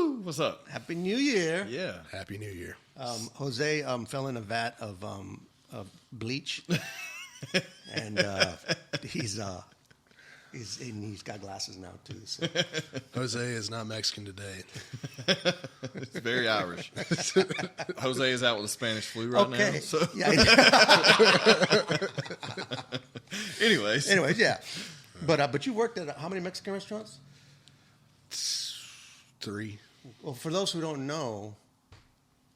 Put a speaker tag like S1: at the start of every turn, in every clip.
S1: Woo! What's up?
S2: Happy New Year.
S1: Yeah.
S3: Happy New Year.
S2: Jose fell in a vat of bleach, and he's got glasses now too. So.
S3: Jose is not Mexican today.
S1: It's very Irish. Jose is out with the Spanish flu right now. So.
S2: Yeah.
S1: Anyways,
S2: yeah. But you worked at how many Mexican restaurants?
S3: 3.
S2: Well, for those who don't know,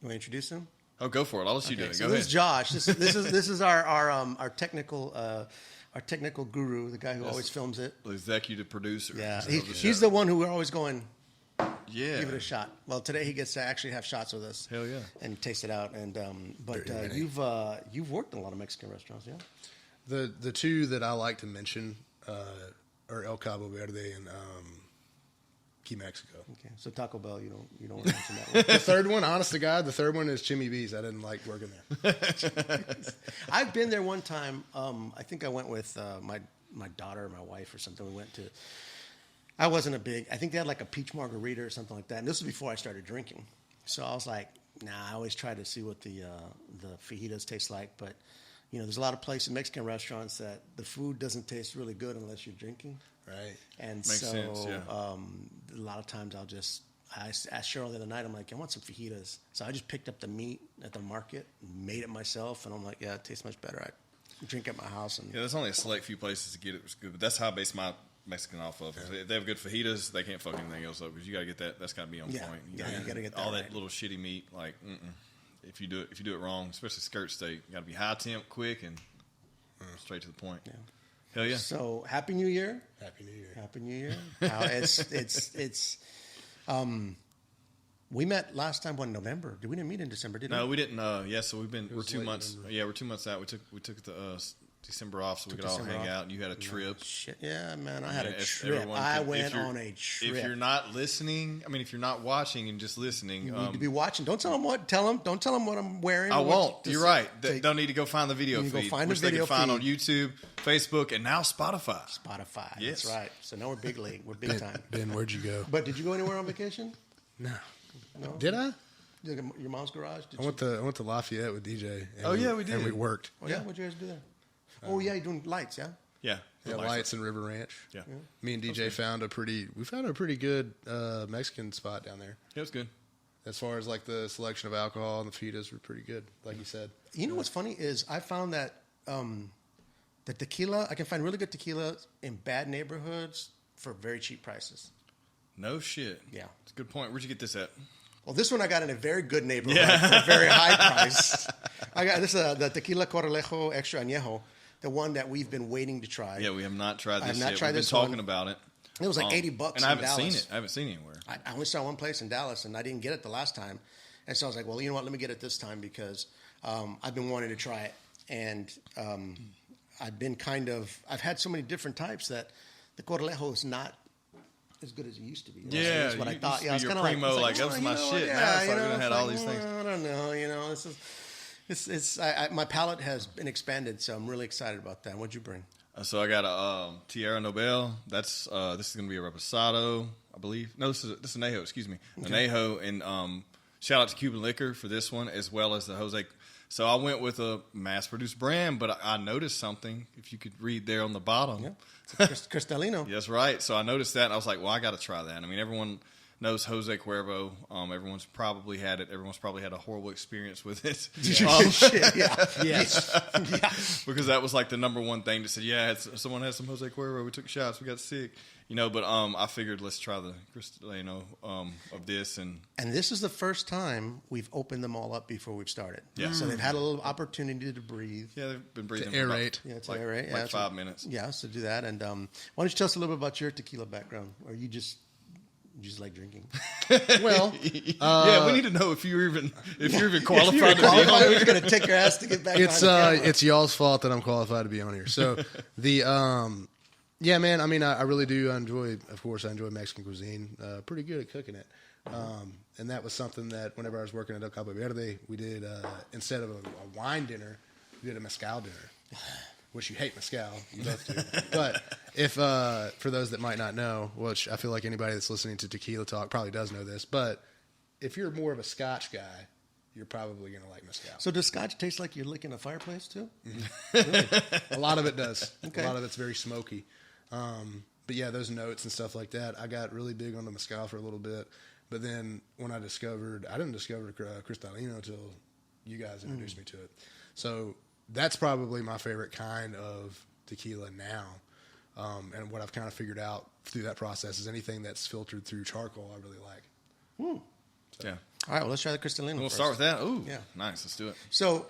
S2: you want to introduce them?
S1: oh, go for it. I'll let you do it.
S2: So
S1: Go
S2: this
S1: ahead.
S2: is Josh. This is our technical guru, the guy who always films it.
S1: The executive producer.
S2: Yeah,
S1: of the
S2: he's
S1: show.
S2: the one who we're always going.
S1: Yeah.
S2: Give it a shot. Well, today he gets to actually have shots with us.
S1: Hell yeah.
S2: And taste it out. And you've worked in a lot of Mexican restaurants, yeah?
S3: The 2 that I like to mention are El Cabo Verde and Key Mexico.
S2: Okay, so Taco Bell, you don't want to mention that one.
S3: The third one, honest to God, the third one is Jimmy B's. I didn't like working there.
S2: I've been there one time. I think I went with my daughter or my wife or something. We went to. I wasn't a big. I think they had like a peach margarita or something like that. And this was before I started drinking. So I was like, nah. I always try to see what the fajitas taste like. But there's a lot of places, Mexican restaurants, that the food doesn't taste really good unless you're drinking.
S3: Right.
S2: And
S1: Makes
S2: so
S1: sense, yeah.
S2: A lot of times I asked Cheryl the other night, I'm like, I want some fajitas. So I just picked up the meat at the market, made it myself, and I'm like, yeah, it tastes much better. I drink at my house. And
S1: Yeah, there's only a select few places to get it. It's good, but that's how I base my Mexican off of.
S3: Yeah.
S1: If they have good fajitas, they can't fuck anything else up because you got to get that. That's got to be on point.
S2: You got to get that
S1: all
S2: right.
S1: that little shitty meat. Like, if you do it wrong, especially skirt steak, you got to be high temp, quick, and straight to the point.
S2: Yeah.
S1: Hell yeah.
S2: So Happy New Year.
S3: Happy New Year.
S2: Happy New Year. It's we met last time in November. We didn't meet in December, did we?
S1: No, we didn't. So we're 2
S3: late
S1: months.
S3: November.
S1: Yeah, we're 2 months out. We took the December off so we could all
S2: December
S1: hang
S2: off.
S1: out. And you had a trip.
S2: Shit, yeah, man, I had a
S1: If
S2: trip.
S1: everyone
S2: I
S1: could-
S2: went
S1: if you're-
S2: on a trip.
S1: If you're not listening, if you're not watching and just listening,
S2: You need to be watching. Don't tell them what. Don't tell them what I'm wearing.
S1: I
S2: or what
S1: won't.
S2: to
S1: You're
S2: say.
S1: right. They don't need to go find the video
S2: You
S1: feed,
S2: go find
S1: which
S2: the
S1: they
S2: video
S1: can find on
S2: feed.
S1: YouTube, Facebook, and now Spotify.
S2: Spotify.
S1: Yes.
S2: That's right. So now we're big league. We're big time.
S3: Ben, where'd you go?
S2: But did you go anywhere on vacation?
S3: No.
S2: No.
S3: Did I?
S2: Your mom's garage? Did
S3: I went to Lafayette with DJ. And
S1: Oh, yeah, we did.
S3: And we worked.
S2: Oh yeah. What'd you guys do there? Oh yeah, you're doing lights, yeah.
S1: Yeah.
S3: Yeah, Lights and River Ranch.
S1: Yeah.
S3: Me and DJ found a pretty good Mexican spot down there.
S1: It was good.
S3: As far as like the selection of alcohol and the fajitas were pretty good, like you said.
S2: You know what's funny is I found that the tequila, I can find really good tequila in bad neighborhoods for very cheap prices.
S1: No shit.
S2: Yeah.
S1: It's a good point. Where'd you get this at?
S2: Well, this one I got in a very good neighborhood for a very high price. I got this the Tequila Corralejo Extra Añejo, the one that we've been waiting to try.
S1: Yeah, we have not tried this
S2: I have not
S1: yet.
S2: tried
S1: We've
S2: this
S1: been talking
S2: one.
S1: about it.
S2: It was like $80
S1: and I
S2: in
S1: haven't seen
S2: Dallas.
S1: it. I haven't seen it anywhere.
S2: I only saw one place in Dallas, and I didn't get it the last time. And so I was like, well, you know what? Let me get it this time because I've been wanting to try it. And I've had so many different types that the Corralejo is not as good as it used to be.
S1: Yeah,
S2: that's what I
S1: you
S2: thought.
S1: used to
S2: Yeah,
S1: be
S2: it's
S1: your
S2: kind of
S1: primo, like, that was my shit. Now it's like we done had all these things.
S2: I don't know. This is my palate has been expanded, so I'm really excited about that. What'd you bring?
S1: So I got a Tierra Nobel. That's this is going to be a Reposado, I believe. No, this is Anejo. Excuse me, Anejo. And shout out to Cuban Liquor for this one, as well as the Jose. So I went with a mass-produced brand, but I noticed something. If you could read there on the bottom,
S2: Cristalino.
S1: Yes, right. So I noticed that, and I was like, well, I got to try that. I mean, everyone knows Jose Cuervo. Everyone's probably had it. Everyone's probably had a horrible experience with it.
S2: Shit, yeah.
S3: Yes.
S2: Yeah.
S1: Because that was like the number one thing that said, yeah, someone had some Jose Cuervo. We took shots. We got sick. But I figured let's try the Cristalino of this. And
S2: this is the first time we've opened them all up before we've started.
S1: Yeah.
S2: So they've had a little opportunity to breathe.
S1: yeah, they've been breathing
S3: To
S1: for about,
S3: aerate.
S2: Yeah, to
S1: like,
S2: aerate.
S1: like 5 minutes.
S2: Yeah, so do that. And why don't you tell us a little bit about your tequila background? Or you just like drinking?
S3: Well,
S1: Yeah, we need to know if you're even qualified to be
S2: Qualified,
S1: on
S2: we're
S1: it.
S2: just going to take your ass to get back
S3: it's
S2: on the camera.
S3: it's y'all's fault that I'm qualified to be on here. So yeah, man. I mean, I really do enjoy. Of course, I enjoy Mexican cuisine. Pretty good at cooking it. And that was something that whenever I was working at El Cabo Verde, we did instead of a wine dinner, we did a mezcal dinner. which you hate mezcal. You both do. But if for those that might not know, which I feel like anybody that's listening to Tequila Talk probably does know this, but if you're more of a Scotch guy, you're probably going to like mezcal.
S2: So does Scotch taste like you're licking a fireplace too?
S3: Really? A lot of it does.
S2: Okay.
S3: A lot of it's very smoky. But yeah, those notes and stuff like that. I got really big on the mezcal for a little bit, but then when I didn't discover Cristalino until you guys introduced me to it. So that's probably my favorite kind of tequila now. And what I've kind of figured out through that process is anything that's filtered through charcoal, I really like.
S1: Yeah.
S2: All right, well, let's try the Cristalino.
S1: We'll
S2: first.
S1: start with that. Ooh,
S2: Yeah.
S1: nice. Let's do it.
S2: So,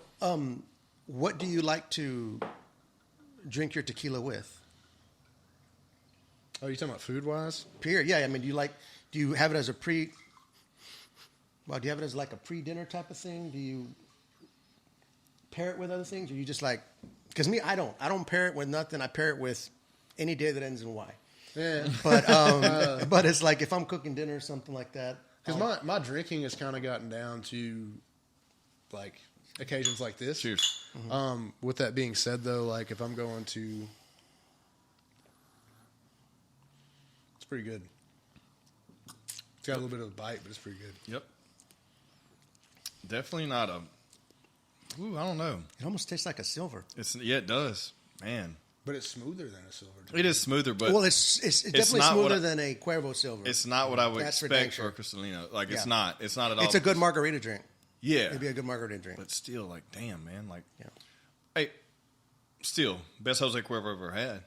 S2: what do you like to drink your tequila with?
S3: Oh, you talking about food wise?
S2: Period. Yeah, I mean, do you have it as a do you have it as like a pre-dinner type of thing? Do you pair it with other things? Or you just like, because me, I don't pair it with nothing. I pair it with any day that ends in Y.
S3: Yeah.
S2: But it's like if I'm cooking dinner or something like that.
S3: Because my drinking has kind of gotten down to like occasions like this.
S1: Cheers.
S3: With that being said, though, like if I'm going to, it's pretty good. It's got a little bit of a bite, but it's pretty good.
S1: Yep. Definitely not a. Ooh, I don't know.
S2: It almost tastes like a silver.
S1: It does, man.
S3: But it's smoother than a silver.
S1: It is smoother, but
S2: Well, it's definitely
S1: not what
S2: smoother than a Cuervo silver.
S1: it's not what I would
S2: That's for
S1: expect
S2: dang
S1: for a Cristalino. Like
S2: Yeah.
S1: it's not at all.
S2: It's a good margarita drink.
S1: Yeah,
S2: It'd be a good margarita drink.
S1: but still, like, damn, man, like,
S2: Yeah.
S1: hey, still best Jose Cuervo I've ever had.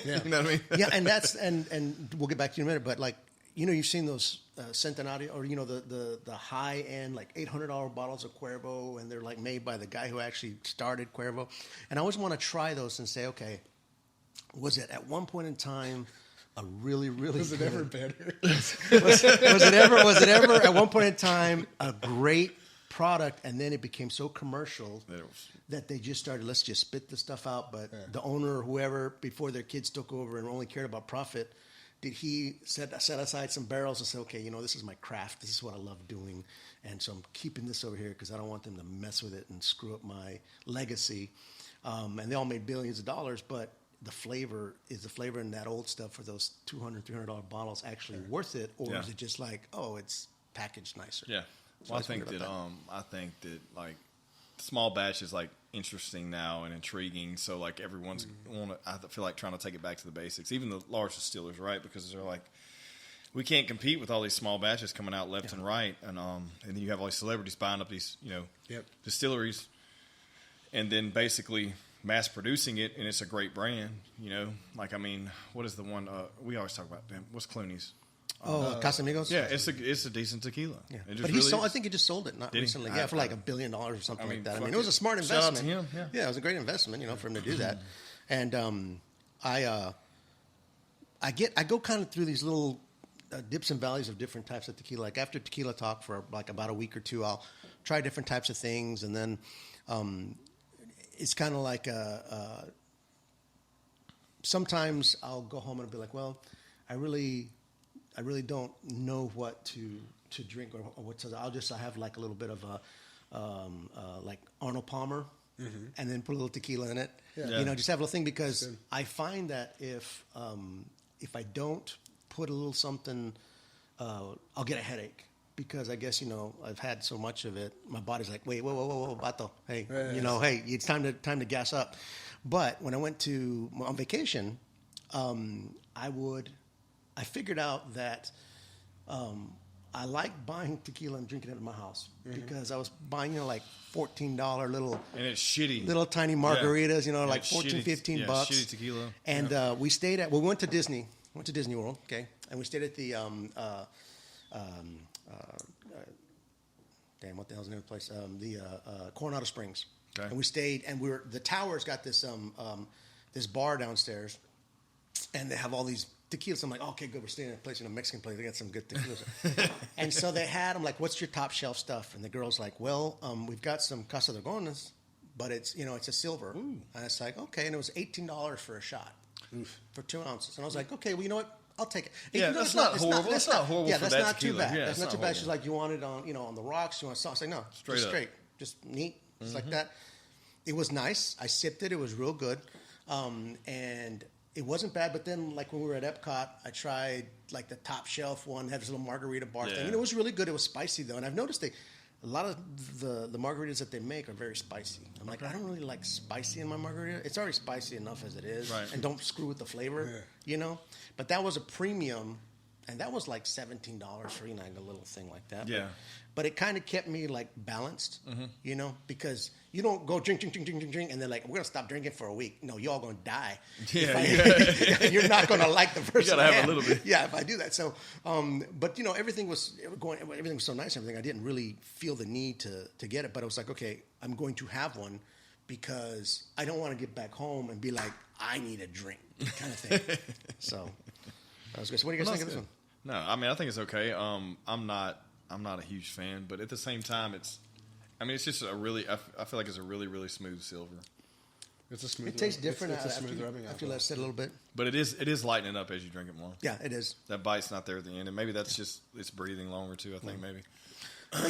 S3: Yeah.
S1: You know what I mean?
S2: Yeah, and that's and we'll get back to you in a minute, but like you've seen those Centenario or the high end like $800 bottles of Cuervo, and they're like made by the guy who actually started Cuervo, and I always want to try those and say, okay, was it at one point in time a really
S3: Was it ever better?
S2: was it ever at one point in time a great product, and then it became so commercial that they just started, let's just spit this stuff out. But the owner or whoever, before their kids took over and only cared about profit, did he set aside some barrels and say, okay, this is my craft, this is what I love doing, and so I'm keeping this over here because I don't want them to mess with it and screw up my legacy. And they all made billions of dollars, but the flavor in that old stuff for those $200, $300 bottles actually worth it, or is it just like, oh, it's packaged nicer?
S1: Yeah. Well, I think that like small batch is like interesting now and intriguing. So like everyone's I feel like trying to take it back to the basics. Even the large distillers, right? Because they're like, we can't compete with all these small batches coming out left and right, and then you have all these celebrities buying up these distilleries, and then basically mass producing it, and it's a great brand. Like, I mean, what is the one we always talk about? Damn, what's Clooney's?
S2: Casamigos?
S1: Yeah, it's a decent tequila.
S2: Yeah.
S1: It just
S2: But
S1: really
S2: I
S1: is.
S2: think he just sold it not
S1: Did he?
S2: recently. For like $1 billion or something like that. I
S1: fuck
S2: mean, it was
S1: it.
S2: a smart
S1: Shout out
S2: investment.
S1: to him,
S2: Yeah, it was a great investment, for him to do that. And I go kind of through these little dips and valleys of different types of tequila. Like after Tequila Talk for like about a week or two, I'll try different types of things, and then it's kind of like sometimes I'll go home and be like, well, I really don't know what to drink or what to. I have like a little bit of a like Arnold Palmer, and then put a little tequila in it.
S3: Yeah.
S2: Just have a little thing, because I find that if I don't put a little something, I'll get a headache. Because I guess I've had so much of it, my body's like, wait, whoa, vato, hey, hey, it's time to gas up. But when I went on vacation, I figured out that I like buying tequila and drinking it at my house, because I was buying like $14 little,
S1: and it's shitty,
S2: little tiny margaritas, like
S1: it's
S2: 14,
S1: shitty,
S2: $15 bucks.
S1: Shitty tequila.
S2: And we went to Disney World, okay, and we stayed at the what the hell's the name of the place? The Coronado Springs.
S1: Okay.
S2: And we stayed, and the tower's got this this bar downstairs, and they have all these tequilas. I'm like, okay, good. We're staying in a place, in a Mexican place. They got some good tequilas. And so I'm like, what's your top shelf stuff? And the girl's like, well, we've got some Casa de Dragones, but it's it's a silver. Ooh. And it's like, okay, and it was $18 for a shot. Oof. For 2 ounces. And I was like, okay, well, you know what? I'll take it.
S1: Yeah, that's not horrible. That's not horrible.
S2: Yeah,
S1: for
S2: that's
S1: that
S2: not too
S1: tequila.
S2: bad.
S1: Yeah,
S2: that's not too bad.
S1: horrible.
S2: She's like, you want it on the rocks? You want sauce? I say no,
S1: Straight
S2: just
S1: up.
S2: straight, just neat, just like that. It was nice. I sipped it. It was real good. And it wasn't bad. But then, like when we were at Epcot, I tried like the top shelf one, had this little margarita bar thing. And it was really good. It was spicy though, and I've noticed a lot of the margaritas that they make are very spicy. I'm like, I don't really like spicy in my margarita. It's already spicy enough as it is,
S1: Right.
S2: and don't screw with the flavor, you know. But that was a premium, and that was like $17 for a little thing like that.
S1: Yeah.
S2: But it kind of kept me like balanced, you know, because you don't go drink, and they're like, we're gonna stop drinking for a week. No, you all gonna die.
S1: Yeah,
S2: You're not gonna like the first.
S1: You gotta have a little bit.
S2: Yeah, if I do that. So, but you know, everything was so nice. And everything. I didn't really feel the need to get it, but I was like, okay, I'm going to have one because I don't want to get back home and be like, I need a drink, kind of thing. So that was good. So what do you guys think of this one?
S1: No, I mean I think it's okay. I'm not a huge fan, but at the same time, it's just a really. I feel like it's a really, really smooth silver.
S3: It's a smooth.
S2: It tastes different.
S3: It's a smooth rubbing.
S2: After let it sit a little bit.
S1: But it is lightening up as you drink it more.
S2: Yeah, it is.
S1: That bite's not there at the end, and maybe that's just it's breathing longer too. I think maybe.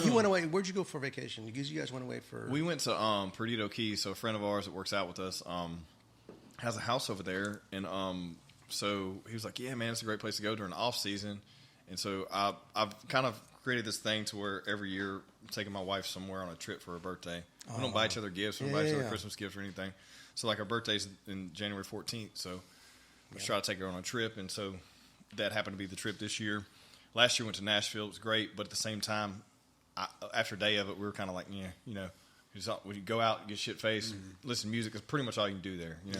S2: You went away. Where'd you go for vacation? You guys went away for.
S1: We went to Perdido Key. So a friend of ours that works out with us has a house over there, and so he was like, "Yeah, man, it's a great place to go during the off season." And so I've kind of created this thing to where every year I'm taking my wife somewhere on a trip for her birthday. We don't buy each other gifts. We don't buy each other Christmas gifts or anything. So like our birthday's in January 14th. So we try to take her on a trip. And so that happened to be the trip this year. Last year went to Nashville. It was great. But at the same time, after a day of it, we were kind of like, yeah, you know, when you go out, get shit faced, listen to music is pretty much all you can do there. You know?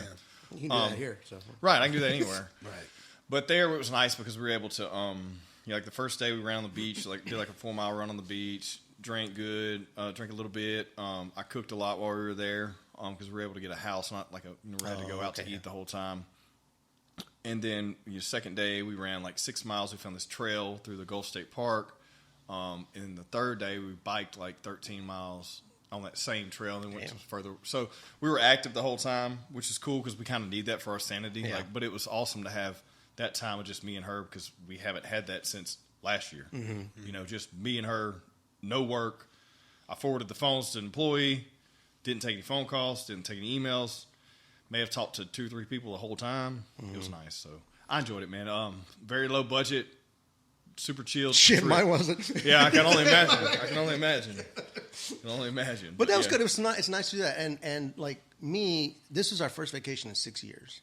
S2: You can do that here. So.
S1: Right. I can do that anywhere.
S3: Right.
S1: But there it was nice because we were able to, like the first day we ran on the beach, like did like a 4-mile run on the beach, drank good, drank a little bit. I cooked a lot while we were there because we were able to get a house, not like we had to go out to eat the whole time. And then the second day we ran like 6 miles. We found this trail through the Gulf State Park. And the third day we biked like 13 miles on that same trail and then went some further. So we were active the whole time, which is cool because we kind of need that for our sanity.
S2: Yeah.
S1: But it was awesome to have that time with just me and her because we haven't had that since last year. You know, just me and her, no work. I forwarded the phones to an employee, didn't take any phone calls, didn't take any emails. May have talked to 2-3 people the whole time. It was nice. So I enjoyed it, man. Very low budget, super chilled.
S2: Shit,
S1: trip.
S2: mine wasn't.
S1: Yeah, I can only imagine.
S2: But that was good. It was it's nice to do that. And like me, this is our first vacation in 6 years.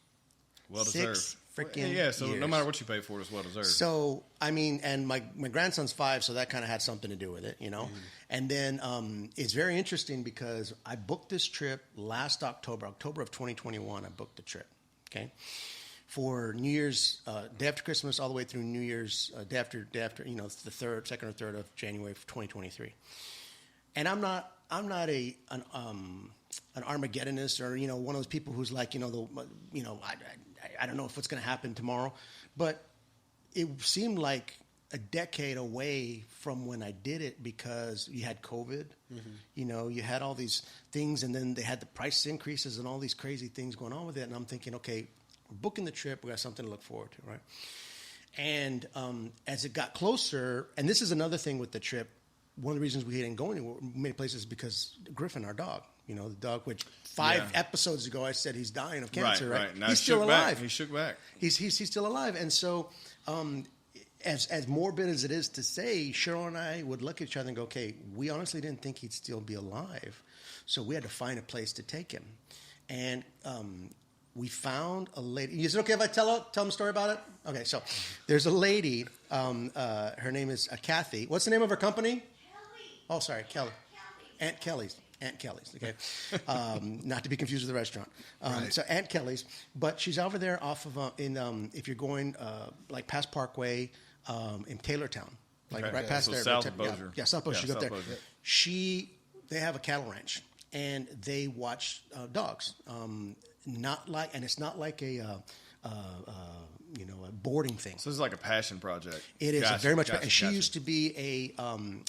S1: Well deserved.
S2: 6 freaking
S1: Yeah, so
S2: years.
S1: no matter what you pay for, it's well deserved.
S2: So, I mean, and my grandson's 5, so that kind of had something to do with it, you know? And then it's very interesting because I booked this trip last October of 2021. I booked the trip, okay? For New Year's, day after Christmas, all the way through New Year's, day after, you know, the 2nd or 3rd of January of 2023. And I'm not an Armageddonist or, you know, one of those people who's like, you know, I don't know if what's going to happen tomorrow, but it seemed like a decade away from when I did it because you had COVID, you know, you had all these things, and then they had the price increases and all these crazy things going on with it. And I'm thinking, okay, we're booking the trip. We got something to look forward to, right? And as it got closer, and this is another thing with the trip, one of the reasons we didn't go anywhere, many places, is because Griffin, our dog, you know, the dog, which 5 episodes ago I said he's dying of cancer, right?
S1: Now
S2: he's still alive.
S1: He shook back.
S2: He's still alive. And so as morbid as it is to say, Cheryl and I would look at each other and go, okay, we honestly didn't think he'd still be alive. So we had to find a place to take him. And we found a lady. Is it okay if I tell them a story about it? Okay, so there's a lady. Her name is Kathy. What's the name of her company?
S4: Kelly.
S2: Oh, sorry, Kelly. Aunt Kelly's. Aunt Kelly's, okay? Not to be confused with the restaurant.
S3: Right.
S2: So Aunt Kelly's, but she's over there off of, if you're going like past Parkway in Taylortown, like
S1: Okay.
S2: right past
S1: So
S2: there.
S1: South
S2: right,
S1: Bossier.
S2: Yeah, South Bossier.
S1: Yeah,
S2: She got
S1: South
S2: there.
S1: Bossier.
S2: They have a cattle ranch, and they watch dogs. Not like, and it's not like a boarding thing.
S1: So this is like a passion project.
S2: It is very much, and she
S1: gotcha.
S2: used to be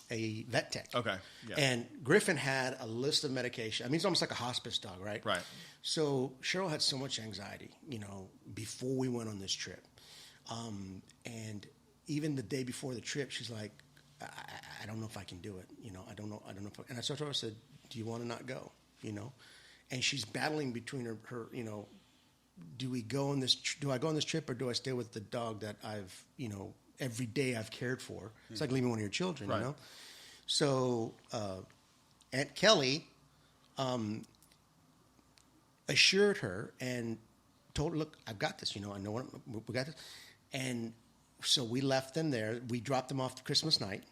S2: a vet tech.
S1: Okay, yeah.
S2: And Griffin had a list of medication. I mean, it's almost like a hospice dog, right?
S1: Right.
S2: So Cheryl had so much anxiety, you know, before we went on this trip, and even the day before the trip, she's like, I don't know if I can do it. You know, I don't know. If I, and I told her, I said, do you want to not go? You know, and she's battling between her, you know, do we go on this? Do I go on this trip, or do I stay with the dog that I've, every day I've cared for? It's like leaving one of your children,
S1: Right.
S2: So Aunt Kelly assured her and told her, "Look, I've got this. I know we got this." And so we left them there. We dropped them off Christmas night.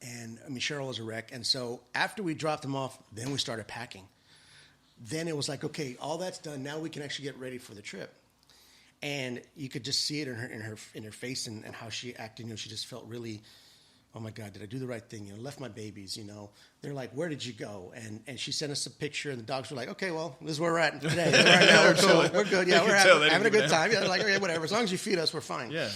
S2: And Cheryl was a wreck. And so after we dropped them off, then we started packing. Then it was like, okay, all that's done. Now we can actually get ready for the trip. And you could just see it in her face and how she acted. She just felt really, oh my God, did I do the right thing? Left my babies. They're like, where did you go? And she sent us a picture, and the dogs were like, okay, well, this is where we're at today. Right now, we're cool. We're good. Yeah, we're having a good time. Yeah, they're like, okay, whatever. As long as you feed us, we're fine.
S1: Yeah.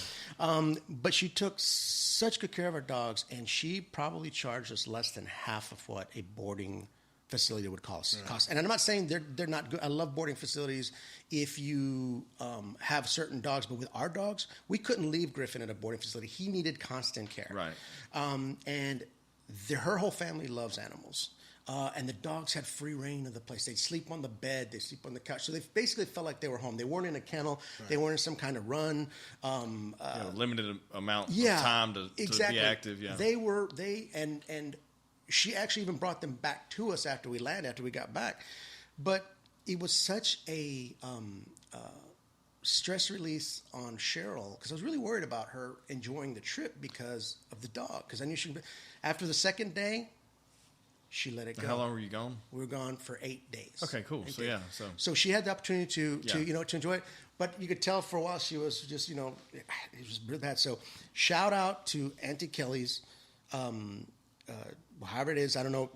S2: But she took such good care of our dogs, and she probably charged us less than half of what a boarding facility would cost. And I'm not saying they're not good. I love boarding facilities if you have certain dogs, but with our dogs, we couldn't leave Griffin at a boarding facility. He needed constant care.
S1: Right.
S2: And her whole family loves animals. And the dogs had free reign of the place. They'd sleep on the bed. They'd sleep on the couch. So they basically felt like they were home. They weren't in a kennel. Right. They weren't in some kind of run.
S1: Limited amount of time to be active. Yeah.
S2: And she actually even brought them back to us after we landed, after we got back. But it was such a stress release on Cheryl, because I was really worried about her enjoying the trip because of the dog. Because I knew after the second day, she let it go.
S1: How long were you gone?
S2: We were gone for 8 days.
S1: Okay, cool.
S2: So she had the opportunity to enjoy it, but you could tell for a while she was just it was really bad. So shout out to Auntie Kelly's, however it is. I don't know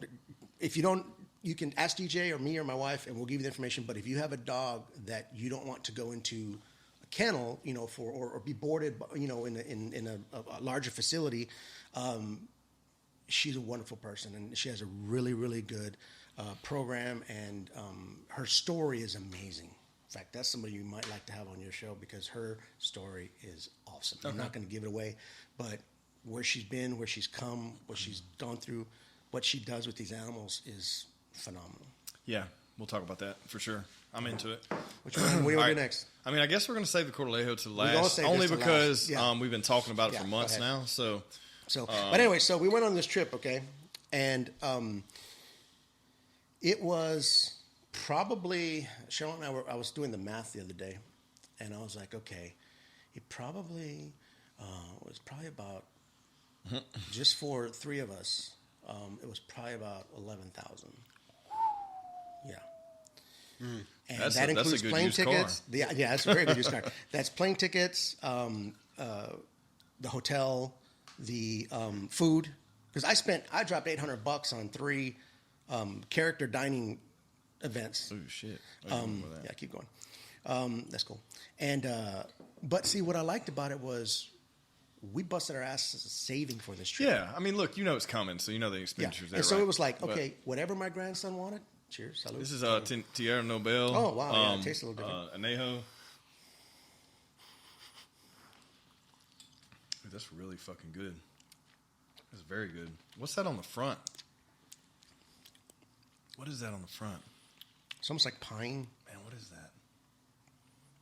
S2: if you don't. You can ask DJ or me or my wife, and we'll give you the information. But if you have a dog that you don't want to go into a kennel, or be boarded, in a larger facility. She's a wonderful person, and she has a really, really good program, and her story is amazing. In fact, that's somebody you might like to have on your show, because her story is awesome. Okay. I'm not going to give it away, but where she's been, where she's come, what she's gone through, what she does with these animals is phenomenal.
S1: Yeah, we'll talk about that for sure. I'm into it.
S2: Which one? What do you want to do next?
S1: I guess we're going to save the Cortalejo to last, only because we've been talking about it for months now.
S2: But anyway, so we went on this trip, okay, and it was probably, Cheryl and I was doing the math the other day, and I was like, okay, it probably was probably about, just for 3 of us, it was probably about 11,000. Yeah. And that includes plane tickets. Yeah, that's a very good used car. That's plane tickets, the hotel, the food, because I dropped $800 on 3 character dining events.
S1: Oh shit!
S2: Yeah, keep going. That's cool. And but see, what I liked about it was we busted our asses saving for this trip.
S1: Yeah, look, it's coming, so the expenditures there.
S2: And so it was like, okay, whatever my grandson wanted. Cheers, salud.
S1: This is Tierra Nobel.
S2: Oh wow, it tastes a little different.
S1: Anejo. That's really fucking good. That's very good. What's that on the front? What is that on the front?
S2: It's almost like pine.
S1: Man, what is that?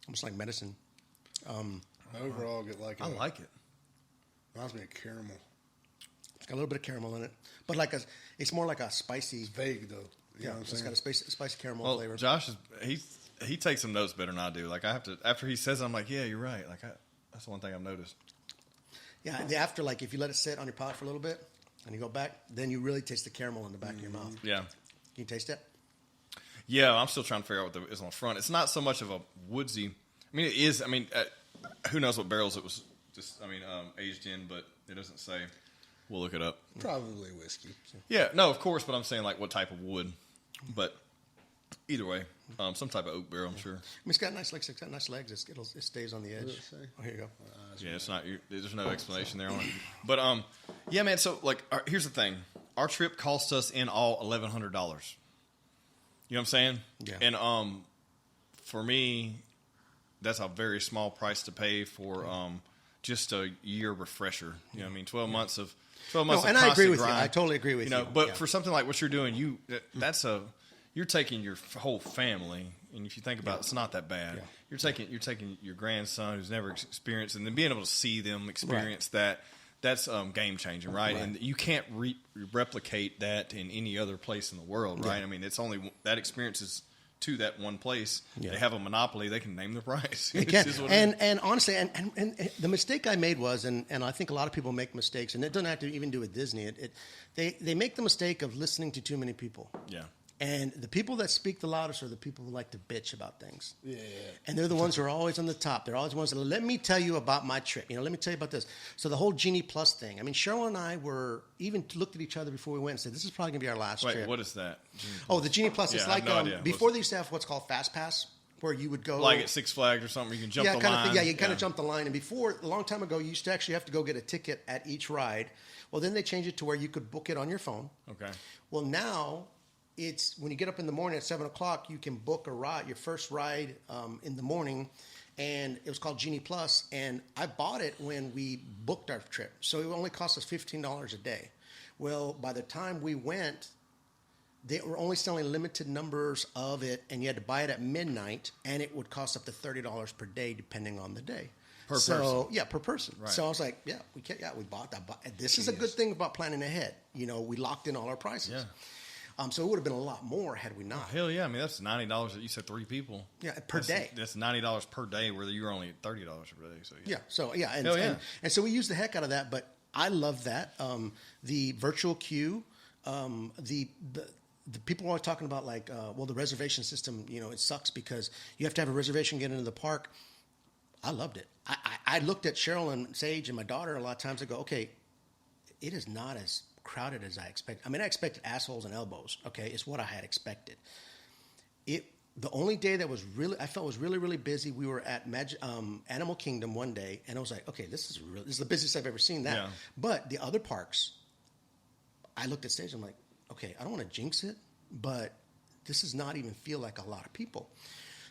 S2: Almost like medicine.
S3: Overall, I like it.
S1: I like it.
S3: Reminds me of caramel.
S2: It's got a little bit of caramel in it, but it's more like a spicy.
S3: It's vague though. You know what I'm saying?
S2: It's got a spicy caramel flavor.
S1: Josh he takes some notes better than I do. Like I have to, after he says it, I'm like, yeah, you're right. Like that's the one thing I've noticed.
S2: Yeah, and after, if you let it sit on your palate for a little bit and you go back, then you really taste the caramel in the back of your mouth.
S1: Yeah.
S2: Can you taste it?
S1: Yeah, I'm still trying to figure out what is on the front. It's not so much of a woodsy. It is. Who knows what barrels it was just, aged in, but it doesn't say. We'll look it up.
S3: Probably whiskey.
S1: Yeah, no, of course, but I'm saying what type of wood. But either way, some type of oak barrel, I'm sure.
S2: It's got nice legs. It's got nice legs. It stays on the edge. Oh, here you go.
S1: Yeah, it's not. There's no explanation there on it. But yeah, man. So here's the thing. Our trip cost us in all $1,100. You know what I'm saying?
S2: Yeah.
S1: And for me, that's a very small price to pay for just a year refresher. You know what I mean? 12 months of 12 months.
S2: And
S1: of
S2: I agree with
S1: grind,
S2: you. I totally agree with you.
S1: But for something like what you're doing, you're you're taking your whole family, and if you think about it, it's not that bad.
S2: Yeah.
S1: You're taking your grandson who's never experienced, and then being able to see them experience that. That's game changing, right? And you can't replicate that in any other place in the world, right? I mean, it's only that experience is to that one place. They have a monopoly; they can name the price.
S2: They can. And honestly, and the mistake I made was, and I think a lot of people make mistakes, and it doesn't have to even do with Disney. They make the mistake of listening to too many people.
S1: Yeah.
S2: And the people that speak the loudest are the people who like to bitch about things.
S3: Yeah.
S2: And they're the ones who are always on the top. They're always the ones that, let me tell you about my trip. Let me tell you about this. So the whole Genie Plus thing. I mean, Cheryl and I even looked at each other before we went and said, this is probably going to be our last trip.
S1: Wait, what is that?
S2: Oh, the Genie Plus. It's like,
S1: I have no idea.
S2: before they used to have what's called Fast Pass, where you would go.
S1: Like at Six Flags or something, you can jump the line.
S2: You kind of jump the line. And before, a long time ago, you used to actually have to go get a ticket at each ride. Well, then they changed it to where you could book it on your phone.
S1: Okay.
S2: Well, now it's when you get up in the morning at 7 o'clock, you can book a ride, your first ride in the morning, and it was called Genie Plus. And I bought it when we booked our trip, so it only cost us $15 a day. Well, by the time we went, they were only selling limited numbers of it, and you had to buy it at midnight, and it would cost up to $30 per day, depending on the day.
S1: Per person.
S2: Yeah, per person.
S1: Right.
S2: So I was like, we bought that. This is a good thing about planning ahead. We locked in all our prices.
S1: Yeah.
S2: So it would have been a lot more had we not.
S1: Hell yeah! I mean, that's $90. You said 3 people.
S2: Yeah, per day.
S1: That's $90 per day, where you're only at $30 per day. So
S2: yeah. So yeah, and so we used the heck out of that. But I love that the virtual queue, the people are always talking about the reservation system. It sucks because you have to have a reservation to get into the park. I loved it. I looked at Cheryl and Sage and my daughter a lot of times. I go, okay, it is not as crowded as I expected. I mean, I expected assholes and elbows. Okay, it's what I had expected. The only day that I felt was really, really busy. We were at Animal Kingdom one day, and I was like, okay, this is the busiest I've ever seen that. Yeah. But the other parks, I looked at stage. I'm like, okay, I don't want to jinx it, but this does not even feel like a lot of people.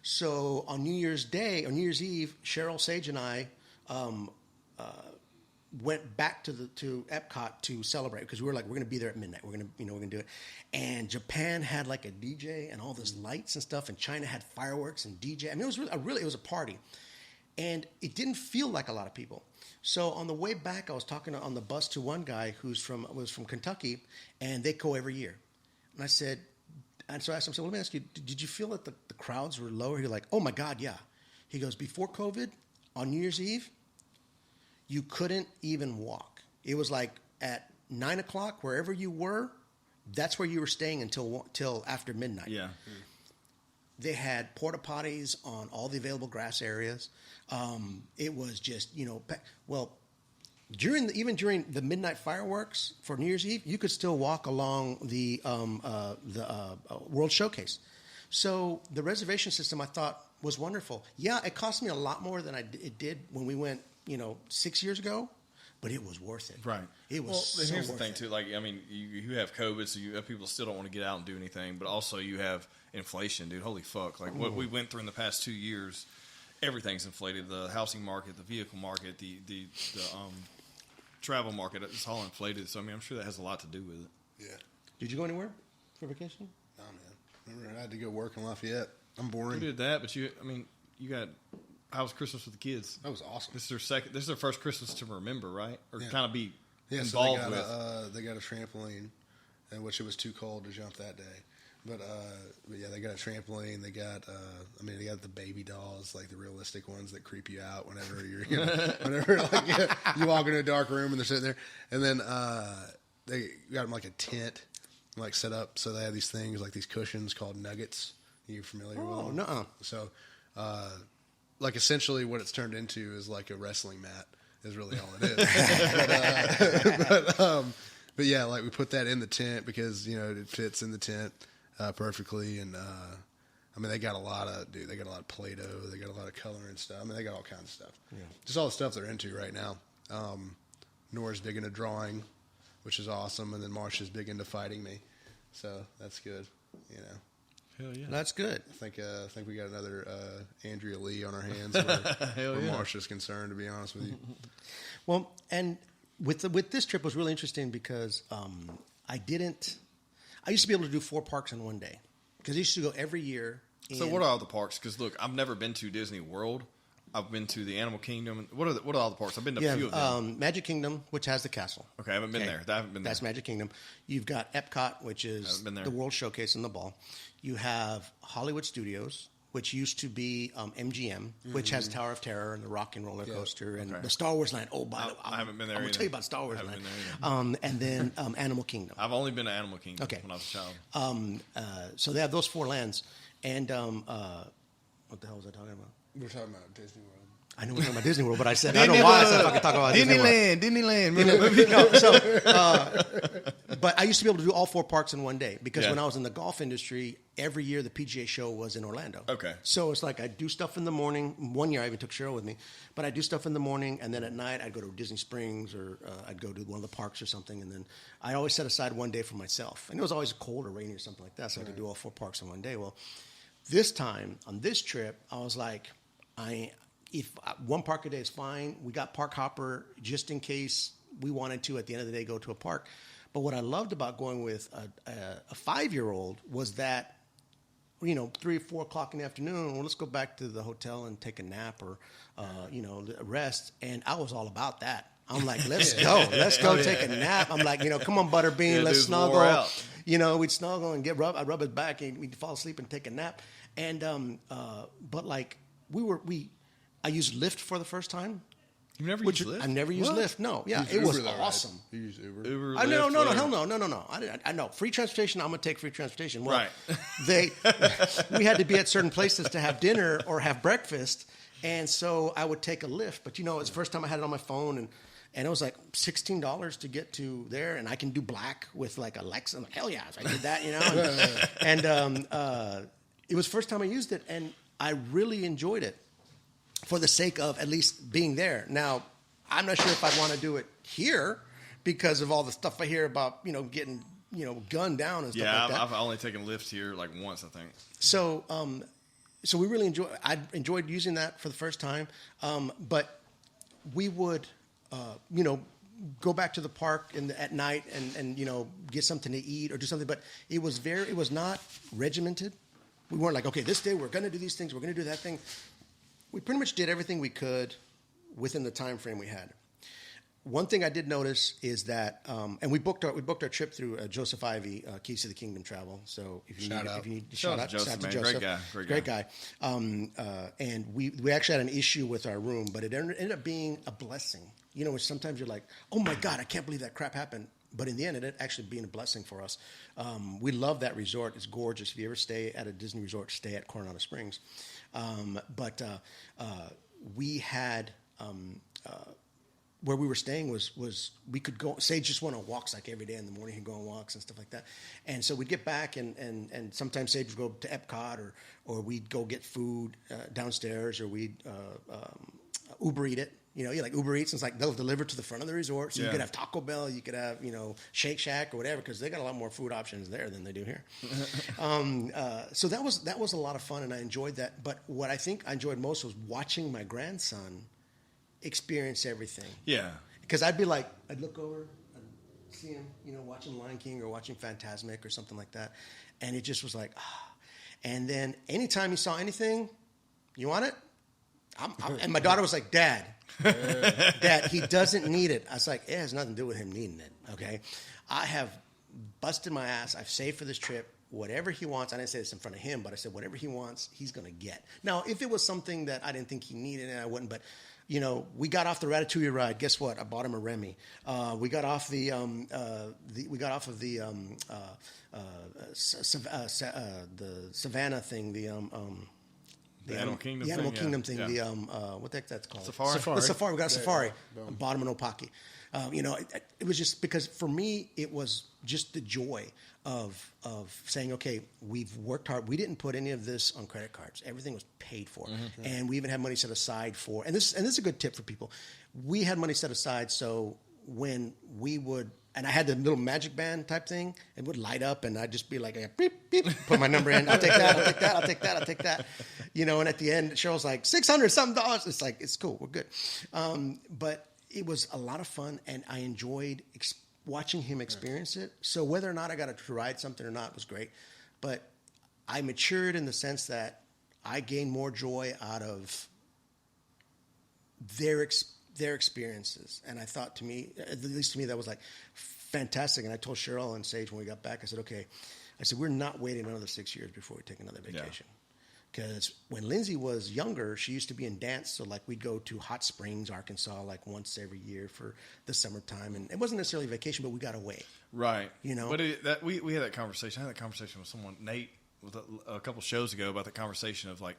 S2: So on New Year's Day or New Year's Eve, Cheryl, Sage, and I went back to Epcot to celebrate because we were like, we're going to be there at midnight. We're going to do it. And Japan had like a DJ and all those lights and stuff, and China had fireworks and DJ. I mean, it was a party, and it didn't feel like a lot of people. So on the way back, I was talking on the bus to one guy was from Kentucky, and they go every year. And so I asked him, so let me ask you, did you feel that the crowds were lower? He's like, oh my God, yeah. He goes, before COVID, on New Year's Eve, you couldn't even walk. It was like at 9 o'clock, wherever you were, that's where you were staying until after midnight.
S1: Yeah.
S2: They had porta potties on all the available grass areas. It was just, during the midnight fireworks for New Year's Eve, you could still walk along the World Showcase. So the reservation system I thought was wonderful. Yeah, it cost me a lot more than it did when we went 6 years ago, but it was worth it.
S1: Right.
S2: It was.
S1: Well, here's the thing too. Like, I mean, you have COVID, so you have people still don't want to get out and do anything. But also, you have inflation, dude. Holy fuck! Like what we went through in the past 2 years, everything's inflated. The housing market, the vehicle market, the travel market. It's all inflated. So I mean, I'm sure that has a lot to do with it.
S3: Yeah.
S2: Did you go anywhere for vacation?
S3: No, man. Remember, I had to go work in Lafayette. I'm boring.
S1: We did that, but you got. How was Christmas with the kids?
S3: That was awesome.
S1: This is their first Christmas to remember, right? Or kind of be involved
S3: so
S1: with.
S3: They got a trampoline, and which it was too cold to jump that day. But yeah, they got a trampoline. They got they got the baby dolls, like the realistic ones that creep you out whenever you walk into a dark room and they're sitting there. And then they got them like a tent, like set up so they have these things like these cushions called nuggets. Are you familiar with them?
S2: Oh, no.
S3: So. Like essentially what it's turned into is like a wrestling mat is really all it is. But yeah, like we put that in the tent because, it fits in the tent perfectly. And they got a lot of Play-Doh. They got a lot of coloring stuff. I mean, they got all kinds of stuff. Yeah. Just all the stuff they're into right now. Nora's big into drawing, which is awesome. And then Marsha's big into fighting me. So that's good,
S1: Hell yeah.
S2: That's good.
S3: I think we got another Andrea Lee on our hands where Marsha's concerned, to be honest with you.
S2: Well, and with this trip was really interesting because I used to be able to do 4 parks in one day because I used to go every year.
S1: So what are all the parks? Because look, I've never been to Disney World. I've been to the Animal Kingdom. What are all the parks? I've been to a few of them.
S2: Magic Kingdom, which has the castle.
S1: Okay, I haven't been there. I haven't been there.
S2: That's Magic Kingdom. You've got Epcot, which is the World Showcase in the ball. You have Hollywood Studios, which used to be MGM, which has Tower of Terror and the Rock and Roller Coaster and the Star Wars Land. Oh, by the way,
S1: I haven't been there.
S2: I'm going to tell you about Star Wars Land. And then Animal Kingdom.
S1: I've only been to Animal Kingdom when I was a child.
S2: So they have those 4 lands. And what the hell was I talking about?
S3: We're talking about Disney World.
S2: I know we're talking about Disney World, but I said I don't know why I said fucking talk about Disneyland. But I used to be able to do all 4 parks in one day because when I was in the golf industry, every year the PGA show was in Orlando.
S1: Okay.
S2: So it's like I'd do stuff in the morning. One year I even took Cheryl with me, but I'd do stuff in the morning, and then at night I'd go to Disney Springs or I'd go to one of the parks or something, and then I always set aside one day for myself. And it was always cold or rainy or something like that, so I could do all 4 parks in one day. Well, this time on this trip, I was like, if one park a day is fine. We got Park Hopper just in case we wanted to, at the end of the day, go to a park. But what I loved about going with a 5-year-old was that, 3 or 4 o'clock in the afternoon, well, let's go back to the hotel and take a nap or, rest. And I was all about that. I'm like, let's go. Let's go take a nap. I'm like, come on, Butterbean, let's snuggle. We'd snuggle and I'd rub his back and we'd fall asleep and take a nap. And, but like, I used Lyft for the first time.
S1: You never used Lyft?
S2: I never used Lyft. No, yeah, it was awesome.
S3: You used Uber?
S1: Uber,
S2: No,
S1: Lyft,
S2: hell no. I know free transportation. I'm gonna take free transportation. Well,
S1: right.
S2: We had to be at certain places to have dinner or have breakfast, and so I would take a Lyft. But it's the first time I had it on my phone, and it was like $16 to get to there, and I can do black with like Alexa. I'm like, hell yeah, so I did that, and it was the first time I used it, and I really enjoyed it. For the sake of at least being there. Now, I'm not sure if I'd want to do it here because of all the stuff I hear about, getting, gunned down and stuff like that.
S1: Yeah, I've only taken Lyft here like once, I think.
S2: So, so we really I enjoyed using that for the first time. But we would, go back to the park at night and get something to eat or do something. But it was not regimented. We weren't like, okay, this day we're going to do these things. We're going to do that thing. We pretty much did everything we could within the time frame we had. One thing I did notice is that, and we booked our trip through Joseph Ivey, Keys to the Kingdom Travel. So if you need shout out to Joseph, great guy. And we actually had an issue with our room, but it ended up being a blessing. Sometimes you're like, oh my God, I can't believe that crap happened. But in the end, it ended actually being a blessing for us. We love that resort. It's gorgeous. If you ever stay at a Disney resort, stay at Coronado Springs. But we had where we were staying was we could go. Sage just went on walks like every day in the morning. He'd go on walks and stuff like that. And so we'd get back and sometimes Sage would go to Epcot or we'd go get food downstairs or we'd Uber eat it. You like Uber Eats, and it's like they'll deliver to the front of the resort. So you could have Taco Bell, you could have, Shake Shack or whatever, because they got a lot more food options there than they do here. So that was a lot of fun, and I enjoyed that. But what I think I enjoyed most was watching my grandson experience everything.
S1: Yeah.
S2: Because I'd look over, I'd see him, watching Lion King or watching Fantasmic or something like that. And it just was like, ah. And then anytime he saw anything, you want it? And my daughter was like, Dad, he doesn't need it. I was like, it has nothing to do with him needing it, okay? I have busted my ass. I've saved for this trip. Whatever he wants, I didn't say this in front of him, but I said whatever he wants, he's going to get. Now, if it was something that I didn't think he needed, I wouldn't, but, we got off the Ratatouille ride. Guess what? I bought him a Remy. We got off the Savannah thing,
S1: the Animal Kingdom
S2: thing.
S1: The Animal
S2: Kingdom thing.
S1: Yeah.
S2: What the heck that's called?
S1: Safari.
S2: The Safari. We got a Safari. Bottom of Opaki. It was just because for me it was just the joy of saying, okay, we've worked hard. We didn't put any of this on credit cards. Everything was paid for, and we even had money set aside for. And this is a good tip for people. We had money set aside so when we would. And I had the little magic band type thing. It would light up, and I'd just be like, beep, beep, put my number in. I'll take that, I'll take that, I'll take that, I'll take that. And at the end, Cheryl's like, $600-something. It's like, it's cool, we're good. But it was a lot of fun, and I enjoyed watching him experience it. So whether or not I got to ride something or not was great. But I matured in the sense that I gained more joy out of their experiences. And I thought, to me, at least to me, that was like fantastic. And I told Cheryl and Sage when we got back, I said, okay, we're not waiting another 6 years before we take another vacation. Because when Lindsay was younger, she used to be in dance. So like we'd go to Hot Springs, Arkansas, like once every year for the summertime. And it wasn't necessarily a vacation, but we got away.
S1: Right.
S2: You know?
S1: But we had that conversation. I had that conversation with someone, Nate, with a couple shows ago about the conversation of like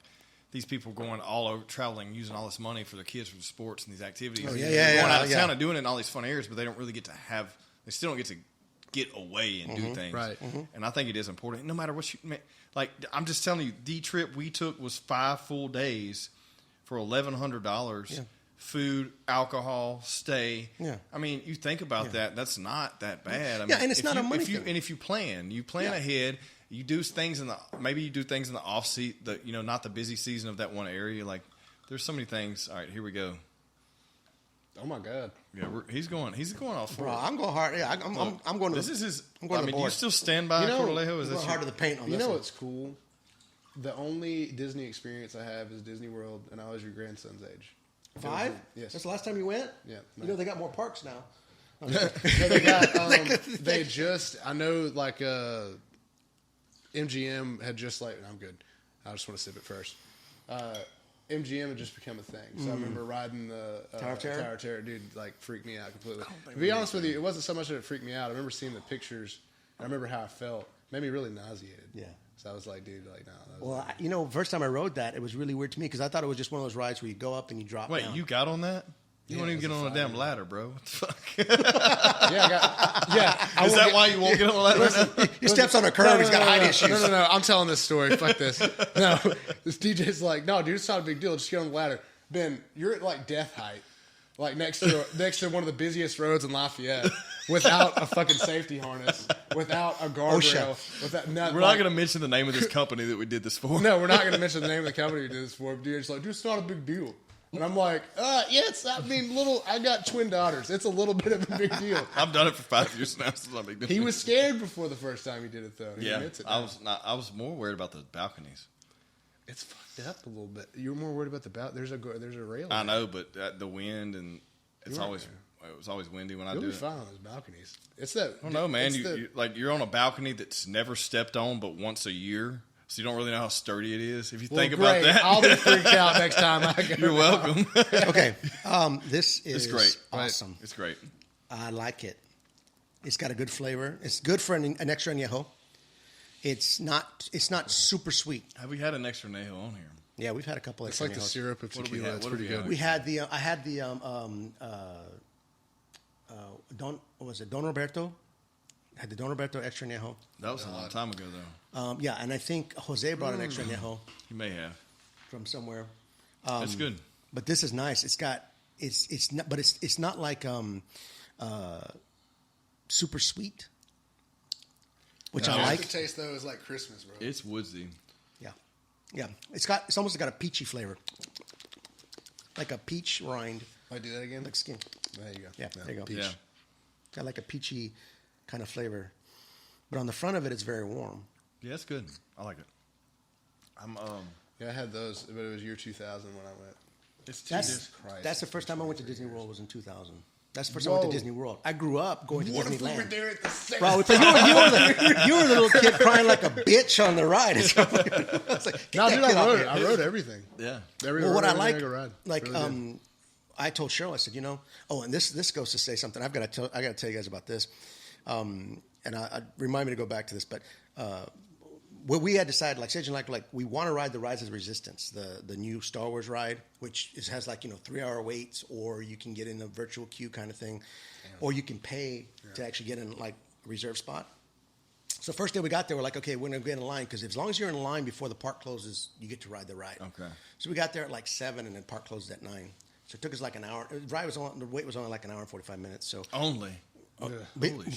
S1: these people going all over, traveling, using all this money for their kids for the sports and these activities.
S2: Oh,
S1: They're going out of town and doing it in all these fun areas, but they don't really get to have, they still don't get to get away and do things.
S3: Right.
S1: And I think it is important, no matter what like, I'm just telling you, the trip we took was 5 full days for $1,100. Yeah. Food, alcohol, stay. Yeah. I mean, you think about that. That's not that bad. I mean,
S2: and it's not a money thing.
S1: And if you plan ahead, you do things maybe you do things in the off season, not the busy season of that one area. Like, there's so many things. All right, here we go.
S3: Oh my God!
S1: Yeah, he's going off.
S2: Bro, I'm going hard. Yeah, I'm going to.
S1: This is his.
S2: I'm going to the board.
S1: Do you still stand by Cortalejo?
S2: Is this hard to the paint on this?
S3: You know what's cool? The only Disney experience I have is Disney World, and I was your grandson's age.
S2: 5?
S3: Yes.
S2: That's the last time you went?
S3: Yeah.
S2: You know they got more parks now.
S3: No, they got. They just. I know, like, MGM had just like. I'm good. I just want to sip it first. MGM had just become a thing. So I remember riding the
S2: Tower of
S3: Terror, dude, like freaked me out completely. To be honest with you, it wasn't so much that it freaked me out. I remember seeing the pictures. I remember how I felt. It made me really nauseated.
S2: Yeah.
S3: So I was like, dude, like, no.
S2: Well, first time I rode that, it was really weird to me because I thought it was just one of those rides where you go up and you drop down.
S1: Wait, you got on that? You won't even get on a damn ladder, bro. What the fuck? Is that why you won't get on a ladder?
S2: He steps on a curb. He's got height issues.
S3: No. I'm telling this story. Fuck this. No, this DJ's like, no, dude, it's not a big deal. Just get on the ladder. Ben, you're at like death height, like next to one of the busiest roads in Lafayette, without a fucking safety harness, without a guardrail,
S1: We're not going to mention the name of this company that we did this for.
S3: No, we're not going to mention the name of the company we did this for. But dude, it's like, dude, it's not a big deal. And I'm like, yes, I got twin daughters. It's a little bit of a big deal.
S1: I've done it for 5 years now. So it's not a big deal.
S3: He was scared before the first time he did it, though. He admits it now.
S1: I was more worried about the balconies.
S3: It's fucked up a little bit. You're more worried about the balcony. There's a rail.
S1: I know, but the wind and it was always windy when I do it.
S3: You'll be fine on those balconies. It's that.
S1: I don't know, man. You're on a balcony that's never stepped on but once a year. So you don't really know how sturdy it is. If you think about that,
S3: I'll be freaked out next time I go.
S1: You're welcome.
S2: Okay, this is
S1: great.
S2: Awesome.
S1: It's great.
S2: I like it. It's got a good flavor. It's good for an extra añejo. It's not super sweet.
S1: Have we had an extra añejo on here?
S2: Yeah, we've had a couple.
S3: It's like the syrup of tequila. It's pretty good.
S2: We had I had the Don Roberto. I had the Don Roberto extra añejo.
S1: That was a long time ago, though.
S2: Yeah, and I think Jose brought an extra añejo.
S1: He may have
S2: from somewhere.
S1: That's good.
S2: But this is nice. It's not like super sweet, which I like.
S3: The taste though is like Christmas, bro.
S1: It's woodsy.
S2: Yeah. It's almost got a peachy flavor, like a peach rind.
S3: I do that again.
S2: Like skin.
S3: There you go.
S2: Yeah, there you go.
S1: Peach. Yeah.
S2: Got like a peachy kind of flavor, but on the front of it, it's very warm.
S1: Yeah, it's good. I like it.
S3: Yeah, I had those, but it was year 2000 when I went.
S2: That's the first time I went to Disney World was in 2000. That's the first time I went to Disney World. I grew up going to Disneyland.
S3: What if we were there at the same
S2: Bro, you were the little kid crying like a bitch on the ride. I was like,
S3: I rode everything.
S1: Yeah.
S2: Well, what I like, I told Cheryl, I said, and this goes to say something. I got to tell you guys about this. And I remind me to go back to this, but what we had decided, like Sage and like we want to ride the Rise of the Resistance, the new Star Wars ride, which has 3-hour waits, or you can get in a virtual queue kind of thing, or you can pay to actually get in like a reserve spot. So first day we got there, we're like, okay, we're going to get in line because as long as you're in line before the park closes, you get to ride the ride.
S1: Okay.
S2: So we got there at like 7, and then park closed at 9. So it took us like an hour. The wait was only like an hour and 45 minutes. So
S1: only.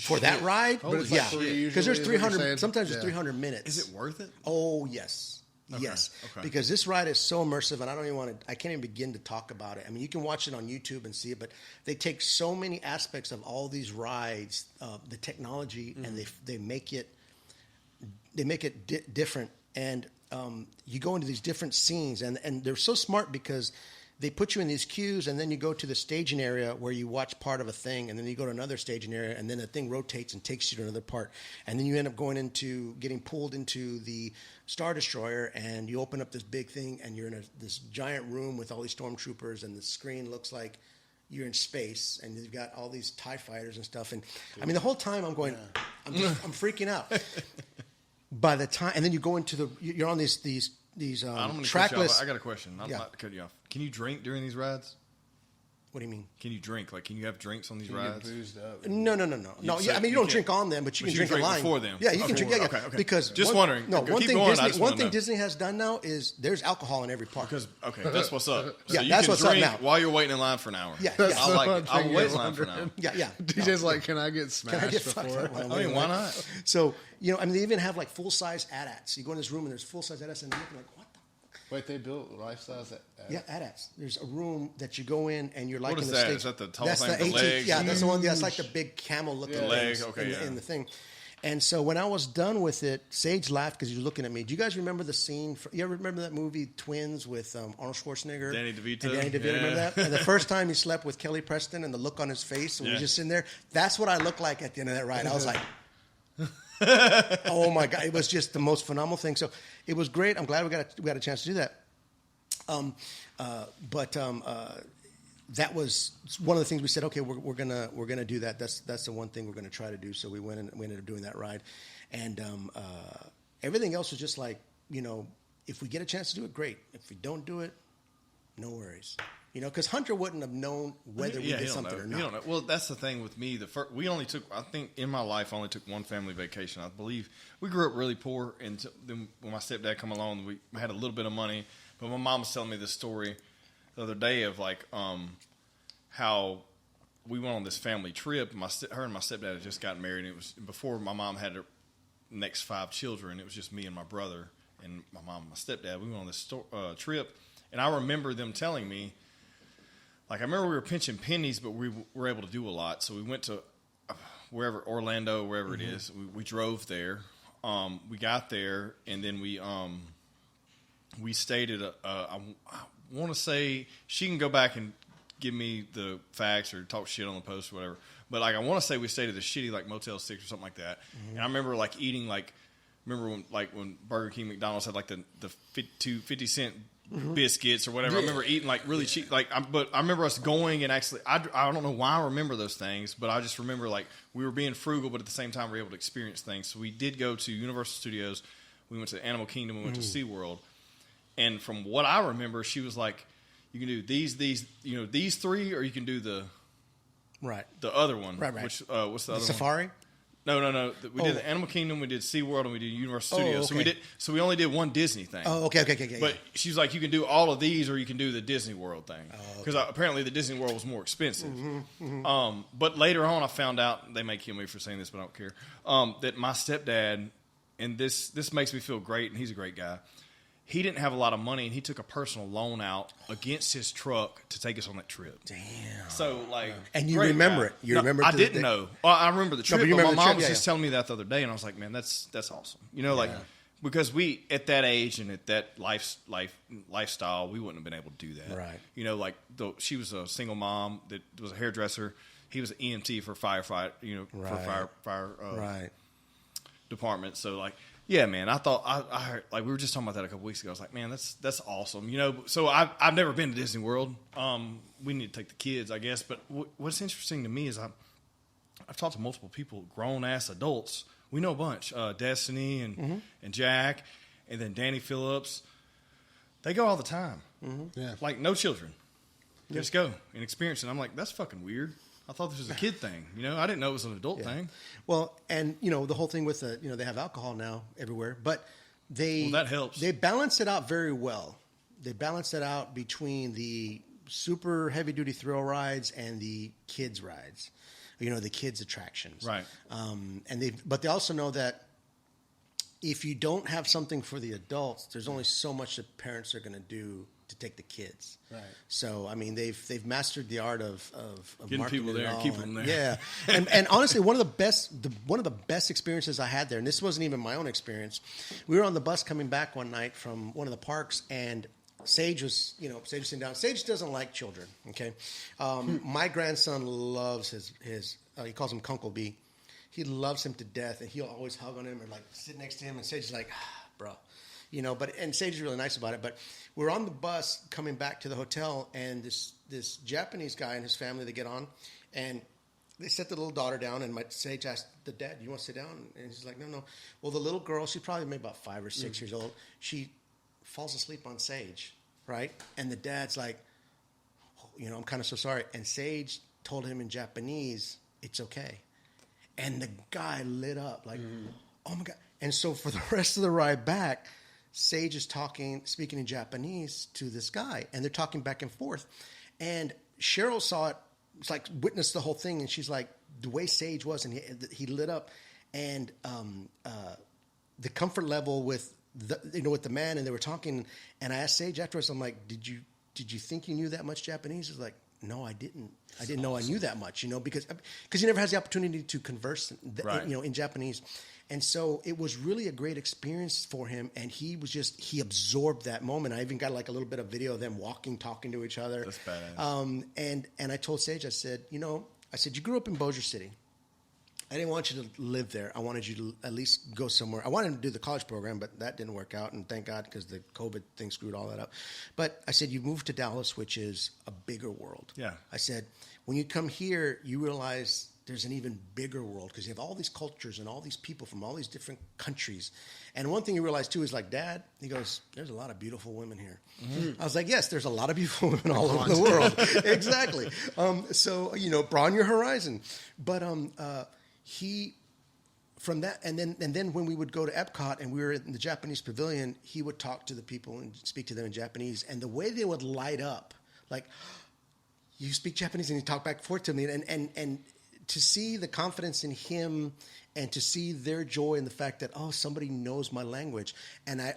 S2: For that ride?
S3: Yeah,
S2: because there's 300. Sometimes there's 300 minutes.
S1: Is it worth it?
S2: Oh yes, yes. Okay. Because this ride is so immersive, and I can't even begin to talk about it. I mean, you can watch it on YouTube and see it, but they take so many aspects of all these rides, the technology, and they make it different and you go into these different scenes, and they're so smart because they put you in these queues, and then you go to the staging area where you watch part of a thing, and then you go to another staging area, and then the thing rotates and takes you to another part, and then you end up getting pulled into the Star Destroyer, and you open up this big thing, and you're in this giant room with all these stormtroopers, and the screen looks like you're in space, and you've got all these TIE fighters and stuff, and I mean the whole time I'm going, I'm freaking out. By the time, and then you go into you're on these trackless.
S1: I got a question. I'm not to cut you off. Can you drink during these rides?
S2: What do you mean?
S1: Can you drink? Like, can you have drinks on these
S3: You
S1: rides?
S3: get boozed up.
S2: No. Yeah, I mean, you don't drink on them, but you can drink in line
S1: before them.
S2: Yeah, you can drink. Yeah,
S1: Okay.
S2: Because
S1: just wondering.
S2: No,
S1: Keep
S2: one thing
S1: going,
S2: Disney, Disney has done now is there's alcohol in every park.
S1: Because that's what's up. So
S2: Yeah,
S1: you
S2: that's
S1: can
S2: what's up
S1: drink
S2: now.
S1: while you're waiting in line for an hour.
S2: Yeah,
S3: That's
S2: yeah.
S1: I like
S3: what
S1: it.
S3: I'm
S1: I'll wait in
S3: thinking.
S1: line for an hour.
S2: Yeah.
S3: DJ's like, can I get smashed
S2: Can I get fucked
S3: before?
S2: up?
S1: I mean, why not?
S2: So I mean, they even have like full size AT-ATs. You go in this room and there's full size AT-ATs, and you're looking like, what the?
S3: Wait, they built life-size?
S2: Yeah, AT-ATs. There's a room that you go in, and you're like
S1: What
S2: in
S1: is
S2: the
S1: that?
S2: stage.
S1: Is that the tall
S2: that's
S1: thing with
S2: the
S1: the legs?
S2: Yeah, that's the one. That's like the big camel looking
S3: Yeah.
S1: Leg,
S2: things
S1: okay,
S2: in the thing. And so when I was done with it, Sage laughed because he was looking at me. Do you guys remember the scene? You ever remember that movie Twins with Arnold Schwarzenegger?
S1: Danny DeVito?
S2: And Danny DeVito,
S1: Yeah.
S2: remember that? And the first time he slept with Kelly Preston and the look on his face and
S1: Yeah.
S2: was just sitting there. That's what I looked like at the end of that ride. I was like, oh my God. It was just the most phenomenal thing. So it was great. I'm glad we got a chance to do that. That was one of the things we said. Okay, we're gonna do that. That's the one thing we're gonna try to do. So we went and we ended up doing that ride, and everything else was just like, if we get a chance to do it, great. If we don't do it, no worries. Because Hunter wouldn't have known whether we did something or not.
S1: You don't know. Well, that's the thing with me. We only took, I think in my life, I only took one family vacation. I believe we grew up really poor, and then when my stepdad come along, we had a little bit of money. But my mom was telling me this story the other day of like how we went on this family trip. Her and my stepdad had just gotten married. And it was before my mom had her next 5 children. It was just me and my brother and my mom and my stepdad. We went on this trip, and I remember them telling me, like, I remember we were pinching pennies, but we were able to do a lot. So we went to wherever, Orlando, wherever it is. We drove there. We got there, and then we stayed at I want to say, she can go back and give me the facts or talk shit on the post or whatever. But like, I want to say we stayed at a shitty like Motel 6 or something like that. And I remember like eating when Burger King, McDonald's had like the 50 cent biscuits or whatever. I remember eating like really cheap. But I remember us going and actually, I don't know why I remember those things, but I just remember like we were being frugal, but at the same time we were able to experience things. So we did go to Universal Studios. We went to Animal Kingdom. We went to SeaWorld. And from what I remember, she was like, you can do these 3, or you can do the other one.
S2: Right.
S1: Which what's the other one?
S2: Safari?
S1: No. We did the Animal Kingdom, we did SeaWorld, and we did Universal Studios.
S2: Okay.
S1: So we only did one Disney thing.
S2: Oh, okay.
S1: But she was like, you can do all of these, or you can do the Disney World thing. Because apparently the Disney World was more expensive. But later on, I found out, they may kill me for saying this, but I don't care, that my stepdad, and this makes me feel great, and he's a great guy, he didn't have a lot of money, and he took a personal loan out against his truck to take us on that trip.
S2: Damn.
S1: So, like...
S2: And you remember it. You remember it
S1: I
S2: to this
S1: didn't
S2: day?
S1: know. Well, I remember the trip,
S2: but you
S1: but
S2: remember
S1: my
S2: the
S1: mom
S2: trip,
S1: was
S2: yeah,
S1: just telling me that the other day, and I was like, man, that's awesome. Because we, at that age and at that lifestyle, we wouldn't have been able to do that.
S2: Right.
S1: She was a single mom that was a hairdresser. He was an EMT for firefight, for fire
S2: Right.
S1: department. So, like... Yeah, man. I thought I heard, like, we were just talking about that a couple weeks ago. I was like, man, that's awesome. So I've never been to Disney World. We need to take the kids, I guess. But what's interesting to me is I've talked to multiple people, grown ass adults. We know a bunch. Destiny and Jack, and then Danny Phillips. They go all the time.
S3: Yeah.
S1: Like no children. They just go and experience it. I'm like, that's fucking weird. I thought this was a kid thing. I didn't know it was an adult thing.
S2: Well, and the whole thing with they have alcohol now everywhere, but
S1: that helps.
S2: They balance it out very well. They balance it out between the super heavy duty thrill rides and the kids rides. The kids attractions.
S1: Right.
S2: But they also know that if you don't have something for the adults, there's only so much that parents are going to do to take the kids.
S3: Right.
S2: So I mean, they've mastered the art of
S1: Getting
S2: marketing
S1: people there
S2: it
S1: and
S2: all.
S1: keeping them there.
S2: Yeah, and honestly, one of the best experiences I had there, and this wasn't even my own experience. We were on the bus coming back one night from one of the parks, and Sage was sitting down. Sage doesn't like children. Okay, my grandson loves his he calls him Kunkle B. He loves him to death, and he'll always hug on him or like sit next to him. And Sage is like, bro, and Sage is really nice about it. But we're on the bus coming back to the hotel, and this Japanese guy and his family, they get on, and they set the little daughter down, and my Sage asked the dad, "You want to sit down?" And he's like, "No." Well, the little girl, she's probably maybe about 5 or 6 years old. She falls asleep on Sage, right? And the dad's like, "I'm kind of so sorry." And Sage told him in Japanese, "It's okay." And the guy lit up like, "Oh my God." And so for the rest of the ride back, Sage is speaking in Japanese to this guy, and they're talking back and forth. And Cheryl saw it, it's like witnessed the whole thing, and she's like, the way Sage was, and he lit up, and the comfort level with with the man, and they were talking, and I asked Sage afterwards, I'm like, did you think you knew that much Japanese? He's like, no, I didn't. I didn't know I knew that much, because he never has the opportunity to converse, in Japanese. And so it was really a great experience for him, and he absorbed that moment. I even got like a little bit of video of them walking, talking to each other.
S1: That's badass.
S2: And I told Sage, I said, you grew up in Bossier City. I didn't want you to live there. I wanted you to at least go somewhere. I wanted to do the college program, but that didn't work out, and thank God, because the COVID thing screwed all that up. But I said, you moved to Dallas, which is a bigger world.
S1: Yeah.
S2: I said, when you come here, you realize there's an even bigger world, because you have all these cultures and all these people from all these different countries. And one thing you realize, too, is like, Dad, he goes, there's a lot of beautiful women here. Mm-hmm. I was like, yes, there's a lot of beautiful women all over the world. Exactly. So, broaden your horizon. But he, from that, and then when we would go to Epcot and we were in the Japanese pavilion, he would talk to the people and speak to them in Japanese. And the way they would light up, like, you speak Japanese, and you talk back and forth to me, and to see the confidence in him, and to see their joy in the fact that, somebody knows my language. And I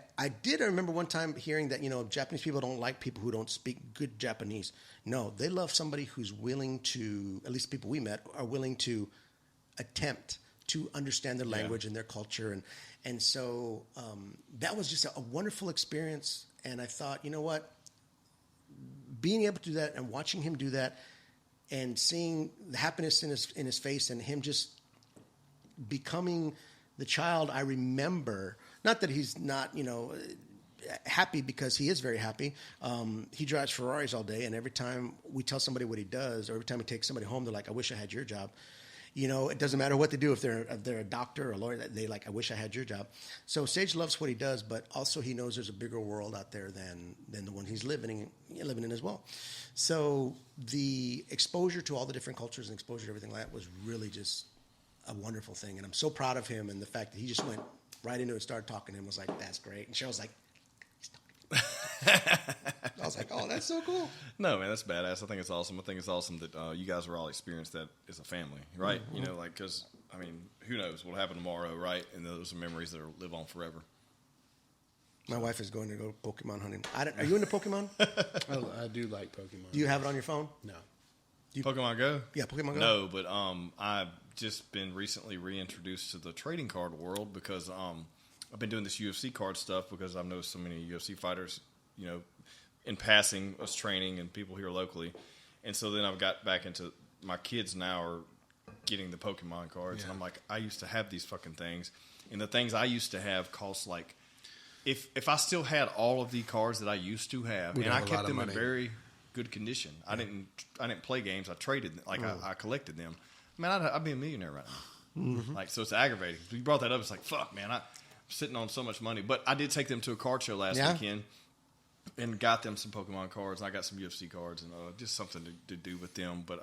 S2: remember one time hearing that, Japanese people don't like people who don't speak good Japanese. No, they love somebody who's willing to, at least people we met, are willing to attempt to understand their language and their culture. And so that was just a wonderful experience. And I thought, you know what? Being able to do that and watching him do that and seeing the happiness in his face, and him just becoming the child I remember. Not that he's not, happy, because he is very happy. He drives Ferraris all day, and every time we tell somebody what he does, or every time we take somebody home, they're like, I wish I had your job. It doesn't matter what they do. If they're a doctor or a lawyer, they like, I wish I had your job. So Sage loves what he does, but also he knows there's a bigger world out there than the one he's living in as well. So the exposure to all the different cultures and exposure to everything like that was really just a wonderful thing. And I'm so proud of him, and the fact that he just went right into it and started talking to him was like, that's great. And Cheryl's like, he's talking. I was like, oh, that's so cool.
S1: No, man, that's badass. I think it's awesome. I think it's awesome that you guys are all experienced that as a family, right? Mm-hmm. Because, who knows what'll happen tomorrow, right? And those are memories that live on forever.
S2: My wife is going to go Pokemon hunting. Are you into Pokemon?
S3: I do like Pokemon.
S2: Do you have it on your phone?
S3: No.
S1: Pokemon Go?
S2: Yeah, Pokemon Go.
S1: No, but I've just been recently reintroduced to the trading card world, because I've been doing this UFC card stuff, because I've noticed so many UFC fighters, in passing us training and people here locally. And so then I've got back into, my kids now are getting the Pokemon cards. Yeah. And I'm like, I used to have these fucking things. And the things I used to have cost like, if I still had all of the cards that I used to have, and I kept them in very good condition. Yeah. I didn't play games. I traded, I collected them. Man, I'd be a millionaire right now. Mm-hmm. So it's aggravating. You brought that up. It's like, fuck, man, I'm sitting on so much money. But I did take them to a card show last weekend and got them some Pokemon cards. I got some UFC cards and just something to do with them. But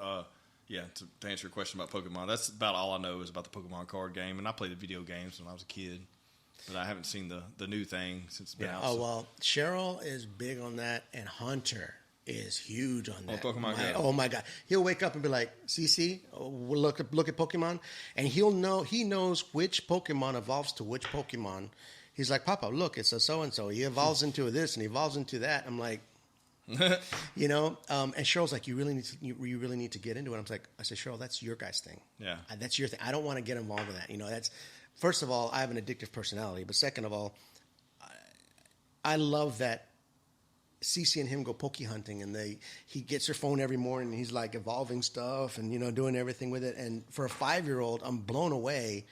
S1: to answer your question about Pokemon, that's about all I know is about the Pokemon card game. And I played the video games when I was a kid, but I haven't seen the new thing since it's been out.
S2: Oh, well, Cheryl is big on that, and Hunter is huge on that.
S1: Pokemon Go.
S2: Oh my God. He'll wake up and be like, CC, we'll look at Pokemon, and he knows which Pokemon evolves to which Pokemon. He's like, Papa, look, it's a so-and-so. He evolves into this and he evolves into that. I'm like, You know, and Cheryl's like, you really need to get into it. I said, Cheryl, that's your guys' thing.
S1: Yeah.
S2: That's your thing. I don't want to get involved in that. You know, that's, first of all, I have an addictive personality, but second of all, I love that Cece and him go pokey hunting, and he gets her phone every morning, and he's like evolving stuff and, you know, doing everything with it. And for a 5-year-old, I'm blown away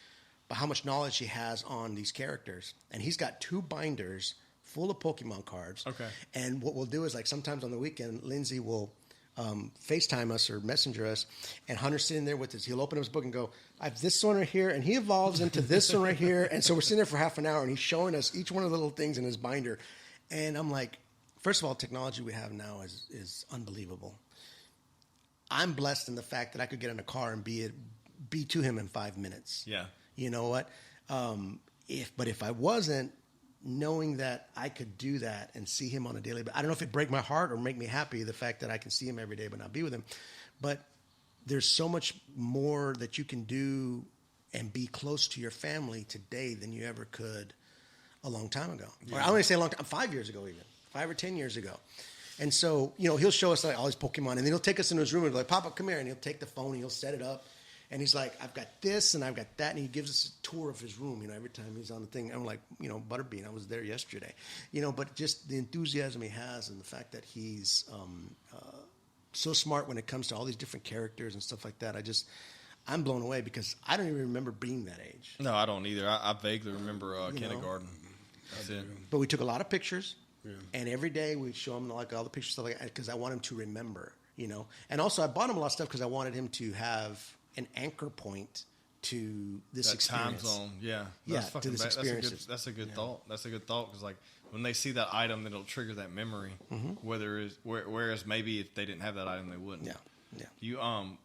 S2: by how much knowledge he has on these characters. And he's got 2 binders full of Pokemon cards.
S1: Okay.
S2: And what we'll do is, like, sometimes on the weekend, Lindsay will FaceTime us or messenger us, and Hunter's sitting there with his, he'll open up his book and go, I have this one right here, and he evolves into this one right here. And so we're sitting there for half an hour, and he's showing us each one of the little things in his binder. And I'm like, first of all, technology we have now is unbelievable. I'm blessed in the fact that I could get in a car and be to him in 5 minutes.
S1: Yeah.
S2: You know what? If I wasn't, knowing that I could do that and see him on a daily basis, I don't know if it'd break my heart or make me happy, the fact that I can see him every day but not be with him. But there's so much more that you can do and be close to your family today than you ever could a long time ago. Yeah. Or I want to say a long time, 5 years ago even, 5 or 10 years ago. And so, you know, he'll show us like all his Pokemon, and then he'll take us into his room and be like, Papa, come here. And he'll take the phone and he'll set it up. And he's like, I've got this and I've got that. And he gives us a tour of his room, you know, every time he's on the thing. I'm like, you know, Butterbean, I was there yesterday. You know, but just the enthusiasm he has and the fact that he's so smart when it comes to all these different characters and stuff like that. I'm blown away because I don't even remember being that age.
S1: No, I don't either. I vaguely remember kindergarten. That's it.
S2: But we took a lot of pictures. Yeah. And every day we'd show him like all the pictures, stuff like that, because I want him to remember, you know. And also I bought him a lot of stuff because I wanted him to have an anchor point to this
S1: that
S2: experience.
S1: Time zone, yeah.
S2: To this experience.
S1: That's a good thought. That's a good thought because, like, when they see that item, it'll trigger that memory. Mm-hmm. Whereas maybe if they didn't have that item, they wouldn't.
S2: Yeah.
S1: You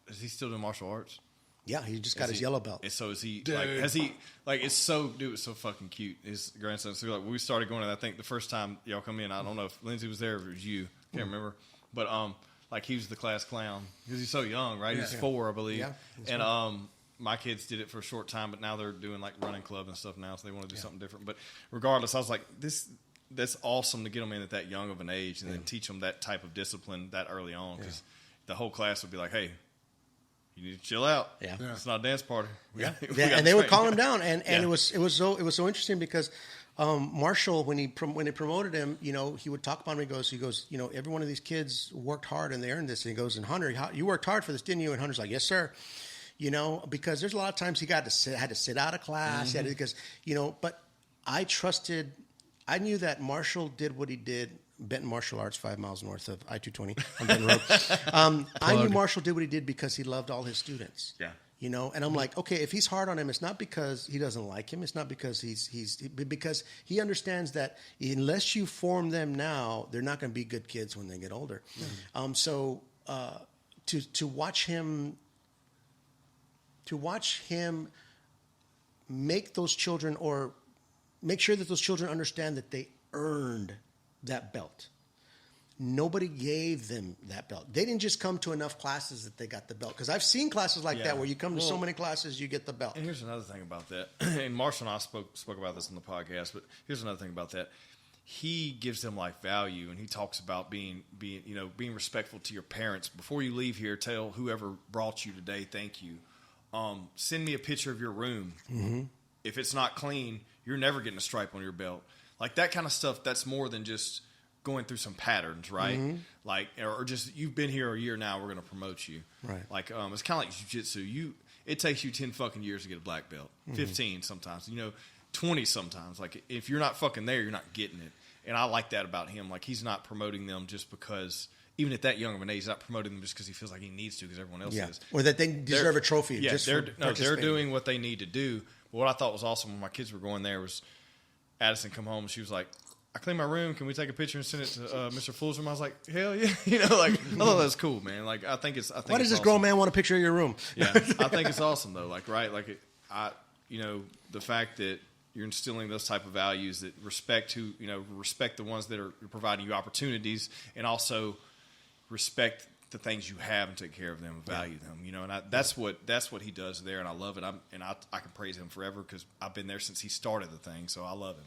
S1: is he still doing martial arts?
S2: Yeah, he just got his yellow belt.
S1: So is he? Like, has he? Like, it's so fucking cute. His grandson. So like, when we started going, I think the first time y'all come in, I don't know if Lindsay was there or if it was you. Can't remember. But like he was the class clown because he's so young, right? He's 4, I believe. Yeah. And my kids did it for a short time, but now they're doing like running club and stuff now, so they want to do something different. But regardless, I was like, that's awesome to get them in at that young of an age and then teach them that type of discipline that early on because the whole class would be like, hey, you need to chill out. Yeah. It's not a dance party.
S2: And they would call him down, and it was so interesting because Marshall, when they promoted him, you know, he would talk about him. He goes, you know, every one of these kids worked hard and they earned this. And he goes, and Hunter, you worked hard for this, didn't you? And Hunter's like, yes, sir. You know, because there's a lot of times he had to sit out of class, because, you know, but I knew that Marshall did what he did. Benton Martial Arts, 5 miles north of I-220 on Benton Road. I knew Marshall did what he did because he loved all his students.
S1: Yeah.
S2: You know, and I'm like, okay, if he's hard on him, it's not because he doesn't like him. It's not because because he understands that unless you form them now, they're not going to be good kids when they get older. Mm-hmm. So to watch him make those children, or make sure that those children understand that they earned that belt. Nobody gave them that belt. They didn't just come to enough classes that they got the belt. Because I've seen classes like that where you come to so many classes, you get the belt.
S1: And here's another thing about that. And Marshall and I spoke about this on the podcast, but here's another thing about that. He gives them like value, and he talks about being respectful to your parents. Before you leave here, tell whoever brought you today, thank you. Send me a picture of your room. Mm-hmm. If it's not clean, you're never getting a stripe on your belt. Like that kind of stuff, that's more than just going through some patterns, right? Mm-hmm. Like, or just you've been here a year now, we're going to promote you.
S2: Right.
S1: Like, it's kind of like jiu-jitsu. It takes you 10 fucking years to get a black belt. 15 sometimes, 20 sometimes. Like, if you're not fucking there, you're not getting it. And I like that about him. Like, he's not promoting them just because, even at that young of an age, he's not promoting them just because he feels like he needs to because everyone else is.
S2: Or that they deserve a trophy.
S1: Yeah, they're doing what they need to do. But what I thought was awesome when my kids were going there was Addison come home and she was like, I cleaned my room. Can we take a picture and send it to Mr. Fuller's room? I was like, hell yeah. I thought that's cool, man. Like, I think
S2: why does this grown man want a picture of your room?
S1: Yeah. I think it's awesome though. Like, right. Like the fact that you're instilling those type of values that respect the ones that are providing you opportunities, and also respect the things you have and take care of them and value them, and that's what he does there. And I love it. I can praise him forever because I've been there since he started the thing. So I love him,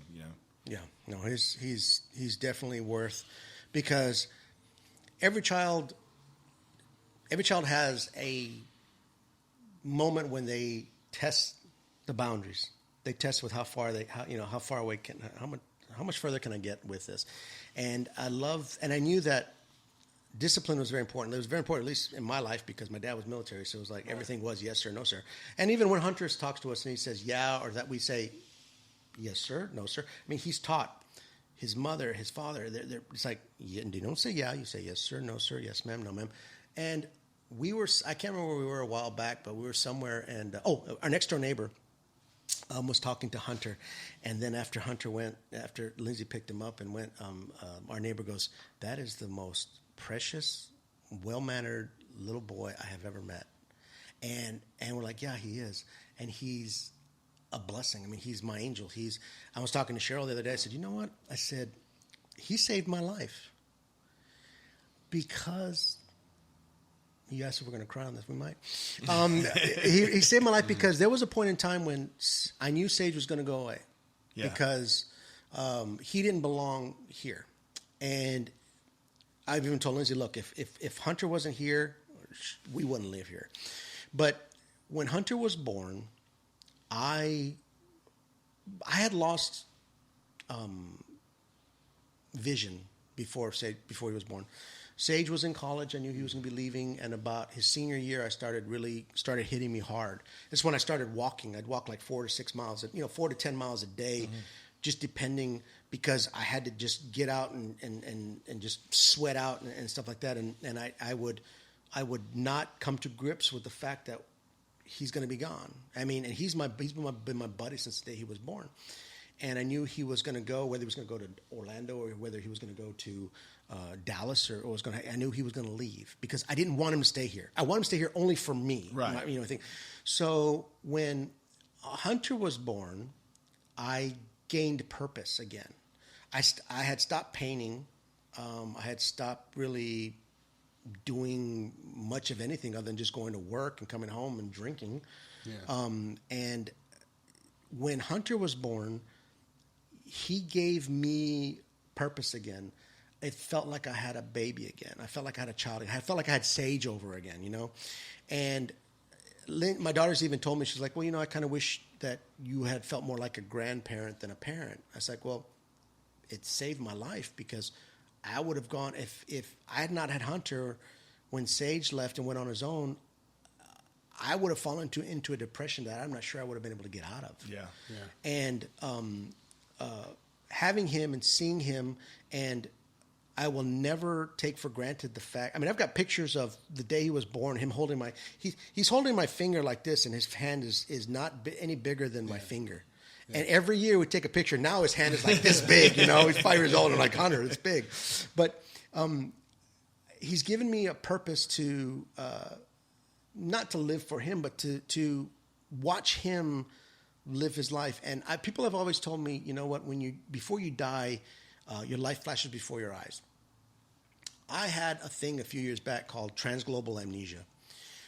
S2: Yeah, no, he's definitely worth, because every child has a moment when they test the boundaries. They test with how far away how much further can I get with this? And I knew that discipline was very important. It was very important, at least in my life, because my dad was military. So it was like everything was yes sir, no sir. And even when Hunter talks to us and he says yeah, or that we say yes sir, no sir. I mean, he's taught his mother, his father. It's like you don't say yeah, you say yes sir, no sir, yes ma'am, no ma'am. And I can't remember where we were a while back, but we were somewhere, and our next door neighbor was talking to Hunter, and then after Lindsay picked him up and went, our neighbor goes, "That is the most precious, well-mannered little boy I have ever met," and we're like, "Yeah, he is, and he's a blessing. I mean, he's my angel. I was talking to Cheryl the other day. I said, you know what? I said, he saved my life because." You asked if we're going to cry on this. We might. He saved my life because there was a point in time when I knew Sage was going to go away because he didn't belong here. And I've even told Lindsay, look, if Hunter wasn't here, we wouldn't live here. But when Hunter was born, I had lost vision before he was born. Sage was in college. I knew he was going to be leaving, and about his senior year, I started hitting me hard. That's when I started walking. I'd walk like 4 to 6 miles, 4 to 10 miles a day, just depending, because I had to just get out and just sweat out and stuff like that. And I would not come to grips with the fact that he's going to be gone. I mean, and he's been my buddy since the day he was born. And I knew he was going to go, whether he was going to go to Orlando or whether he was going to go to Dallas or I knew he was going to leave because I didn't want him to stay here. I want him to stay here only for me.
S1: Right.
S2: I think. So when Hunter was born, I gained purpose again. I had stopped painting. I had stopped really doing much of anything other than just going to work and coming home and drinking. Yeah. And when Hunter was born, he gave me purpose again. It felt like I had a baby again. I felt like I had a child. I felt like I had Sage over again, And my daughter's even told me, she's like, well, I kind of wish that you had felt more like a grandparent than a parent. I was like, well, it saved my life because I would have gone, if I had not had Hunter when Sage left and went on his own, I would have fallen into a depression that I'm not sure I would have been able to get out of.
S1: Yeah.
S2: And having him and seeing him, and I will never take for granted the fact. I mean, I've got pictures of the day he was born. Him holding he's holding my finger like this, and his hand is not any bigger than my finger. Yeah. And every year we take a picture. Now his hand is like this big. He's 5 years old. And I'm like, Hunter, it's big. But he's given me a purpose to. Not to live for him, but to watch him live his life. And people have always told me, you know what, before you die, your life flashes before your eyes. I had a thing a few years back called transglobal amnesia.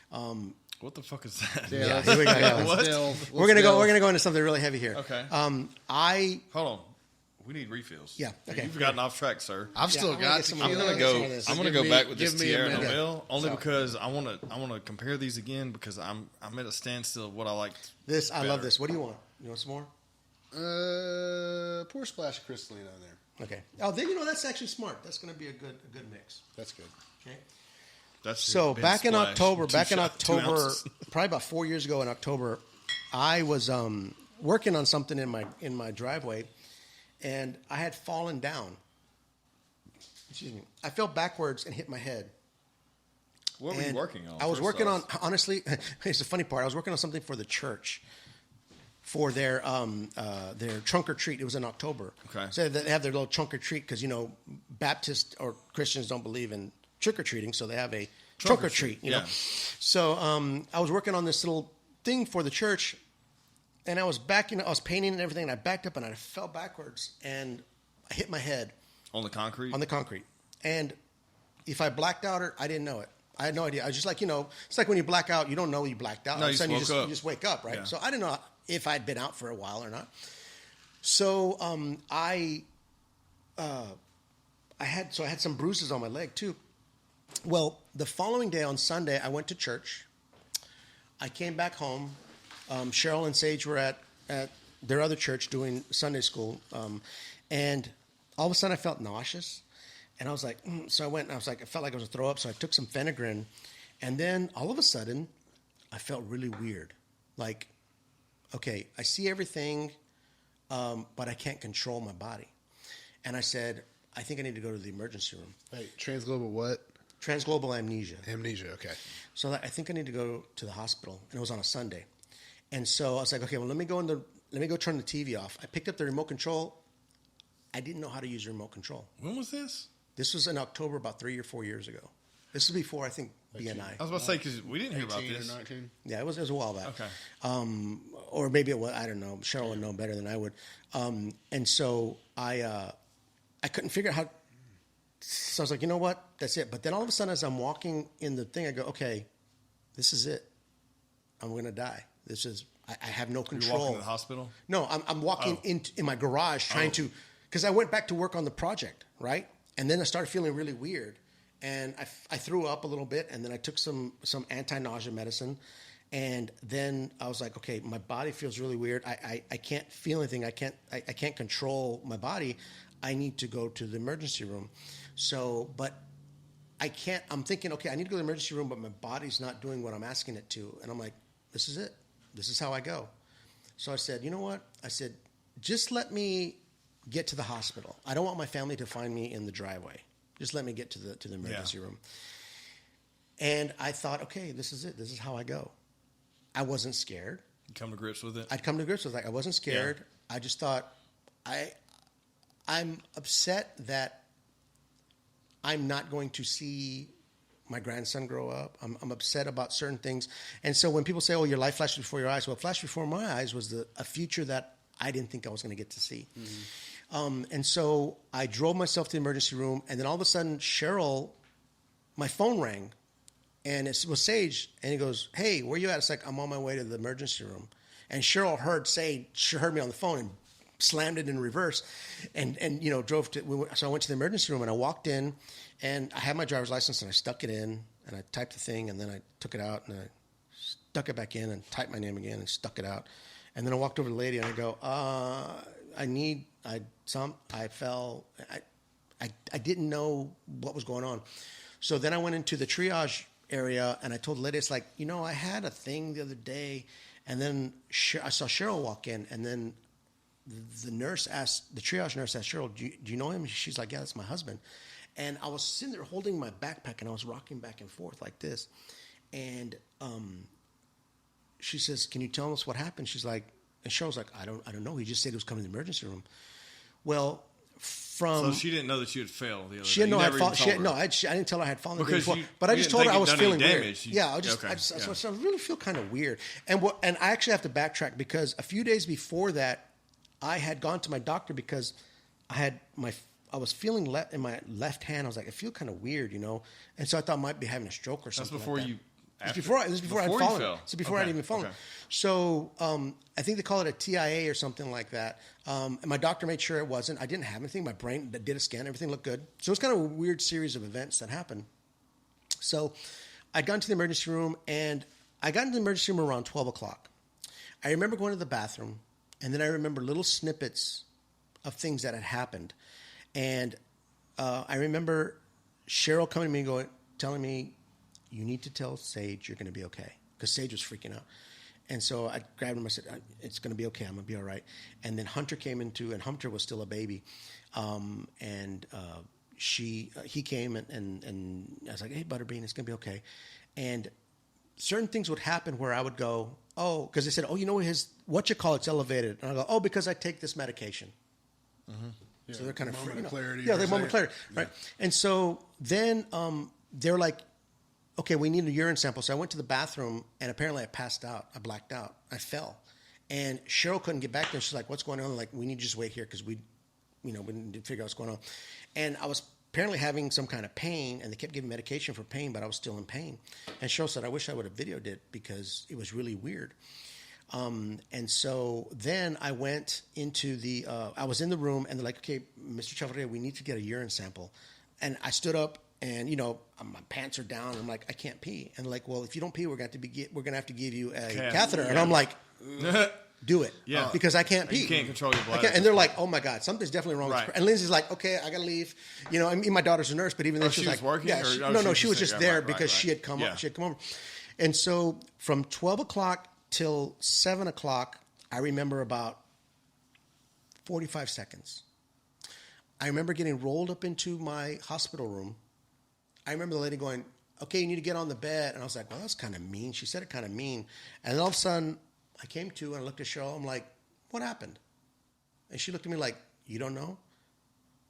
S1: What the fuck is that?
S2: Yeah, here we go.
S1: What?
S2: We're gonna go into something really heavy here.
S1: Okay.
S2: Hold
S1: on. We need refills.
S2: Yeah. Okay.
S1: You've gotten off track, sir.
S3: I've still got
S2: some
S3: tequila.
S1: I'm gonna go back with this Tierra
S3: minute.
S1: Nobel only because I want to compare these again because I'm at a standstill of what I like.
S2: I love this. What do you want? You want some more?
S3: Pour a splash of crystalline on there.
S2: Okay. Oh, then that's actually smart. That's going to be a good mix.
S3: That's good.
S2: Okay.
S1: That's
S2: so back in October,
S1: 2 ounces.
S2: probably about 4 years ago in October, I was working on something in my driveway. And I had fallen down. Excuse me. I fell backwards and hit my head.
S1: What were you working on?
S2: I was working on, honestly, it's the funny part. I was working on something for the church for their trunk or treat. It was in October.
S1: Okay.
S2: So they have their little trunk or treat because, Baptists or Christians don't believe in trick or treating. So they have a trunk or treat, you know. So I was working on this little thing for the church. And I was I was painting and everything, and I backed up and I fell backwards and I hit my head.
S1: On the concrete?
S2: On the concrete. And if I blacked out I didn't know it. I had no idea. I was just like, it's like when you black out, you don't know you blacked out.
S1: No,
S2: you
S1: just
S2: wake up, right?
S1: Yeah.
S2: So I didn't know if I'd been out for a while or not. So I had some bruises on my leg too. Well, the following day on Sunday, I went to church. I came back home. Cheryl and Sage were at their other church doing Sunday school. And all of a sudden I felt nauseous. And I was like, so I went and I felt like I was going to throw up. So I took some Phenegrin. And then all of a sudden I felt really weird. Like, okay, I see everything, but I can't control my body. And I said, I think I need to go to the emergency room.
S3: Wait, transglobal what?
S2: Transglobal amnesia.
S3: Amnesia, okay.
S2: So I think I need to go to the hospital, and it was on a Sunday. And so I was like, okay, well, let me go turn the TV off. I picked up the remote control. I didn't know how to use the remote control.
S1: When was this?
S2: This was in October, about 3 or 4 years ago. This was before, I think, BNI.
S1: I was about to say, because we didn't hear about this.
S3: 18 or 19?
S2: Yeah, it was a while back.
S1: Okay.
S2: Or maybe it was, I don't know. Cheryl would know better than I would. And so I couldn't figure out how. So I was like, you know what? That's it. But then all of a sudden, as I'm walking in the thing, I go, okay, this is it. I'm going to die. I have no control.
S1: You're walking to the hospital?
S2: No, I'm walking in my garage trying to, because I went back to work on the project, right? And then I started feeling really weird. And I threw up a little bit, and then I took some anti-nausea medicine. And then I was like, okay, my body feels really weird. I can't feel anything. I can't control my body. I need to go to the emergency room. So, but I can't, I'm thinking, okay, I need to go to the emergency room, but my body's not doing what I'm asking it to. And I'm like, this is it. This is how I go. So I said, you know what? I said, just let me get to the hospital. I don't want my family to find me in the driveway. Just let me get to the emergency room. And I thought, okay, this is it. This is how I go. I wasn't scared.
S1: You come to grips with it?
S2: I'd come to grips with it. I wasn't scared. Yeah. I just thought, I'm upset that I'm not going to see my grandson grow up. I'm upset about certain things. And so when people say, oh, your life flashed before your eyes, well, what flashed before my eyes was a future that I didn't think I was going to get to see. Mm-hmm. And so I drove myself to the emergency room, and then all of a sudden, Cheryl, my phone rang, and it was Sage, and he goes, hey, where you at? It's like, I'm on my way to the emergency room. And Cheryl heard me on the phone and slammed it in reverse and drove to, so I went to the emergency room and I walked in and I had my driver's license and I stuck it in and I typed the thing and then I took it out and I stuck it back in and typed my name again and stuck it out. And then I walked over to the lady and I go, I didn't know what was going on. So then I went into the triage area and I told the lady, it's like, I had a thing the other day. And then I saw Cheryl walk in and then the triage nurse asked Cheryl, do you know him? She's like, yeah, that's my husband. And I was sitting there holding my backpack and I was rocking back and forth like this. And she says, can you tell us what happened? She's like, and Cheryl's like, I don't know. He just said he was coming to the emergency room. Well,
S1: so she didn't know that you had failed the other
S2: she didn't
S1: day.
S2: I didn't tell her I had fallen the day before. But I just
S1: didn't
S2: told her
S1: think
S2: I was
S1: you'd done
S2: feeling
S1: any
S2: weird.
S1: damage.
S2: So I really feel kind of weird. And I actually have to backtrack because a few days before that, I had gone to my doctor because I was feeling in my left hand. I was like, I feel kind of weird, And so I thought I might be having a stroke or something.
S1: That's before
S2: like that.
S1: you.
S2: This was before I'd fallen. So before I'd even fallen.
S1: Okay.
S2: So I think they call it a TIA or something like that. And my doctor made sure it wasn't. I didn't have anything. My brain did a scan. Everything looked good. So it was kind of a weird series of events that happened. So I'd gone to the emergency room, and I got into the emergency room around 12 o'clock. I remember going to the bathroom, and then I remember little snippets of things that had happened. And I remember Cheryl coming to me and telling me, you need to tell Sage you're going to be okay. Because Sage was freaking out. And so I grabbed him. I said, it's going to be okay. I'm going to be all right. And then Hunter came and Hunter was still a baby. He came and I was like, hey, Butterbean, it's going to be okay. And certain things would happen where I would go, oh, because they said, oh, it's elevated. And I go, oh, because I take this medication. Mm-hmm. Yeah, so they're kind of
S3: moment of clarity.
S2: Yeah, they're moment of clarity, right? Yeah. And so then they're like, okay, we need a urine sample. So I went to the bathroom, and apparently I passed out. I blacked out. I fell. And Cheryl couldn't get back there. She's like, what's going on? Like, we need to just wait here because we need to figure out what's going on. And I was apparently having some kind of pain, and they kept giving medication for pain, but I was still in pain. And Cheryl said, I wish I would have videoed it because it was really weird. And so then I went into I was in the room, and they're like, okay, Mr. Chavarria, we need to get a urine sample. And I stood up, And my pants are down. I'm like, I can't pee. And like, well, if you don't pee, we're gonna have to give you a catheter. And I'm like, do it, because I can't pee.
S1: You can't control your bladder.
S2: And they're like, oh my god, something's definitely wrong.
S1: Right.
S2: And Lindsay's like, okay, I gotta leave. I mean, my daughter's a nurse, but even then she was like,
S1: working.
S2: She was just there because she had come up. She had come over. And so from 12 o'clock till 7 o'clock, I remember about 45 seconds. I remember getting rolled up into my hospital room. I remember the lady going, okay, you need to get on the bed. And I was like, well, that's kind of mean. She said it kind of mean. And then all of a sudden, I came to and I looked at Cheryl. I'm like, what happened? And she looked at me like, you don't know?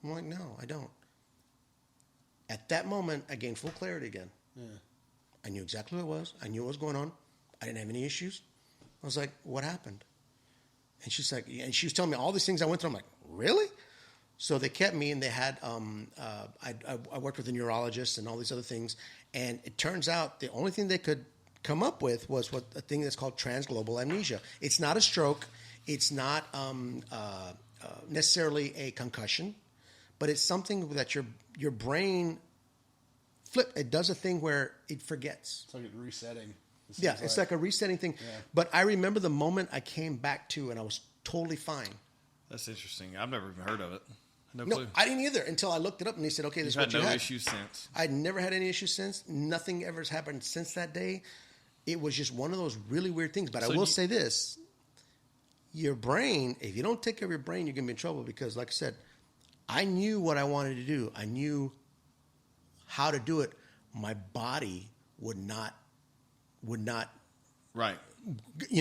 S2: I'm like, no, I don't. At that moment, I gained full clarity again. Yeah. I knew exactly what it was. I knew what was going on. I didn't have any issues. I was like, what happened? And she's like, and she was telling me all these things I went through. I'm like, really? So they kept me, and they had, I worked with a neurologist and all these other things. And it turns out the only thing they could come up with was a thing that's called transglobal amnesia. It's not a stroke. It's not necessarily a concussion, but it's something that your brain it does a thing where it forgets.
S3: It's like a resetting.
S2: It's like a resetting thing. Yeah. But I remember the moment I came back to, and I was totally fine.
S1: That's interesting. I've never even heard of it. No
S2: No,
S1: clue.
S2: I didn't either until I looked it up, and they said, okay, this is what you
S1: had.
S2: had.
S1: No issues since.
S2: I'd never had any issues since. Nothing ever has happened since that day. It was just one of those really weird things. But I will say this. Your brain, if you don't take care of your brain, you're going to be in trouble because, like I said, I knew what I wanted to do. I knew how to do it. My body would not
S1: Right.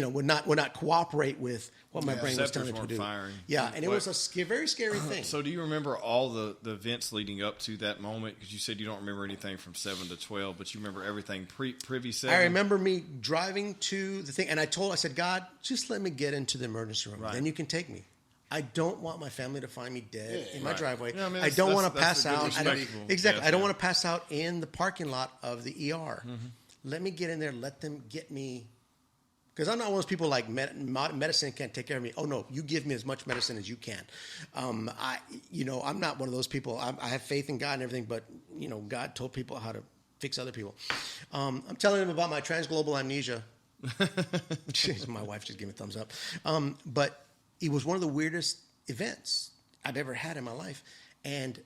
S2: would not cooperate with what my brain was telling it to do.
S1: Firing.
S2: Yeah, and it was a very scary thing.
S1: So do you remember all the events leading up to that moment? Because you said you don't remember anything from 7 to 12, but you remember everything privy 7?
S2: I remember me driving to the thing, and I said, God, just let me get into the emergency room. Right. Then you can take me. I don't want my family to find me dead in my driveway. Yeah, I mean, I don't want to pass out. Exactly. I don't want to pass out in the parking lot of the ER. Mm-hmm. Let me get in there. Let them get me. Because I'm not one of those people like medicine can't take care of me. Oh no, you give me as much medicine as you can. I'm not one of those people. I have faith in God and everything, but God told people how to fix other people. I'm telling them about my transglobal amnesia. Jeez, my wife just gave me a thumbs up. But it was one of the weirdest events I've ever had in my life, and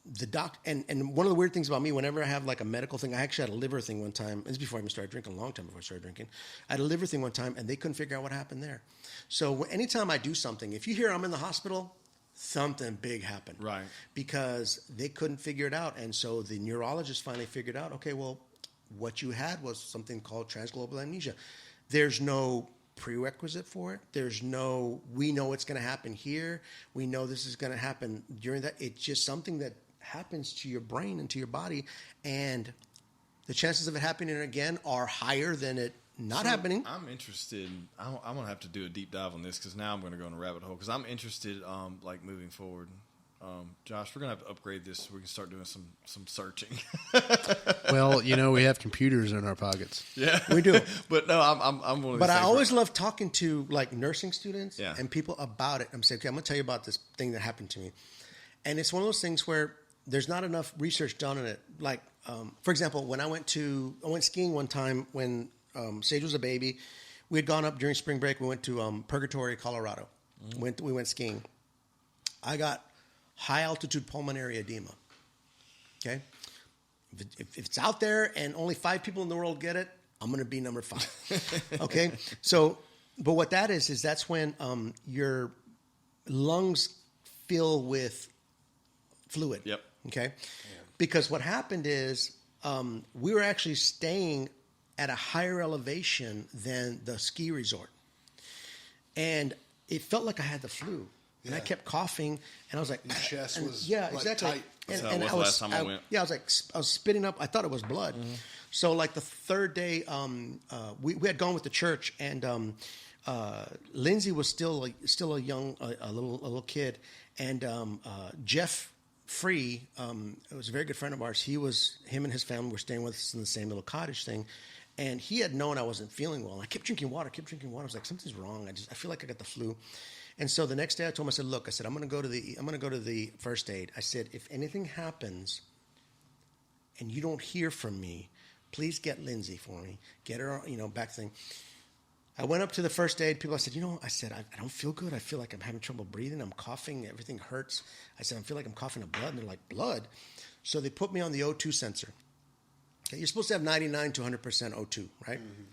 S2: the doc and one of the weird things about me, whenever I have like a medical thing, I actually had a liver thing one time. This is before I even started drinking, a long time before I started drinking. I had a liver thing one time, and they couldn't figure out what happened there. So anytime I do something, if you hear I'm in the hospital, something big happened.
S1: Right.
S2: Because they couldn't figure it out. And so the neurologist finally figured out, okay, well, what you had was something called transglobal amnesia. There's no prerequisite for it. We know it's going to happen here. We know this is going to happen during that. It's just something that happens to your brain and to your body. And the chances of it happening again are higher than it not happening.
S1: I'm interested. I'm going to have to do a deep dive on this because now I'm going to go in a rabbit hole because I'm interested, like moving forward. Josh, we're going to have to upgrade this so we can start doing some searching.
S3: Well, we have computers in our pockets.
S1: Yeah,
S2: we do.
S1: But no, I'm one of these.
S2: But I always love talking to like nursing students
S1: and
S2: people about it. I'm saying, okay, I'm going to tell you about this thing that happened to me. And it's one of those things where there's not enough research done on it. Like, for example, when I went skiing one time when Sage was a baby. We had gone up during spring break. We went to Purgatory, Colorado. Mm-hmm. We went skiing. I got high altitude pulmonary edema. Okay, if it's out there and only 5 people in the world get it, I'm going to be number 5. Okay, so but what that is that's when your lungs fill with fluid.
S1: Yep.
S2: Okay, because what happened is we were actually staying at a higher elevation than the ski resort, and it felt like I had the flu. And I kept coughing, and I was like,
S3: your chest was
S2: exactly.
S3: tight.
S1: And I was last time I went.
S2: Yeah, I was spitting up. I thought it was blood. Mm-hmm. So like the third day, we had gone with the church, and Lindsay was still a young, a little kid, and Jeff Free was a very good friend of ours. Him and his family were staying with us in the same little cottage thing, And he had known I wasn't feeling well. And I kept drinking water. I was like, something's wrong. I feel like I got the flu. And so the next day I told him, I said, look, I'm going to go to the first aid. I said, if anything happens and you don't hear from me, please get Lindsay for me. Get her, back thing. I went up to the first aid. People, I said, I don't feel good. I feel like I'm having trouble breathing. I'm coughing. Everything hurts. I said, I feel like I'm coughing up blood. And they're like, blood? So they put me on the O2 sensor. Okay, you're supposed to have 99 to 100% O2, right? Mm-hmm.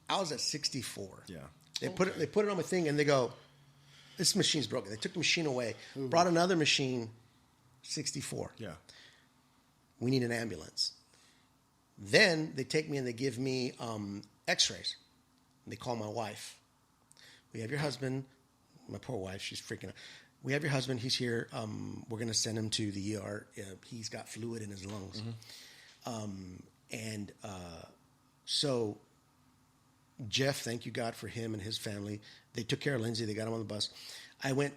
S2: I was at 64.
S1: Yeah.
S2: They put it on my thing, and they go, this machine's broken. They took the machine away, brought another machine, 64.
S1: Yeah.
S2: We need an ambulance. Then they take me and they give me x-rays. They call my wife. We have your husband. My poor wife, she's freaking out. We have your husband. He's here. We're going to send him to the ER. He's got fluid in his lungs. Mm-hmm. So Jeff, thank you God for him and his family. They took care of Lindsay. They got him on the bus.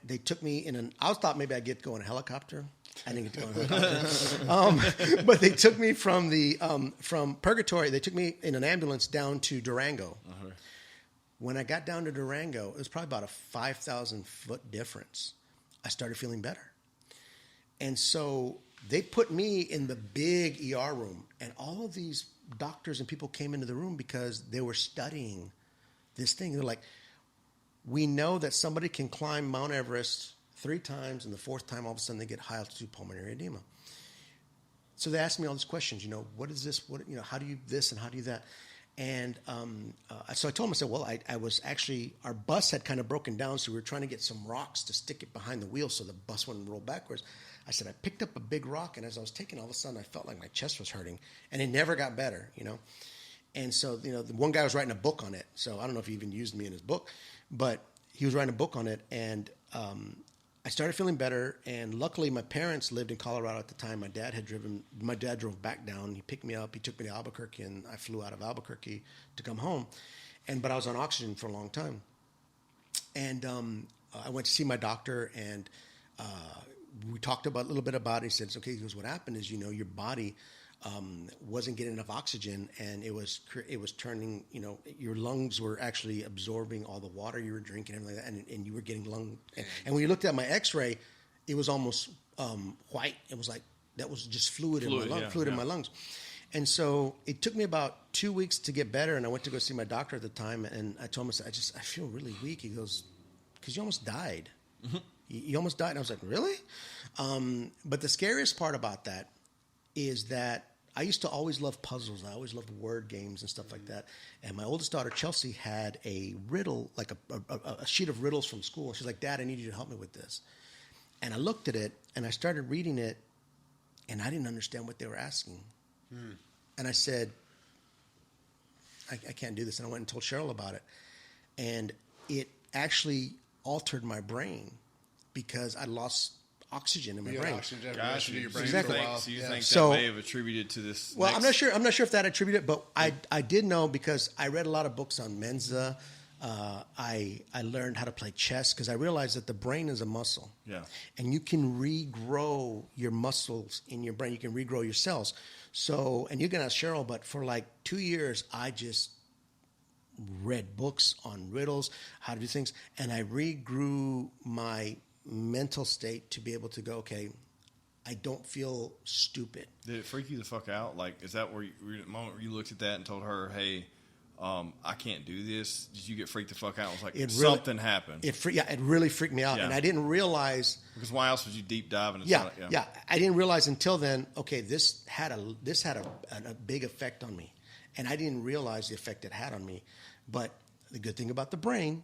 S2: They took me I thought maybe I'd get to go in a helicopter. I didn't get to go in a helicopter. But they took me from Purgatory. They took me in an ambulance down to Durango. Uh-huh. When I got down to Durango, it was probably about a 5,000-foot difference. I started feeling better. And so they put me in the big ER room, and all of these doctors and people came into the room because they were studying this thing. They're like, we know that somebody can climb Mount Everest 3 times, and the 4th time, all of a sudden, they get high-altitude pulmonary edema. So they asked me all these questions. What is this? How do you this and how do you that? And so I told them, I said, well, I was actually, our bus had kind of broken down, so we were trying to get some rocks to stick it behind the wheel so the bus wouldn't roll backwards. I said, I picked up a big rock, and as I was taking it, all of a sudden, I felt like my chest was hurting, and it never got better, And so, the one guy was writing a book on it, so I don't know if he even used me in his book, but he was writing a book on it, and I started feeling better, and luckily my parents lived in Colorado at the time. My dad drove back down. He picked me up. He took me to Albuquerque, and I flew out of Albuquerque to come home. But I was on oxygen for a long time. And I went to see my doctor, and we talked a little bit about it. He said, okay, he goes, what happened is, your body wasn't getting enough oxygen, and it was turning, your lungs were actually absorbing all the water you were drinking and everything like that, and you were getting lung. And when you looked at my X-ray, it was almost white. It was like that was just fluid in my lungs. And so it took me about 2 weeks to get better, and I went to go see my doctor at the time, and I told him, I feel really weak. He goes, because you almost died. Mm-hmm. You almost died. And I was like, really? But the scariest part about that is that I used to always love puzzles. I always loved word games and stuff like that. And my oldest daughter, Chelsea, had a riddle, like a sheet of riddles from school. She's like, Dad, I need you to help me with this. And I looked at it, and I started reading it, and I didn't understand what they were asking. And I said, I can't do this. And I went and told Cheryl about it. And it actually altered my brain because I lost oxygen in my brain.
S1: Gotcha.
S3: Your brain
S2: exactly.
S1: So you think that may have attributed to this?
S2: Well, I'm not sure if that attributed, but I did know because I read a lot of books on Mensa. I learned how to play chess because I realized that the brain is a muscle.
S1: Yeah.
S2: And you can regrow your muscles in your brain. You can regrow your cells. So, and you can ask Cheryl, but for like 2 years, I just read books on riddles, how to do things, and I regrew my mental state to be able to go, okay, I don't feel stupid.
S1: Did it freak you the fuck out? Like, is that where the moment where you looked at that and told her, hey, I can't do this? Did you get freaked the fuck out? It was like something happened.
S2: It really freaked me out, and I didn't realize.
S1: Because why else would you deep dive into
S2: something? Yeah, I didn't realize until then. Okay, this had a big effect on me, and I didn't realize the effect it had on me. But the good thing about the brain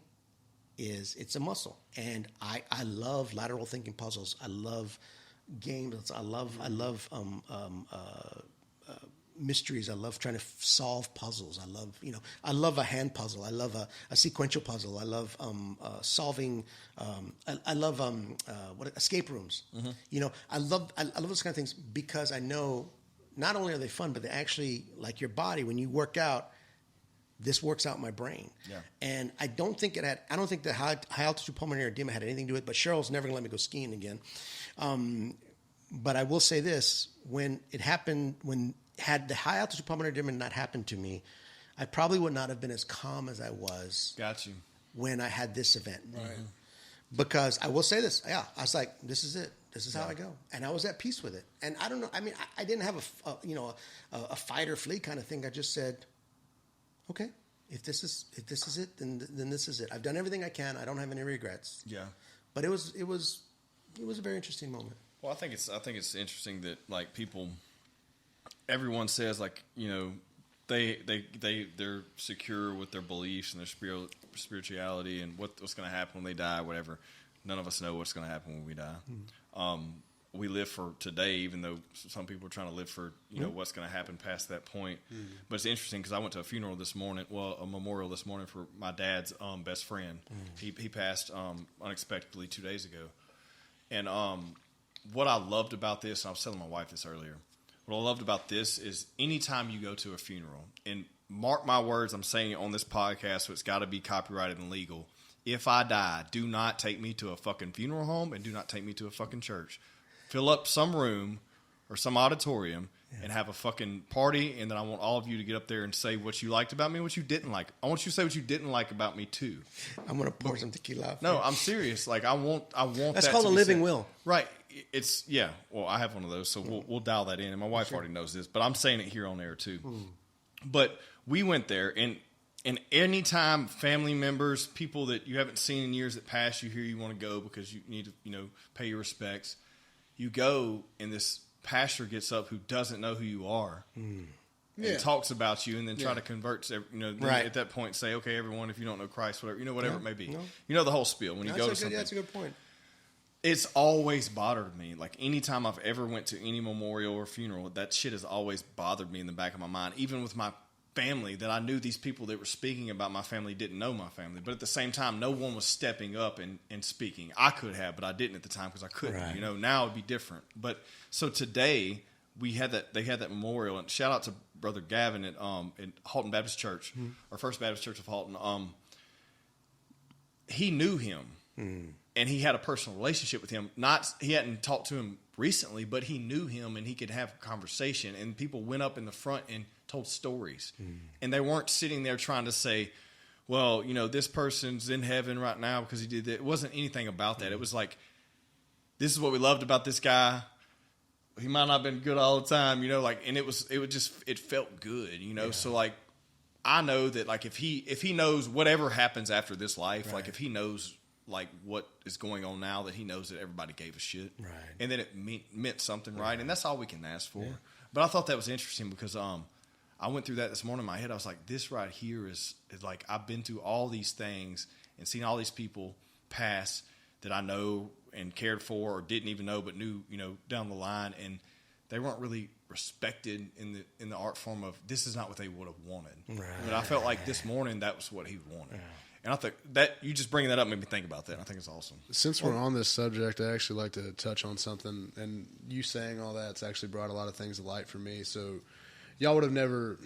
S2: is it's a muscle, and I love lateral thinking puzzles. I love games. I love mysteries. I love trying to solve puzzles. I love a hand puzzle. I love a sequential puzzle. I love solving. I love escape rooms. Mm-hmm. I love those kind of things because I know not only are they fun, but they actually, like your body, when you work out, this works out in my brain. Yeah. And I don't think the high altitude pulmonary edema had anything to do with it, but Cheryl's never gonna let me go skiing again. But I will say this, when it happened, had the high altitude pulmonary edema not happened to me, I probably would not have been as calm as I was
S1: Got you.
S2: when I had this event.
S3: Right.
S2: Because I will say this, yeah, I was like, this is it. This is how I go, and I was at peace with it. And I don't know. I mean, I didn't have a fight or flee kind of thing. I just said, okay, if this is it, then this is it. I've done everything I can. I don't have any regrets.
S1: Yeah.
S2: But it was a very interesting moment.
S1: Well, I think it's interesting that like people, everyone says like they're secure with their beliefs and their spirituality and what's going to happen when they die, whatever. None of us know what's going to happen when we die. We live for today, even though some people are trying to live for what's going to happen past that point. But it's interesting because I went to a funeral this morning, a memorial this morning for my dad's best friend. He passed unexpectedly 2 days ago, and what I loved about this, and I was telling my wife this earlier. What I loved about this is anytime you go to a funeral, and mark my words, I'm saying it on this podcast, so it's got to be copyrighted and legal. If I die, do not take me to a fucking funeral home and do not take me to a fucking church. Fill up some room or some auditorium and have a fucking party, and then I want all of you to get up there and say what you liked about me and what you didn't like. I want you to say what you didn't like about me too.
S2: I'm gonna pour some tequila out.
S1: No, I'm serious. Like I want.
S2: That's
S1: that
S2: called
S1: to
S2: a
S1: be
S2: living
S1: said.
S2: will.
S1: Right. It's Well, I have one of those, so we'll dial that in. And my wife already knows this, but I'm saying it here on air too. But we went there, and anytime family members, people that you haven't seen in years that passed, you hear you want to go because you need to pay your respects. You go, and this pastor gets up who doesn't know who you are and talks about you, and then try to convert.
S2: Right.
S1: At that point, say, "Okay, everyone, if you don't know Christ, whatever it may be,
S2: No.
S1: the whole spiel." When you go to something,
S2: that's a good point.
S1: it's always bothered me. Like anytime I've ever went to any memorial or funeral, that shit has always bothered me in the back of my mind. Even with my family, that I knew these people that were speaking about my family didn't know my family, but at the same time, no one was stepping up and speaking. I could have, but I didn't at the time because I couldn't.
S2: Right.
S1: Now it'd be different. But so today we had that. They had that memorial, and shout out to Brother Gavin at Halton Baptist Church, or First Baptist Church of Halton. He knew him, and he had a personal relationship with him. He hadn't talked to him recently, but he knew him, and he could have a conversation. And people went up in the front and told stories, and they weren't sitting there trying to say, well, this person's in heaven right now because he did that. It wasn't anything about that. It was like, this is what we loved about this guy. He might not have been good all the time, and it felt good, So like, I know that like, if he knows whatever happens after this life, like if he knows like what is going on now, that he knows that everybody gave a shit,
S2: right?
S1: And then it meant something, right? And that's all we can ask for. Yeah. But I thought that was interesting because, I went through that this morning in my head. I was like, this right here is like, I've been through all these things and seen all these people pass that I know and cared for or didn't even know, but knew, down the line. And they weren't really respected in the art form of, this is not what they would have wanted. Right. But I felt like this morning, that was what he wanted. Yeah. And I think that you just bringing that up made me think about that. I think it's awesome.
S3: Since we're on this subject, I actually like to touch on something, and you saying all that's actually brought a lot of things to light for me. So y'all would have never,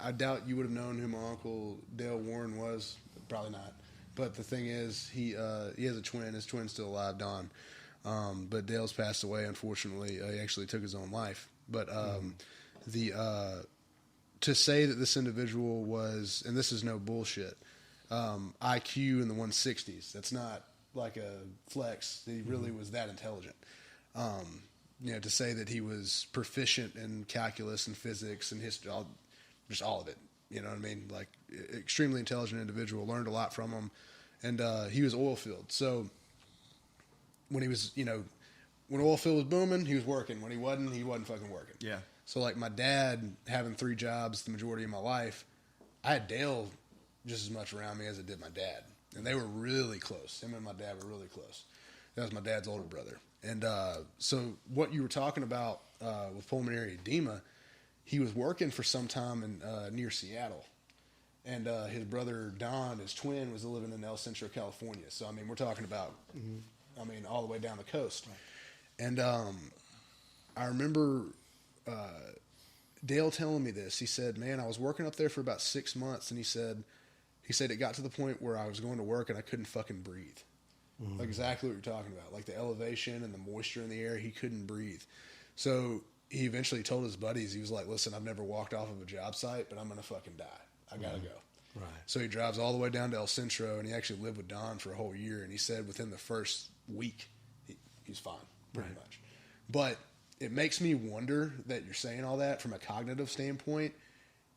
S3: I doubt you would have known who my uncle Dale Warren was. Probably not. But the thing is, he has a twin. His twin's still alive, Don. But Dale's passed away, unfortunately. He actually took his own life. But to say that this individual was, and this is no bullshit, IQ in the 160s. That's not like a flex. He really was that intelligent. To say that he was proficient in calculus and physics and history, just all of it. You know what I mean? Like, extremely intelligent individual. Learned a lot from him. And he was oil field. So when he was, when oil field was booming, he was working. When he wasn't fucking working. Yeah. So like my dad having 3 jobs the majority of my life, I had Dale just as much around me as I did my dad. And they were really close. Him and my dad were really close. That was my dad's older brother. And so what you were talking about with pulmonary edema, he was working for some time in near Seattle. And his brother Don, his twin, was living in El Centro, California. So, I mean, we're talking about, all the way down the coast. Right. And I remember Dale telling me this. He said, man, I was working up there for about 6 months, and he said it got to the point where I was going to work and I couldn't fucking breathe. Mm-hmm. Like exactly what you're talking about. Like the elevation and the moisture in the air, he couldn't breathe. So he eventually told his buddies, he was like, listen, I've never walked off of a job site, but I'm going to fucking die. I got to go.
S2: Right.
S3: So he drives all the way down to El Centro, and he actually lived with Don for a whole year. And he said within the first week, he's fine, pretty much. But it makes me wonder that you're saying all that from a cognitive standpoint.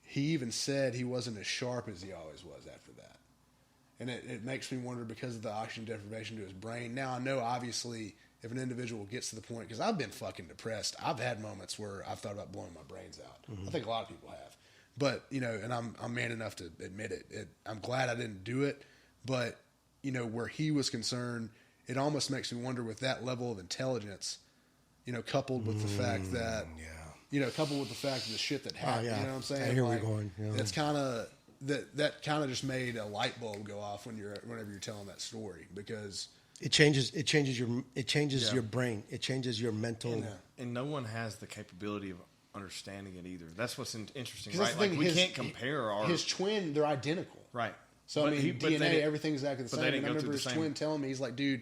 S3: He even said he wasn't as sharp as he always was after that. And it makes me wonder because of the oxygen deprivation to his brain. Now, I know, obviously, if an individual gets to the point, because I've been fucking depressed. I've had moments where I've thought about blowing my brains out. I think a lot of people have. But, you know, and I'm man enough to admit it. I'm glad I didn't do it. But, you know, where he was concerned, it almost makes me wonder with that level of intelligence, you know, coupled with the fact that, coupled with the fact of the shit that happened. You know what I'm saying?
S2: I hear where you're going.
S3: It's kind of, that kind of just made a light bulb go off whenever you're telling that story, because
S2: it changes your brain. It changes your mental.
S1: And no one has the capability of understanding it either. That's what's interesting,
S3: that's
S1: right?
S3: the thing,
S1: Like we can't compare
S3: his twin. They're identical,
S1: right?
S3: So
S1: But
S3: I mean, DNA, everything's exactly the same.
S1: they
S3: And
S1: didn't
S3: I
S1: go
S3: remember
S1: through
S3: his
S1: the same-
S3: twin telling me, he's like, dude,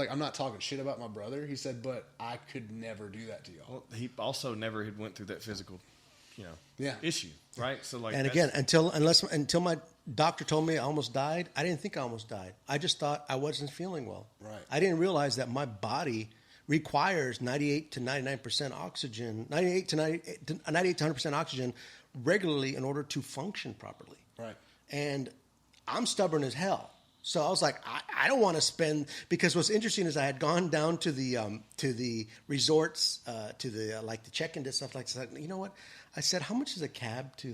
S3: I'm not talking shit about my brother. He said, but I could never do that to y'all.
S1: Well, he also never had went through that physical, issue, right? So like,
S2: And again, until my doctor told me I almost died, I didn't think I almost died. I just thought I wasn't feeling well.
S3: Right.
S2: I didn't realize that my body requires 98 to 99% oxygen, 98 to 100% oxygen regularly in order to function properly.
S3: Right.
S2: And I'm stubborn as hell. So I was like, I don't want to spend, because what's interesting is I had gone down to the resorts, to the like the check-in and stuff like that. You know what? I said, how much is a cab to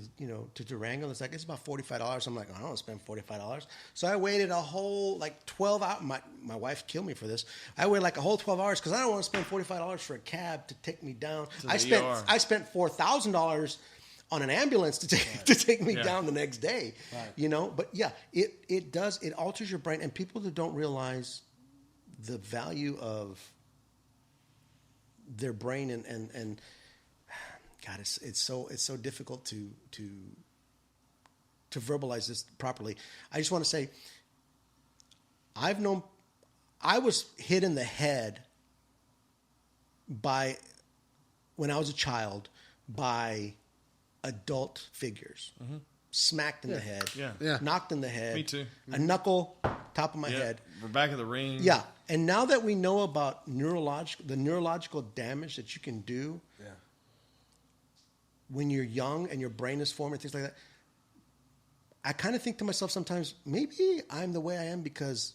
S2: Durango? It's like, it's about $45. I'm like, I don't want to spend $45. So I waited a whole 12 hours. My wife killed me for this. I waited like a whole 12 hours because I don't want to spend $45 for a cab to take me down. I spent $4,000 on an ambulance to take me down the next day. Right. But yeah, it alters your brain, and people that don't realize the value of their brain and God, it's so difficult to verbalize this properly. I just want to say, I was hit in the head when I was a child by adult figures. Smacked in the head, knocked in the head.
S1: Me too.
S2: A knuckle, top of my head.
S1: We're back of the ring.
S2: Yeah, and now that we know about the neurological damage that you can do when you're young and your brain is forming, things like that, I kind of think to myself sometimes, maybe I'm the way I am because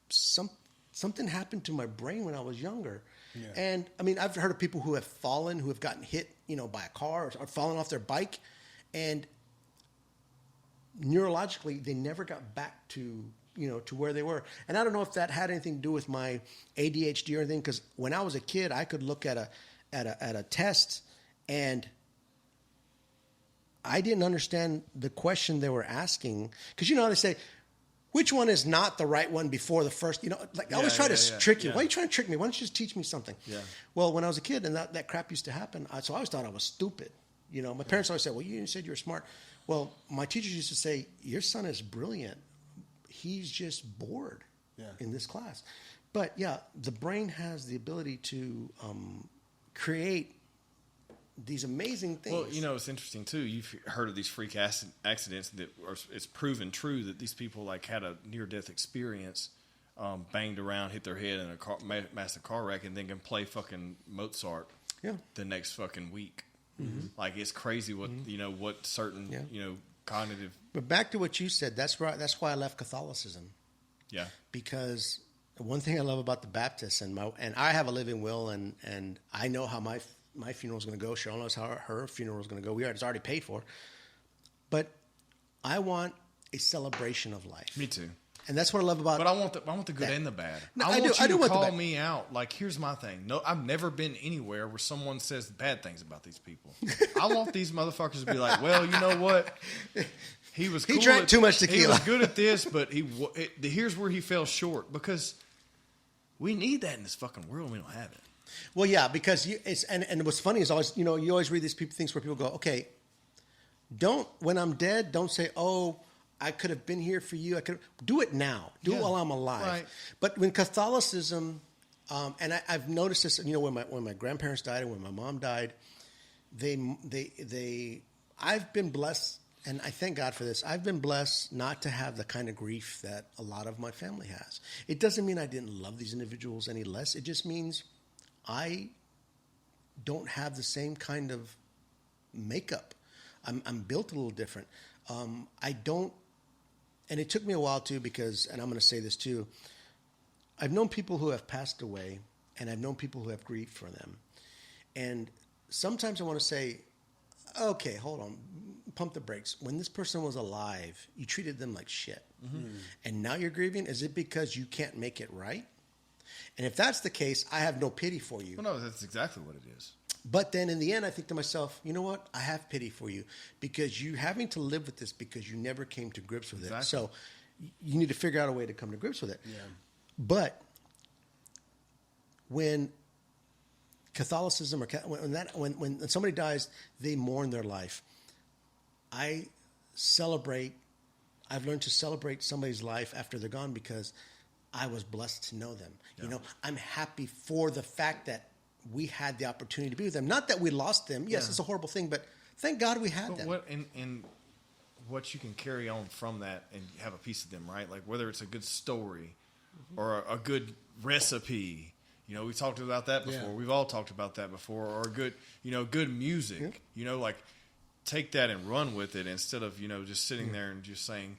S2: something happened to my brain when I was younger. Yeah. And I mean, I've heard of people who have fallen, who have gotten hit, by a car or fallen off their bike, and neurologically they never got back to where they were. And I don't know if that had anything to do with my ADHD or anything, because when I was a kid, I could look at a test and I didn't understand the question they were asking, because how they say, which one is not the right one before the first, I always try to trick you. Why are you trying to trick me? Why don't you just teach me something? Yeah. Well, when I was a kid and that crap used to happen, so I always thought I was stupid. My parents always said, well, you said you were smart. Well, my teachers used to say, your son is brilliant. He's just bored in this class. But yeah, the brain has the ability to create these amazing things.
S1: Well, it's interesting too. You've heard of these freak accidents that it's proven true that these people had a near-death experience, banged around, hit their head in a massive car wreck, and then can play fucking Mozart the next fucking week. Mm-hmm. It's crazy what what certain cognitive.
S2: But back to what you said, that's right. That's why I left Catholicism. Yeah, because one thing I love about the Baptists and I have a living will, and I know how my funeral is going to go. Cheryl knows how her funeral is going to go. It's already paid for. But I want a celebration of life.
S1: Me too.
S2: And that's what I love about.
S1: But I want the good and the bad.
S2: No,
S1: I want you to
S2: want
S1: call me out. Here's my thing. No, I've never been anywhere where someone says bad things about these people. I want these motherfuckers to be like, well, you know what? He was.
S2: He drank too much tequila.
S1: He was good at this, but here's where he fell short, because we need that in this fucking world. We don't have it.
S2: Well, yeah, because and what's funny is always, you always read these things where people go, okay, when I'm dead, don't say, oh, I could have been here for you. Do it now. Do it while I'm alive. Right. But when Catholicism, and I've noticed this, when my grandparents died and when my mom died, I've been blessed and I thank God for this. I've been blessed not to have the kind of grief that a lot of my family has. It doesn't mean I didn't love these individuals any less. It just means I don't have the same kind of makeup. I'm built a little different. I don't, and it took me a while too because, and I'm going to say this too, I've known people who have passed away, and I've known people who have grieved for them. And sometimes I want to say, okay, hold on, pump the brakes. When this person was alive, you treated them like shit. Mm-hmm. And now you're grieving? Is it because you can't make it right? And if that's the case, I have no pity for you.
S1: Well, no, that's exactly what it is.
S2: But then in the end, I think to myself, you know what? I have pity for you because you're having to live with this because you never came to grips with it. So you need to figure out a way to come to grips with it.
S3: Yeah.
S2: But when Catholicism or when somebody dies, they mourn their life. I've learned to celebrate somebody's life after they're gone because I was blessed to know them. Yeah. You know, I'm happy for the fact that we had the opportunity to be with them. Not that we lost them. Yes, it's a horrible thing, but thank God we had them.
S1: What you can carry on from that and have a piece of them, right? Like whether it's a good story or a good recipe. You know, we talked about that before. Yeah. We've all talked about that before. Or good music. Yeah. You know, like take that and run with it instead of, just sitting there and just saying,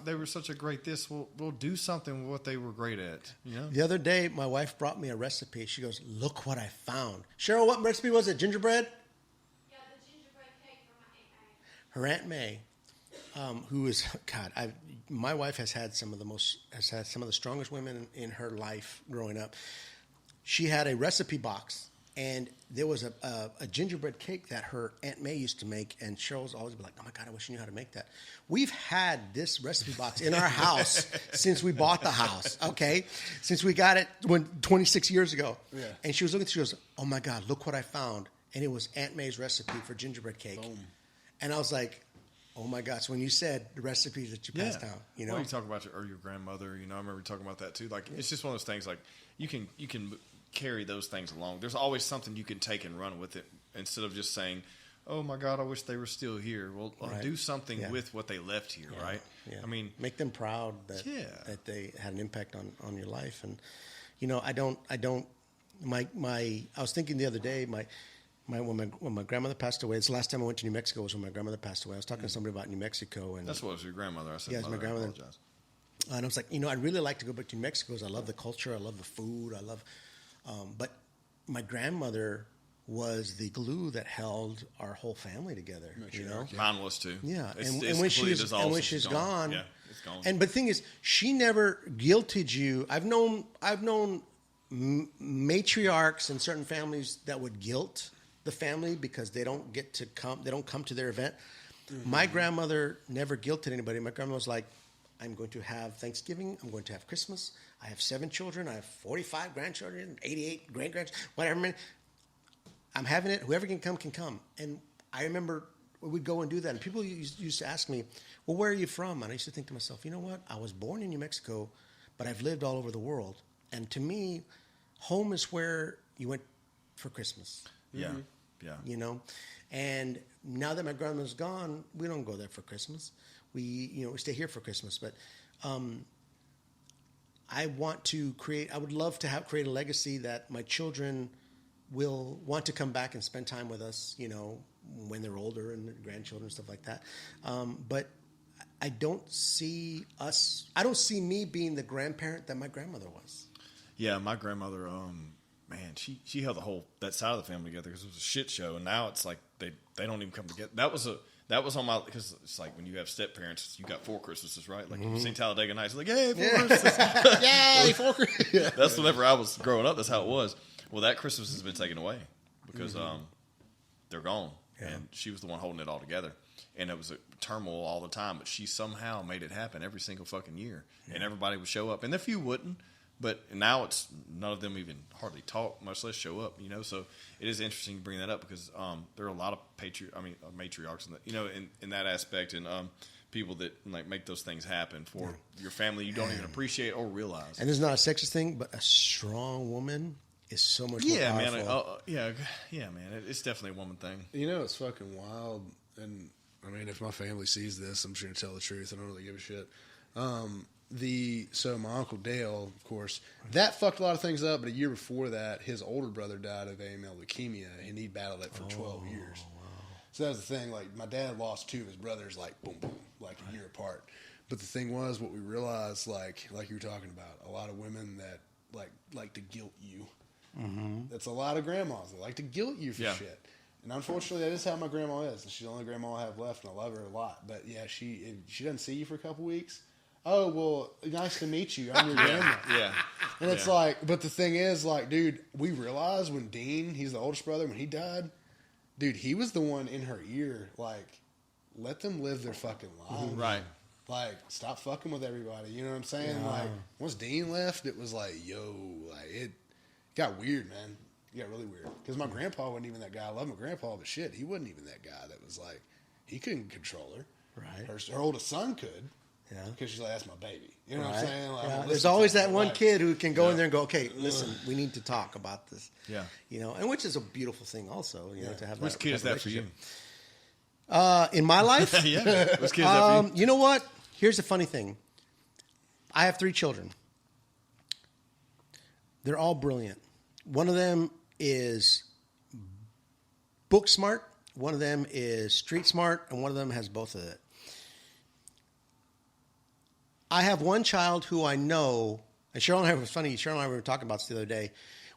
S1: they were such a great this. We'll do something with what they were great at. You know?
S2: The other day, my wife brought me a recipe. She goes, look what I found. Cheryl, what recipe was it? Gingerbread?
S4: Yeah, the gingerbread cake from my Aunt May.
S2: Her Aunt May, who is, God, my wife has had some of the strongest women in her life growing up. She had a recipe box, and there was a gingerbread cake that her Aunt May used to make, and Cheryl's always be like, oh my God, I wish I knew how to make that. We've had this recipe box in our house since we bought the house, okay? Since we got it 26 years ago. Yeah. And she was looking, she goes, oh my God, look what I found. And it was Aunt May's recipe for gingerbread cake. Boom. And I was like, oh my gosh! When you said the recipes that you passed down,
S1: Well, you talk about your grandmother. I remember talking about that too. Like it's just one of those things. Like you can carry those things along. There's always something you can take and run with it instead of just saying, "Oh my God, I wish they were still here." Well, do something with what they left here, right?
S2: Yeah.
S1: I mean,
S2: make them proud that they had an impact on your life. And I was thinking the other day, when my grandmother passed away, it's the last time I went to New Mexico was when my grandmother passed away. I was talking to somebody about New Mexico. And
S1: that's what was your grandmother. I said,
S2: yeah, it's my grandmother. And I was like, I'd really like to go back to New Mexico because I love the culture. I love the food. But my grandmother was the glue that held our whole family together.
S1: Mine was too.
S2: Yeah,
S1: and
S2: when she's gone,
S1: yeah, it's gone.
S2: But the thing is, she never guilted you. I've known matriarchs in certain families that would guilt the family because they don't come to their event. Mm-hmm. My grandmother never guilted anybody. My grandma was like, I'm going to have Thanksgiving, I'm going to have Christmas, I have 7 children, I have 45 grandchildren, 88 great-grandchildren, whatever. I'm having it, whoever can come. And I remember we'd go and do that, and people used to ask me, well, where are you from? And I used to think to myself, you know what, I was born in New Mexico, but I've lived all over the world. And to me, home is where you went for Christmas.
S1: Yeah. Mm-hmm. Yeah.
S2: And now that my grandma's gone, we don't go there for Christmas. We stay here for Christmas. But I would love to create a legacy that my children will want to come back and spend time with us, when they're older and their grandchildren and stuff like that. But I don't see me being the grandparent that my grandmother was.
S1: Yeah, my grandmother, she held that side of the family together because it was a shit show, and now it's like they don't even come together. That was on my, because it's like when you have step parents, you got 4 Christmases, right? Like you've seen Talladega Nights, it's like, yay, 4 Christmases.
S2: Yay, 4 Christmases.
S1: That's whenever I was growing up, that's how it was. Well, that Christmas has been taken away because they're gone, and she was the one holding it all together. And it was a turmoil all the time, but she somehow made it happen every single fucking year, and everybody would show up, and a few wouldn't. But now it's none of them even hardly talk, much less show up. So it is interesting to bring that up because there are a lot of matriarchs, in that aspect, and people that like make those things happen for your family you don't even appreciate or realize.
S2: And it's not a sexist thing, but a strong woman is so much more powerful.
S1: Man, man, it's definitely a woman thing.
S3: It's fucking wild, and I mean, if my family sees this, I'm just going to tell the truth. I don't really give a shit. So my Uncle Dale, of course, that fucked a lot of things up. But a year before that, his older brother died of AML leukemia, and he battled it for 12 years. Wow. So that was the thing. Like, my dad lost 2 of his brothers, like, boom, boom, like a year apart. But the thing was, what we realized, like you were talking about, a lot of women that like to guilt you. Mm-hmm. That's a lot of grandmas that like to guilt you for shit. And unfortunately, that is how my grandma is. And she's the only grandma I have left, and I love her a lot. But yeah, she doesn't see you for a couple weeks. Oh, well, nice to meet you. I'm your grandma.
S1: Yeah.
S3: And it's like, but the thing is, like, dude, we realized when Dean, he's the oldest brother, when he died, dude, he was the one in her ear, like, let them live their fucking lives.
S1: Right.
S3: Like, stop fucking with everybody. You know what I'm saying? Yeah. Like, once Dean left, it was like, yo, like, it got weird, man. It got really weird. Because my grandpa wasn't even that guy. I love my grandpa, but shit, he wasn't even that guy that was like, he couldn't control her.
S2: Right.
S3: Her oldest son could.
S2: Yeah.
S3: Because she's like, that's my baby. You know what I'm saying? Like,
S2: yeah. There's always that one kid who can go in there and go, okay, listen, we need to talk about this.
S1: Yeah.
S2: You know, and which is a beautiful thing also, you know, to have
S1: Which
S2: that.
S1: kid is that for you?
S2: In my life?
S1: Yeah. Which kid is that for you?
S2: You know what? Here's the funny thing. I have 3 children. They're all brilliant. One of them is book smart, one of them is street smart, and one of them has both of it. I have one child who I know, and Cheryl and I, it was funny, Cheryl and I were talking about this the other day,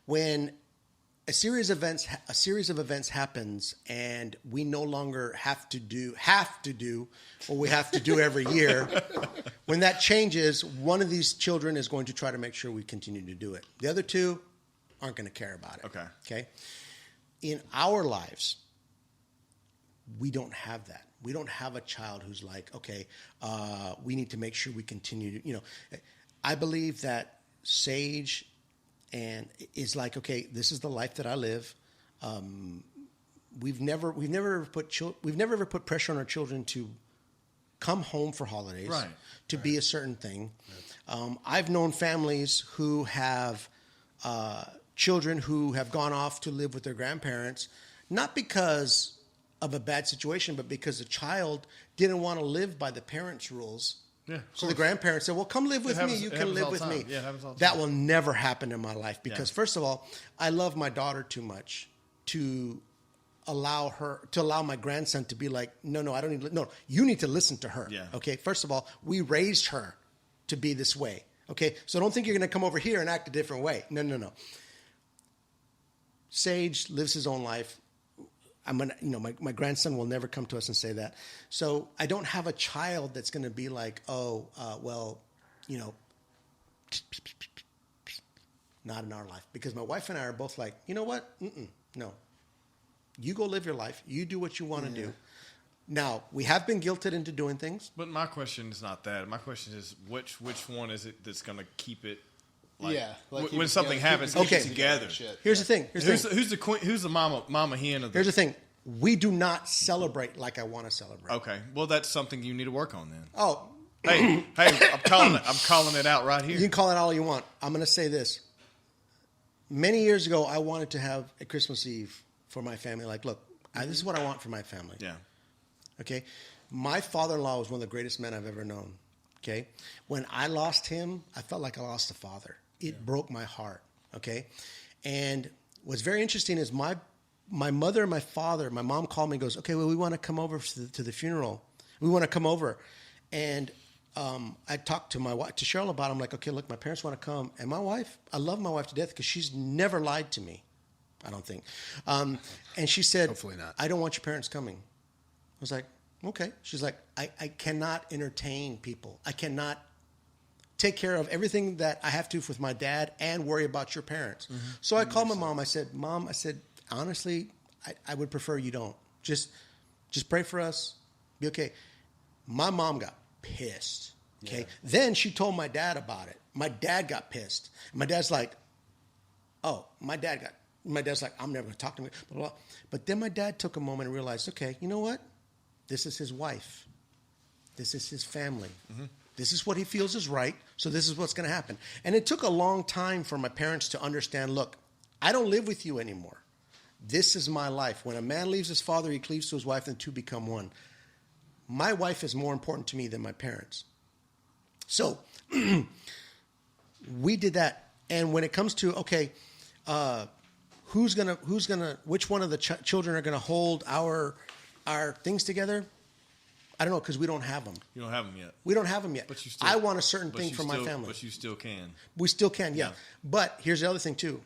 S2: when a series of events happens and we no longer have to do what we have to do every year. When that changes, one of these children is going to try to make sure we continue to do it. The other 2 aren't going to care about it. Okay. In our lives, we don't have that. We don't have a child who's like, okay, we need to make sure we continue to, you know. I believe that Sage and is like, okay, this is the life that I live. We've never ever put pressure on our children to come home for holidays,
S1: right,
S2: to be a certain thing. I've known families who have children who have gone off to live with their grandparents, not because of a bad situation, but because the child didn't want to live by the parents' rules. Yeah, so the grandparents said, well, come live with me. You can live with me.
S1: Yeah, it happens all the
S2: that
S1: time.
S2: will never happen in my life because, first of all, I love my daughter too much to allow my grandson to be like, no, I don't need, no, you need to listen to her. Yeah. Okay. First of all, we raised her to be this way. Okay. So don't think you're going to come over here and act a different way. No. Sage lives his own life. My grandson will never come to us and say that. So I don't have a child that's going to be like, not in our life. Because my wife and I are both like, you know what? No. You go live your life. You do what you want to do. Now, we have been guilted into doing things.
S1: But my question is not that. My question is, which one is it that's going to keep it? Like, when something happens, keep it together.
S2: Here's the thing.
S1: Who's the queen? Who's the mama hen of the?
S2: Here's the thing. We do not celebrate like I want to celebrate.
S1: Okay. Well, that's something you need to work on then.
S2: Oh.
S1: Hey, I'm calling it out right here.
S2: You can call it all you want. I'm going to say this. Many years ago, I wanted to have a Christmas Eve for my family. Like, look, this is what I want for my family.
S1: Yeah.
S2: Okay. My father-in-law was one of the greatest men I've ever known. Okay. When I lost him, I felt like I lost a father. It broke my heart. Okay. And what's very interesting is my mother and my father, my mom called me and goes, okay, well, we want to come over to the funeral. We want to come over. And I talked to to Cheryl about it. I'm like, okay, look, my parents want to come. And my wife, I love my wife to death because she's never lied to me, I don't think. And she said,
S3: hopefully not.
S2: I don't want your parents coming. I was like, okay. She's like, I cannot entertain people. I cannot take care of everything that I have to with my dad and worry about your parents. Mm-hmm. So I called my mom. I said, Mom, honestly, I would prefer you don't. Just pray for us. Be okay. My mom got pissed. Okay. Yeah. Then she told my dad about it. My dad got pissed. My dad's like, my dad's like, I'm never going to talk to him. Blah, blah. But then my dad took a moment and realized, okay, you know what? This is his wife. This is his family. Mm-hmm. This is what he feels is right. So this is what's going to happen. And it took a long time for my parents to understand, look, I don't live with you anymore. This is my life. When a man leaves his father, he cleaves to his wife, and 2 become 1. my wife is more important to me than my parents. So we did that. And when it comes to, okay, which one of the children are going to hold our things together? I don't know, because we don't have them.
S1: You don't have them yet.
S2: We don't have them yet.
S1: But you still,
S2: I want a certain thing for my family.
S1: But you still can.
S2: We still can, yeah.
S1: Yeah.
S2: But here's the other thing, too.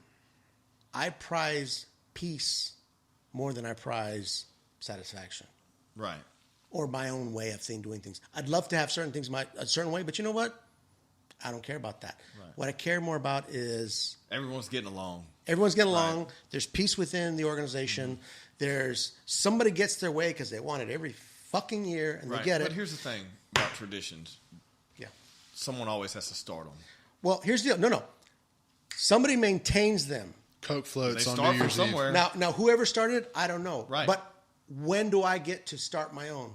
S2: I prize peace more than I prize satisfaction.
S1: Right.
S2: Or my own way of doing things. I'd love to have certain things a certain way, but you know what? I don't care about that.
S1: Right.
S2: What I care more about is
S1: Everyone's getting along.
S2: everyone's getting along.
S1: Right.
S2: There's peace within the organization. There's somebody gets their way because they want it every fucking year, and
S1: Right.
S2: they get it.
S1: But here's the thing about traditions.
S2: Yeah.
S1: Someone always has to start them.
S2: Well, here's the deal. No. Somebody maintains them.
S3: Coke
S1: They
S3: floats on
S1: start
S3: New
S1: from
S3: Year's Eve.
S1: somewhere.
S2: Now, whoever started, I don't know.
S1: Right.
S2: But when do I get to start my own?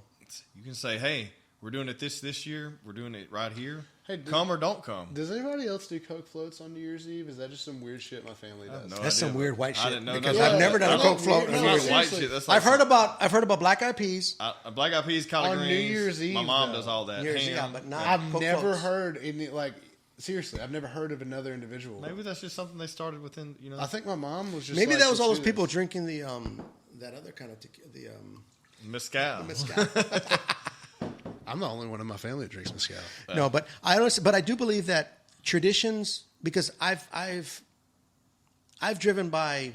S1: You can say, hey, we're doing it this year. We're doing it right here.
S3: Hey,
S1: come or don't come.
S3: Does anybody else do Coke floats on New Year's Eve? Is that just some weird shit my family does?
S1: No
S2: That's
S1: idea.
S2: some weird white
S1: I
S2: shit.
S1: didn't know
S2: Because
S1: nothing
S2: I've
S1: about
S2: never
S1: that.
S2: done a Coke float.
S3: No,
S2: on New Year's Eve.
S1: white
S3: seriously.
S1: shit. That's like
S2: I've heard about Black Eyed Peas.
S1: Black Eyed Peas, collard
S3: On
S1: greens.
S3: New Year's Eve,
S1: My mom
S3: though.
S1: does all that.
S2: New Year's Eve,
S1: Ham.
S2: but not
S3: I've
S2: Coke
S3: never
S2: floats.
S3: heard any, like, seriously, I've never heard of another individual.
S1: Maybe that's just something they started within. You know,
S3: I think my mom was just
S2: Maybe
S3: like,
S2: that was all
S3: "Let's
S2: those
S3: do
S2: people
S3: this."
S2: drinking the that other kind of
S1: mezcal.
S2: mezcal.
S3: I'm the only one in my family that drinks mezcal.
S2: No, but I do believe that traditions, because I've driven by.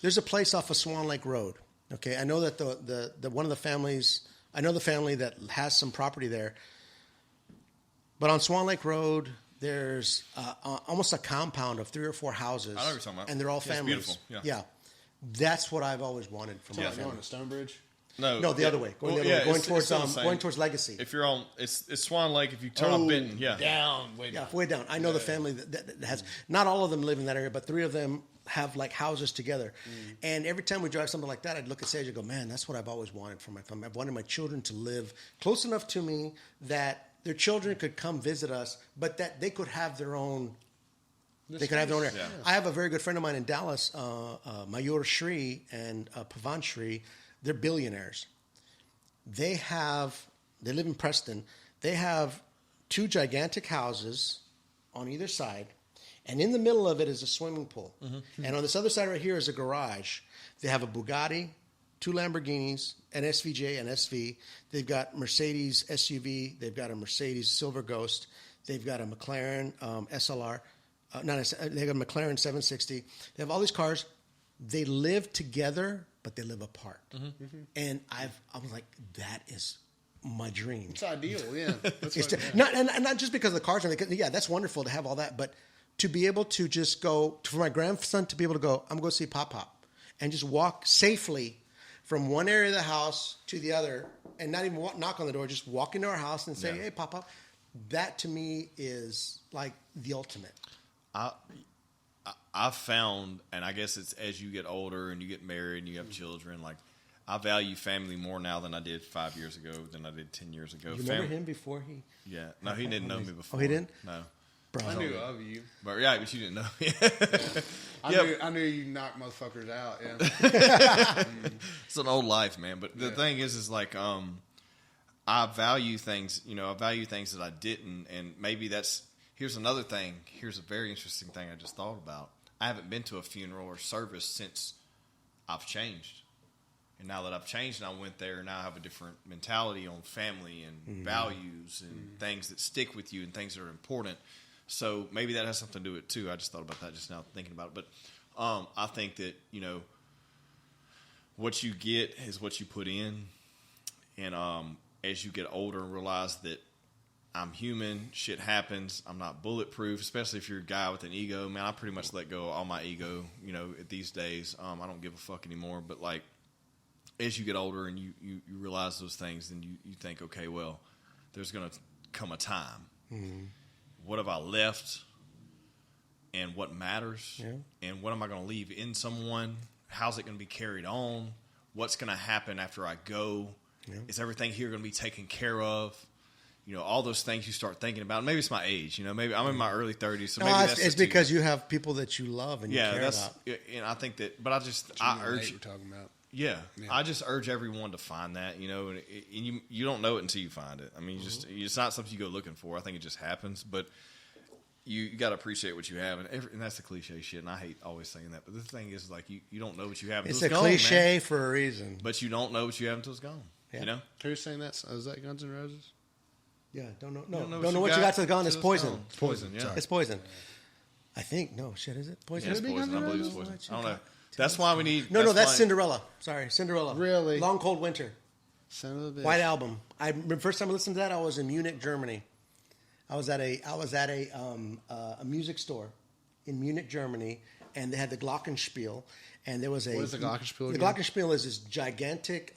S2: There's a place off of Swan Lake Road. Okay, I know that the one of the families. I know the family that has some property there. But on Swan Lake Road, there's almost a compound of 3 or 4 houses.
S1: I know what you're talking about.
S2: And they're all
S1: Yeah, it's
S2: families.
S1: beautiful. Yeah.
S2: That's what I've always wanted from my
S1: Yeah.
S3: Going
S2: family.
S3: to Stonebridge?
S2: No, the other way. Going the other way. Going towards Legacy.
S1: If you're on, it's Swan Lake. If you turn on Benton, yeah.
S3: Down, way
S2: Yeah,
S3: down.
S2: way down. I know the family that has, not all of them live in that area, but 3 of them have like houses together. And every time we drive something like that, I'd look at Sage and go, man, that's what I've always wanted for my family. I've wanted my children to live close enough to me that their children could come visit us, but that they could have their own. They could have their own area.
S1: Yeah.
S2: I have a very good friend of mine in Dallas, Mayur Shri and Pavan Shri. They're billionaires. They live in Preston. They have 2 gigantic houses on either side, and in the middle of it is a swimming pool.
S1: Mm-hmm.
S2: And on this other side right here is a garage. They have a Bugatti, 2 Lamborghinis, an SVJ, an SV. They've got Mercedes SUV. They've got a Mercedes Silver Ghost. They've got a McLaren SLR. They got a McLaren 760. They have all these cars. They live together, but they live apart. And I was like, that is my dream.
S3: It's ideal, yeah. That's
S2: It's
S3: what,
S2: not just because of the cars. Yeah, that's wonderful to have all that, but to be able to just go, for my grandson to be able to go, I'm going to go see Pop Pop, and just walk safely from one area of the house to the other, and not even knock on the door, just walk into our house and say,
S1: Yeah.
S2: hey, Pop Pop. That to me is like the ultimate.
S1: I've found, and I guess it's as you get older and you get married and you have children, like I value family more now than I did 5 years ago, than I did 10 years ago.
S2: You remember him before he?
S1: Yeah. No, he didn't know me before.
S2: Oh, he didn't?
S1: No.
S2: Bro.
S3: I knew of you.
S1: But yeah, but you didn't know me.
S3: I knew you knocked motherfuckers out, yeah.
S1: It's an old life, man. But the thing is like, I value things, I value things that I didn't. And maybe here's another thing. Here's a very interesting thing I just thought about. I haven't been to a funeral or service since I've changed. And now that I've changed and I went there, now I have a different mentality on family and values and things that stick with you and things that are important. So maybe that has something to do with it too. I just thought about that just now thinking about it. But I think that, what you get is what you put in. And as you get older and realize that I'm human, shit happens, I'm not bulletproof, especially if you're a guy with an ego. Man, I pretty much let go of all my ego, these days. I don't give a fuck anymore. But like, as you get older and you realize those things, then you think, okay, well, there's going to come a time. Mm-hmm. What have I left? And what matters? Yeah. And what am I going to leave in someone? How's it going to be carried on? What's going to happen after I go? Yeah. Is everything here going to be taken care of? All those things you start thinking about. Maybe it's my age. Maybe I'm in my early 30s. So maybe
S2: it's because you have people that you love and you care about.
S1: And I think that. But I urge.
S3: We're talking about.
S1: Yeah. I just urge everyone to find that, and you don't know it until you find it. I mean, it's not something you go looking for. I think it just happens, but you got to appreciate what you have, and that's the cliche shit. And I hate always saying that, but the thing is, like, you don't know what you have until
S2: It's
S1: it's
S2: a
S1: gone,
S2: cliche
S1: man.
S2: for a reason.
S1: But you don't know what you have until it's gone.
S2: Yeah.
S3: Who's saying that? Is that Guns N' Roses?
S2: Yeah, don't know.
S1: You
S2: Don't know what you got till it's gone. It's
S1: till
S2: poison.
S1: It's poison, yeah.
S2: It's poison. I think no shit. Is it poison?
S1: Yeah, it's poison. I believe it's poison. I don't know. That's why we need.
S2: No, that's
S1: why-
S2: Cinderella. Sorry, Cinderella.
S3: Really?
S2: Long Cold Winter.
S3: Son of a bitch.
S2: White Album. I remember first time I listened to that. I was in Munich, Germany. I was at a music store in Munich, Germany, and they had the Glockenspiel, and there was a.
S3: What is the Glockenspiel
S2: The
S3: again?
S2: Glockenspiel is this gigantic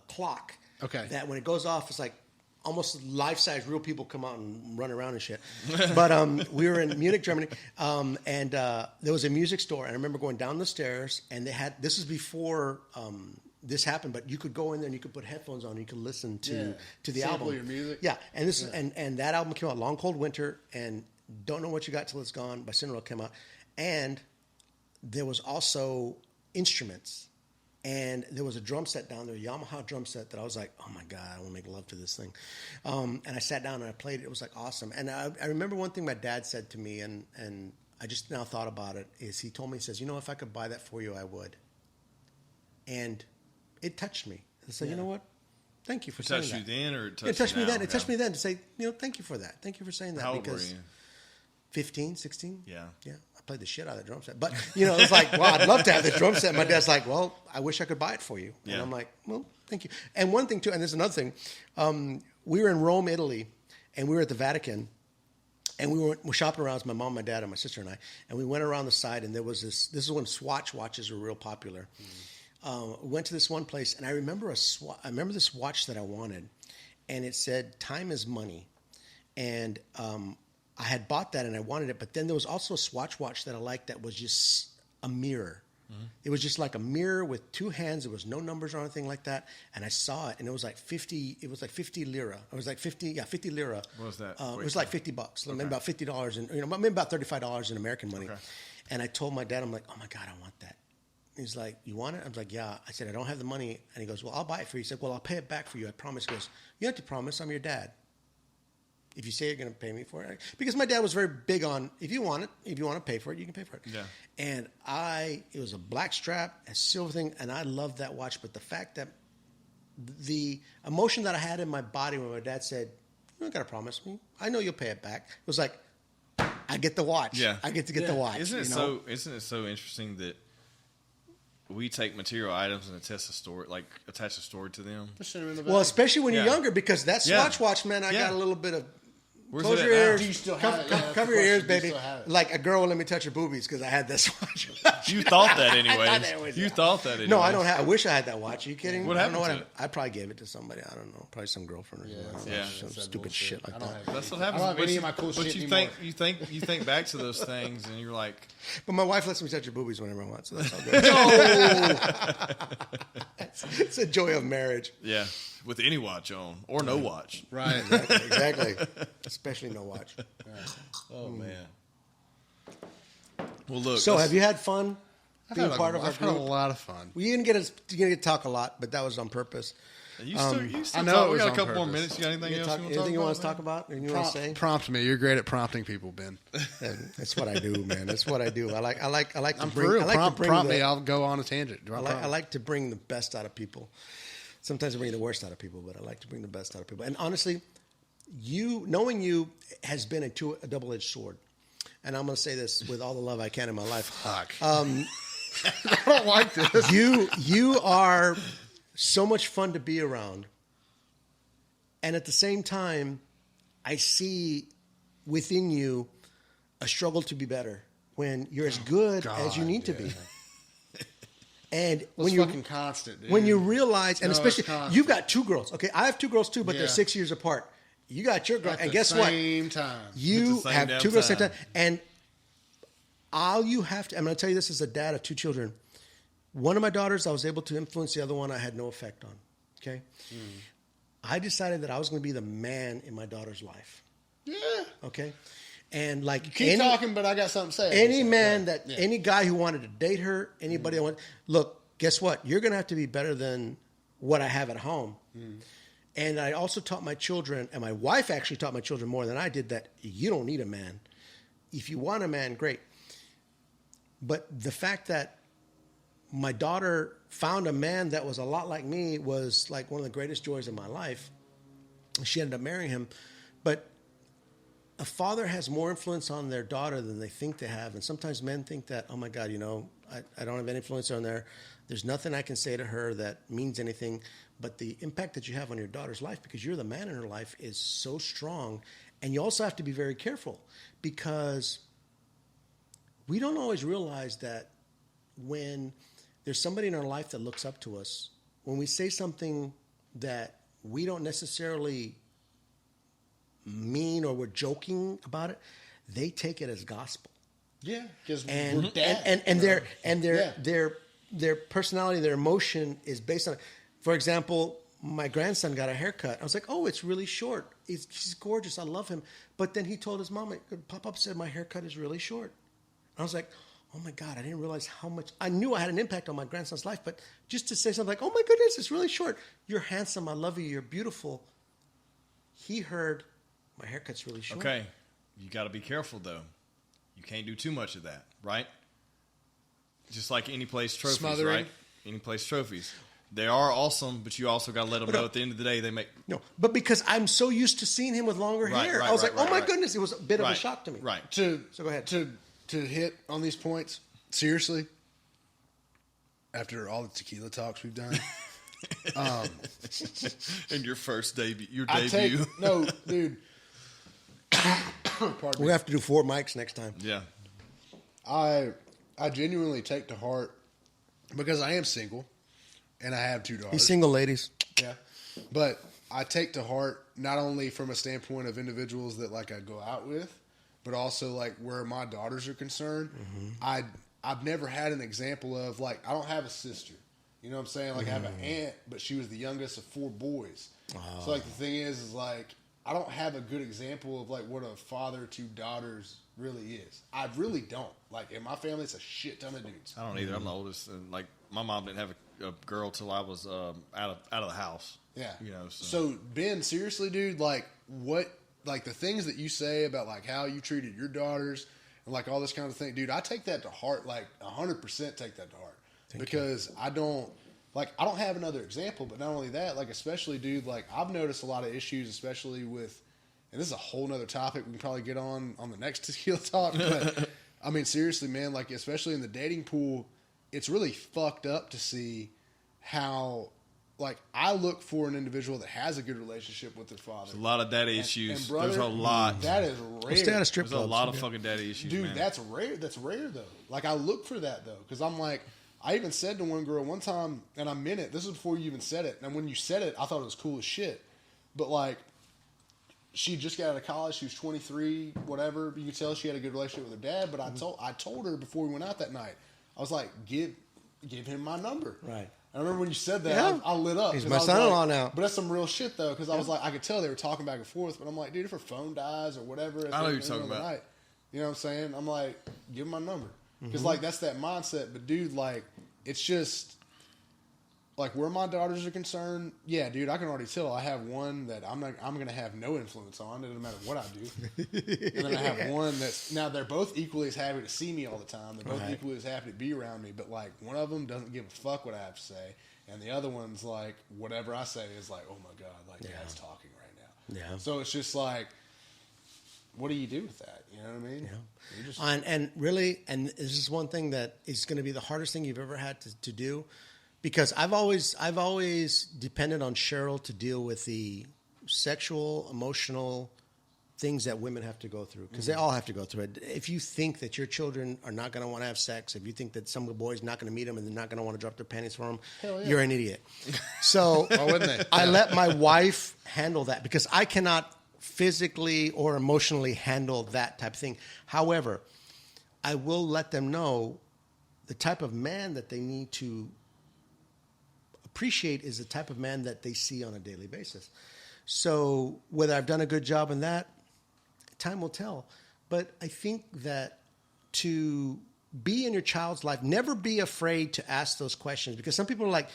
S2: clock.
S3: Okay.
S2: That when it goes off, it's like almost life size. Real people come out and run around and shit. But we were in Munich, Germany, and there was a music store, and I remember going down the stairs, and they had. This was before. This happened, but you could go in there and you could put headphones on and you could listen to the
S3: Sample
S2: album.
S3: your music.
S2: Yeah, and this and that album came out, Long Cold Winter, and Don't Know What You Got Till It's Gone by Cinderella came out, and there was also instruments, and there was a drum set down there, a Yamaha drum set that I was like, oh my god, I want to make love to this thing, and I sat down and I played it. It was like awesome, and I remember one thing my dad said to me, and I just now thought about it. Is he told me, he says, if I could buy that for you, I would, and it touched me. I said, you know what? Thank you for saying that.
S1: Touched you then, or
S2: It touched me
S1: you
S2: then.
S1: now?
S2: It touched me then to say, thank you for that. Thank you for saying that.
S1: How old were
S2: because
S1: you?
S2: 15, 16?
S1: Yeah.
S2: Yeah. I played the shit out of the drum set. But, it's like, well, I'd love to have this drum set. My dad's like, well, I wish I could buy it for you.
S1: Yeah.
S2: And I'm like, well, thank you. And one thing, too, and there's another thing. We were in Rome, Italy, and we were at the Vatican. And we were shopping around with my mom, my dad, and my sister and I. And we went around the side, and there was this is when Swatch watches were real popular. We went to this one place, and I remember this watch that I wanted, and it said "Time is money," and I had bought that and I wanted it. But then there was also a Swatch watch that I liked that was just a mirror. Mm-hmm. It was just like a mirror with two hands. There was no numbers or anything like that. And I saw it, and it was like 50. It was like 50 lira. It was like 50 lira.
S1: What was that?
S2: It was like $50, maybe about $50, and maybe about $35 in American money. Okay. And I told my dad, I'm like, oh my god, I want that. He's like, you want it? I was like, yeah. I said, I don't have the money. And he goes, well, I'll buy it for you. He said, well, I'll pay it back for you. I promise. He goes, you have to promise. I'm your dad. If you say you're going to pay me for it. Because my dad was very big on, if you want to pay for it, you can pay for it.
S1: Yeah.
S2: And it was a black strap, a silver thing, and I loved that watch. But the fact that the emotion that I had in my body when my dad said, you don't got to promise me. I know you'll pay it back. It was like, I get the watch.
S1: Yeah.
S2: I get to get the watch.
S1: Isn't it so interesting that we take material items and attach a story to them?
S2: Well, especially when you're younger, because that Swatch watch, man, I got a little bit of.
S1: Where's
S2: Close
S1: it
S2: your
S1: at now?
S2: ears.
S3: Do you still have it? Yeah,
S2: cover your ears,
S3: do you
S2: baby.
S3: still have it?
S2: Like a girl will let me touch her boobies because I had that Swatch.
S1: You thought that anyway.
S2: I thought that was-
S1: You thought that anyway.
S2: No, I don't have. I wish I had that watch. Are you kidding?
S1: What
S2: I don't know
S1: happened to
S2: I probably gave it to somebody. I don't know. Probably some girlfriend or something.
S1: Yeah.
S2: Some stupid shit like that.
S1: That's what
S3: I
S1: happens.
S3: don't have
S1: But
S3: any of my cool
S1: but
S3: shit
S1: you
S3: anymore.
S1: think back to those things, and you're like,
S2: But my wife lets me touch her boobies whenever I want, so that's all good. It's a joy of marriage.
S1: yeah, with any watch on or no watch.
S3: Right.
S2: Exactly. Especially no watch.
S1: Oh man. Well, look.
S2: So, have you had fun being
S3: I've
S2: part of our
S3: had a
S2: group?
S3: lot of fun.
S2: We didn't get to talk a lot, but that was on purpose.
S1: You still
S3: I know
S1: talk.
S3: it
S1: We
S3: was
S1: got a
S3: on
S1: couple more
S3: purpose.
S1: minutes. You got anything else
S2: Anything you want to talk
S1: man?
S2: about? Anything you want to say?
S3: Prompt me. You're great at prompting people, Ben.
S2: That's what I do, man. That's what I do. I like to
S3: I'm
S2: bring.
S3: for real.
S2: I like to bring
S3: Prompt
S2: the,
S3: me. I'll go on a tangent.
S2: I like to bring the best out of people. Sometimes I bring the worst out of people, but I like to bring the best out of people. And honestly, knowing you has been a double-edged sword. And I'm going to say this with all the love I can in my life.
S3: Fuck. I don't like this.
S2: You are so much fun to be around. And at the same time, I see within you a struggle to be better when you're as good as you need to be. And when you're
S3: fucking constant, dude.
S2: when you realize, and
S3: No,
S2: especially
S3: it's constant.
S2: you've got two girls. Okay, I have two girls too, but
S3: Yeah.
S2: they're 6 years apart. You got your girl,
S3: At
S2: and
S3: the
S2: guess what?
S3: same time.
S2: You
S1: At the same
S2: have
S1: damn
S2: two girls at the same
S1: time.
S2: time, and all you have to. I'm going to tell you this as a dad of two children. One of my daughters, I was able to influence. The other one, I had no effect on. Okay, I decided that I was going to be the man in my daughter's life.
S3: Yeah.
S2: Okay, and like
S3: Keep
S2: any,
S3: talking, but I got something to say.
S2: any man
S3: Yeah.
S2: any guy who wanted to date her, anybody that wanted, look, guess what? You're going to have to be better than what I have at home. And I also taught my children, and my wife actually taught my children more than I did, that you don't need a man. If you want a man, great. But the fact that my daughter found a man that was a lot like me was like one of the greatest joys of my life. She ended up marrying him. But a father has more influence on their daughter than they think they have. And sometimes men think that, oh my God, I don't have any influence on there. There's nothing I can say to her that means anything. But the impact that you have on your daughter's life, because you're the man in her life, is so strong. And you also have to be very careful, because we don't always realize that when there's somebody in our life that looks up to us, when we say something that we don't necessarily mean or we're joking about it, they take it as gospel.
S3: Yeah, because
S2: And
S3: we're dad.
S2: their personality, their emotion is based on. For example, my grandson got a haircut. I was like, "Oh, it's really short. He's gorgeous. I love him." But then he told his mom, "Pop-up said my haircut is really short." And I was like, "Oh my God! I didn't realize how much." I knew I had an impact on my grandson's life, but just to say something like, "Oh my goodness, it's really short. You're handsome. I love you. You're beautiful." He heard, "My haircut's really short."
S1: Okay, you got to be careful though. You can't do too much of that, right? Just like any place trophies,
S3: Smothering.
S1: right? Any place trophies. They are awesome, but you also got to let them know at the end of the day they make.
S2: No, but because I'm so used to seeing him with longer hair, I was like, "Oh my goodness!" It was a bit of a shock to me.
S1: Right.
S2: So go ahead.
S3: To hit on these points, seriously, after all the tequila talks we've done,
S1: And your first debut,
S3: no, dude. Pardon
S2: We
S3: me.
S2: have to do 4 mics next time.
S1: Yeah.
S3: I genuinely take to heart, because I am single and I have 2 daughters.
S2: He's single, ladies.
S3: Yeah. But I take to heart not only from a standpoint of individuals that like I go out with, but also like where my daughters are concerned. I've never had an example of like, I don't have a sister. You know what I'm saying? Like I have an aunt, but she was the youngest of 4 boys. So like the thing is like, I don't have a good example of like what a father to daughters really is. I really don't. Like in my family, it's a shit ton of dudes.
S1: I don't either. I'm the oldest, and like my mom didn't have a girl till I was out of the house.
S3: Yeah.
S1: So
S3: Ben, seriously, dude, like what, like the things that you say about like how you treated your daughters and like all this kind of thing, dude, I take that to heart, like 100% take that to heart. Because I don't have another example, but not only that, like especially, dude, like I've noticed a lot of issues, especially with, and this is a whole nother topic we can probably get on the next Tequila Talk, but I mean, seriously, man, like especially in the dating pool, it's really fucked up to see how, like, I look for an individual that has a good relationship with their father.
S1: there's a lot of daddy issues.
S3: And brother,
S1: There's a lot.
S3: That is rare.
S2: Stay out of strip
S1: There's a
S2: clubs.
S1: lot of fucking daddy issues,
S3: Dude,
S1: man.
S3: that's rare. That's rare, though. Like, I look for that, though, because I'm like, I even said to one girl one time, and I meant it. This was before you even said it. And when you said it, I thought it was cool as shit. But, like, she just got out of college. She was 23, whatever. You could tell she had a good relationship with her dad. But I told her before we went out that night, I was like, give him my number.
S2: Right.
S3: I remember when you said that,
S2: Yeah.
S3: I lit up.
S2: He's
S3: 'cause
S2: my
S3: I was
S2: son-in-law
S3: like,
S2: now.
S3: But that's some real shit, though, because I was like, I could tell they were talking back and forth, but I'm like, dude, if her phone dies or whatever,
S1: I know what you're talking about.
S3: Night, you know what I'm saying? I'm like, give him my number. Because, like, that's that mindset. But, dude, like, it's just, like, where my daughters are concerned, yeah, dude, I can already tell I have one that I'm going to have no influence on. It doesn't matter what I do. And then I have one that's, now they're both equally as happy to see me all the time. They're both equally as happy to be around me. But, like, one of them doesn't give a fuck what I have to say. And the other one's like, whatever I say is like, oh my God, like Dad's talking right now.
S2: Yeah.
S3: So it's just like, what do you do with that? You know what I mean?
S2: Yeah.
S3: You just,
S2: And really, and this is one thing that is going to be the hardest thing you've ever had to do, because I've always depended on Cheryl to deal with the sexual, emotional things that women have to go through, because they all have to go through it. If you think that your children are not going to want to have sex, if you think that some boy's not going to meet them and they're not going to want to drop their panties for them, you're an idiot. So
S3: wouldn't they?
S2: I let my wife handle that, because I cannot physically or emotionally handle that type of thing. However, I will let them know the type of man that they need to appreciate is the type of man that they see on a daily basis. So whether I've done a good job in that, time will tell. But I think that to be in your child's life. Never be afraid to ask those questions, because some people are like,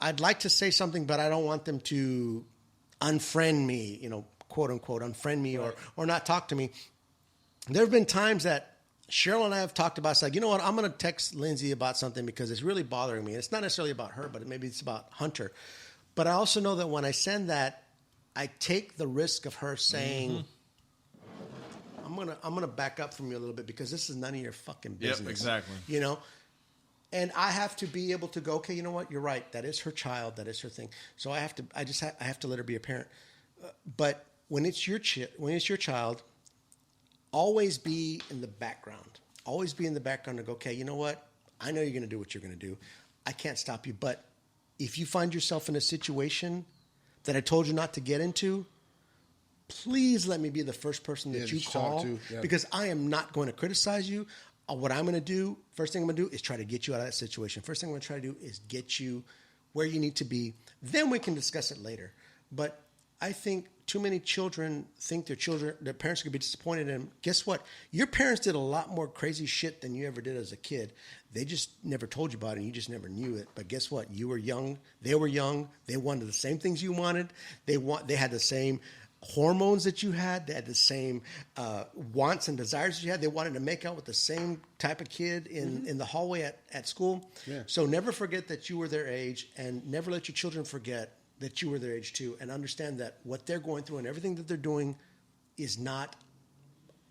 S2: I'd like to say something, but I don't want them to unfriend me, quote unquote, unfriend me or not talk to me. There have been times that Cheryl and I have talked about, it's like, you know what, I'm going to text Lindsay about something because it's really bothering me. And it's not necessarily about her, but maybe it's about Hunter. But I also know that when I send that, I take the risk of her saying, I'm gonna back up from you a little bit because this is none of your fucking business.
S1: Yep, exactly.
S2: And I have to be able to go, okay, you know what? You're right. That is her child. That is her thing. So I have to let her be a parent. But when it's your child, always be in the background. Always be in the background and go, okay, you know what? I know you're going to do what you're going to do. I can't stop you. But if you find yourself in a situation that I told you not to get into, please let me be the first person that you call, because I am not going to criticize you. What I'm going to do, first thing I'm going to do is try to get you out of that situation. First thing I'm going to try to do is get you where you need to be. Then we can discuss it later. But I think too many children think their parents are going to be disappointed in them. Guess what? Your parents did a lot more crazy shit than you ever did as a kid. They just never told you about it, and you just never knew it. But guess what? You were young. They were young. They wanted the same things you wanted. They had the same hormones that you had. They had the same wants and desires that you had. They wanted to make out with the same type of kid in the hallway at school. Yeah. So never forget that you were their age, and never let your children forget that you were their age too, and understand that what they're going through and everything that they're doing is not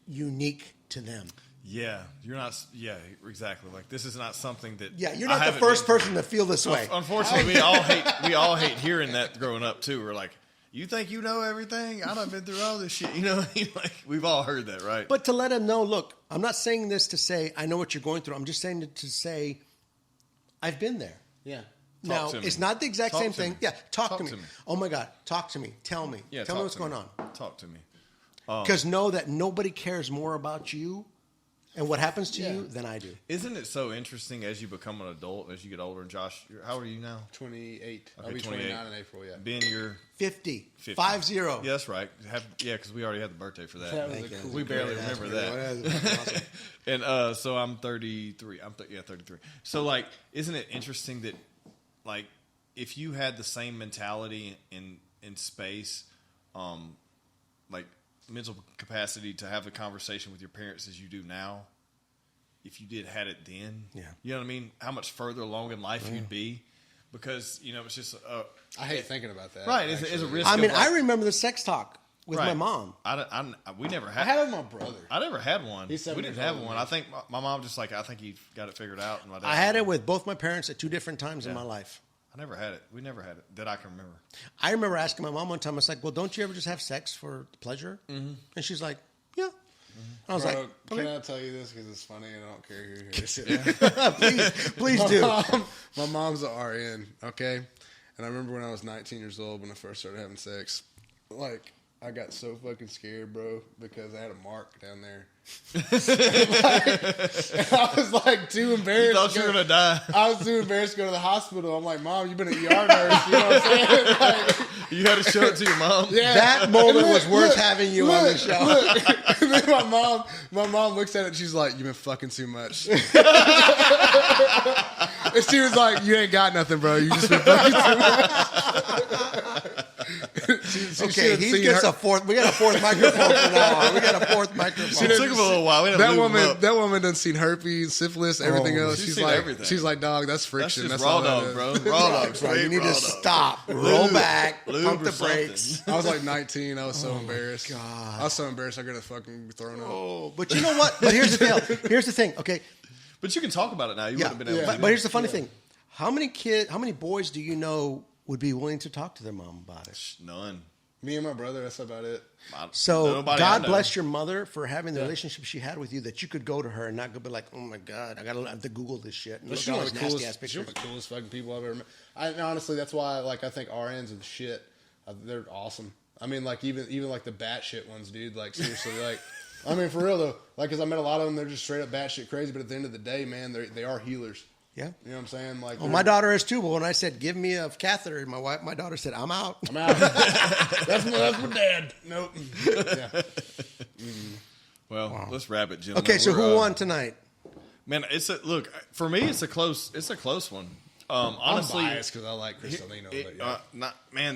S2: unique to them.
S1: Yeah, you're not. Yeah, exactly. Like, this is not something that.
S2: Yeah, you're not the first person to feel this way.
S1: Unfortunately, we all hate hearing that growing up too. We're like, you think you know everything? I done been through all this shit. Like, we've all heard that, right?
S2: But to let them know, look, I'm not saying this to say I know what you're going through. I'm just saying to say I've been there.
S3: Yeah.
S2: Now, it's not the exact same thing. Yeah, talk to me.
S1: to me.
S2: Oh, my God. Talk to me. Tell me.
S1: Yeah,
S2: Tell me what's going on.
S1: Talk to me.
S2: Because know that nobody cares more about you and what happens to you than I do.
S1: Isn't it so interesting as you become an adult, as you get older? And Josh, how old are you now?
S3: 28.
S1: Okay,
S3: I'll be
S1: 28.
S3: 29 in April, yeah.
S1: Ben, you're
S2: 50.
S1: 50.
S2: 50.
S1: Yeah, that's right. Because we already had the birthday for that.
S3: Cool.
S1: We barely remember that.
S2: Awesome.
S1: And so I'm 33. 33. So, like, isn't it interesting that, like, if you had the same mentality in space, like mental capacity to have a conversation with your parents as you do now, if you had it then, you know what I mean? How much further along in life you'd be, because it's just.
S3: I hate thinking about that.
S1: Right, it's a risk.
S2: I mean, I remember the sex talk with my mom.
S1: We never had.
S3: I had it with my brother.
S1: I never had one.
S3: He said
S1: we didn't have one. I think my mom just I think he got it figured out. And my dad
S2: I had it with both my parents at two different times in my life.
S1: I never had it. We never had it that I can remember.
S2: I remember asking my mom one time, I was like, well, don't you ever just have sex for pleasure? Mm-hmm. And she's like, yeah. I was like, okay.
S3: Can I tell you this because it's funny and I don't care who hears it?
S2: please do.
S3: My mom's an RN, okay? And I remember when I was 19 years old when I first started having sex, like, I got so fucking scared, bro, because I had a mark down there. I was like too embarrassed.
S1: You thought you were gonna die.
S3: I was too embarrassed to go to the hospital. I'm like, Mom, you've been an ER nurse. You know what I'm saying? Like,
S1: you had to show it to your mom.
S3: Yeah.
S2: That moment was worth having you on the show.
S3: Look. And then my mom looks at it and she's like, you've been fucking too much. And she was like, you ain't got nothing, bro. You just been fucking too much.
S2: Okay, he gets a fourth. We got a fourth microphone for now. We got a fourth microphone.
S1: It took him a little while.
S3: That woman done seen herpes, syphilis, everything else.
S1: She's like, everything.
S3: She's like, dog, that's friction.
S1: That's raw dog, bro. Raw dog.
S2: Right, you need to stop, roll back, pump the brakes.
S3: I was like 19. I was so embarrassed. God, I was so embarrassed. I could have fucking thrown up.
S2: Oh, but you know what? But here's the deal. Here's the thing. Okay,
S1: but you can talk about it now. You wouldn't have been able to.
S2: But here's the funny thing. How many boys do you know would be willing to talk to their mom about it?
S1: None.
S3: Me and my brother, that's about it.
S2: So God bless your mother for having the relationship she had with you, that you could go to her and not go be like, oh my God, I have to Google this shit. And
S3: she's
S2: look
S3: one
S2: at
S3: of
S2: all these nasty ass pictures.
S3: She's one of the coolest fucking people I've ever met. And honestly, that's why I think RNs are the shit. They're awesome. I mean, like even like the batshit ones, dude. Like seriously, like I mean for real though. Like, cause I met a lot of them. They're just straight up batshit crazy. But at the end of the day, man, they are healers.
S2: Yeah.
S3: You know what I'm saying? Like,
S2: well, my daughter is too, but when I said, give me a catheter, my daughter said, I'm out.
S3: I'm out. that's my dad. Nope. Yeah.
S1: Well, let's wrap it, gentlemen.
S2: Okay, so who won tonight?
S1: Man, look for me. It's a close one. Honestly,
S3: I'm biased because I like Cristalino.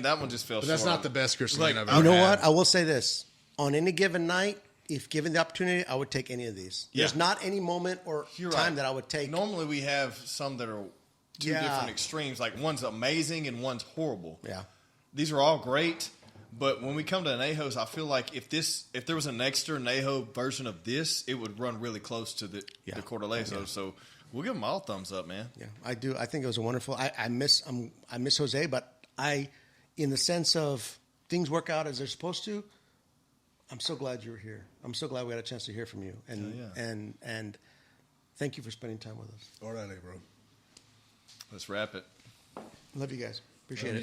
S1: that one just fell
S3: but
S1: short.
S3: that's not the best Cristalino
S1: Like,
S3: I've
S2: You
S3: ever
S2: know
S3: had.
S2: what? I will say this. On any given night, if given the opportunity, I would take any of these.
S1: Yeah.
S2: There's not any moment or
S1: You're
S2: time
S1: right.
S2: that I would take.
S1: Normally, we have some that are two
S2: Yeah.
S1: different extremes. Like one's amazing and one's horrible.
S2: Yeah.
S1: These are all great, but when we come to Anejos, I feel like if there was an extra Anejo version of this, it would run really close to the Cordaleso.
S2: Yeah.
S1: So we'll give them all thumbs up, man.
S2: Yeah, I do. I think it was a wonderful. I miss Jose, but in the sense of things work out as they're supposed to. I'm so glad you were here. I'm so glad we had a chance to hear from you, and thank you for spending time with us.
S3: All right, bro.
S1: Let's wrap it.
S2: Love you guys. Appreciate it.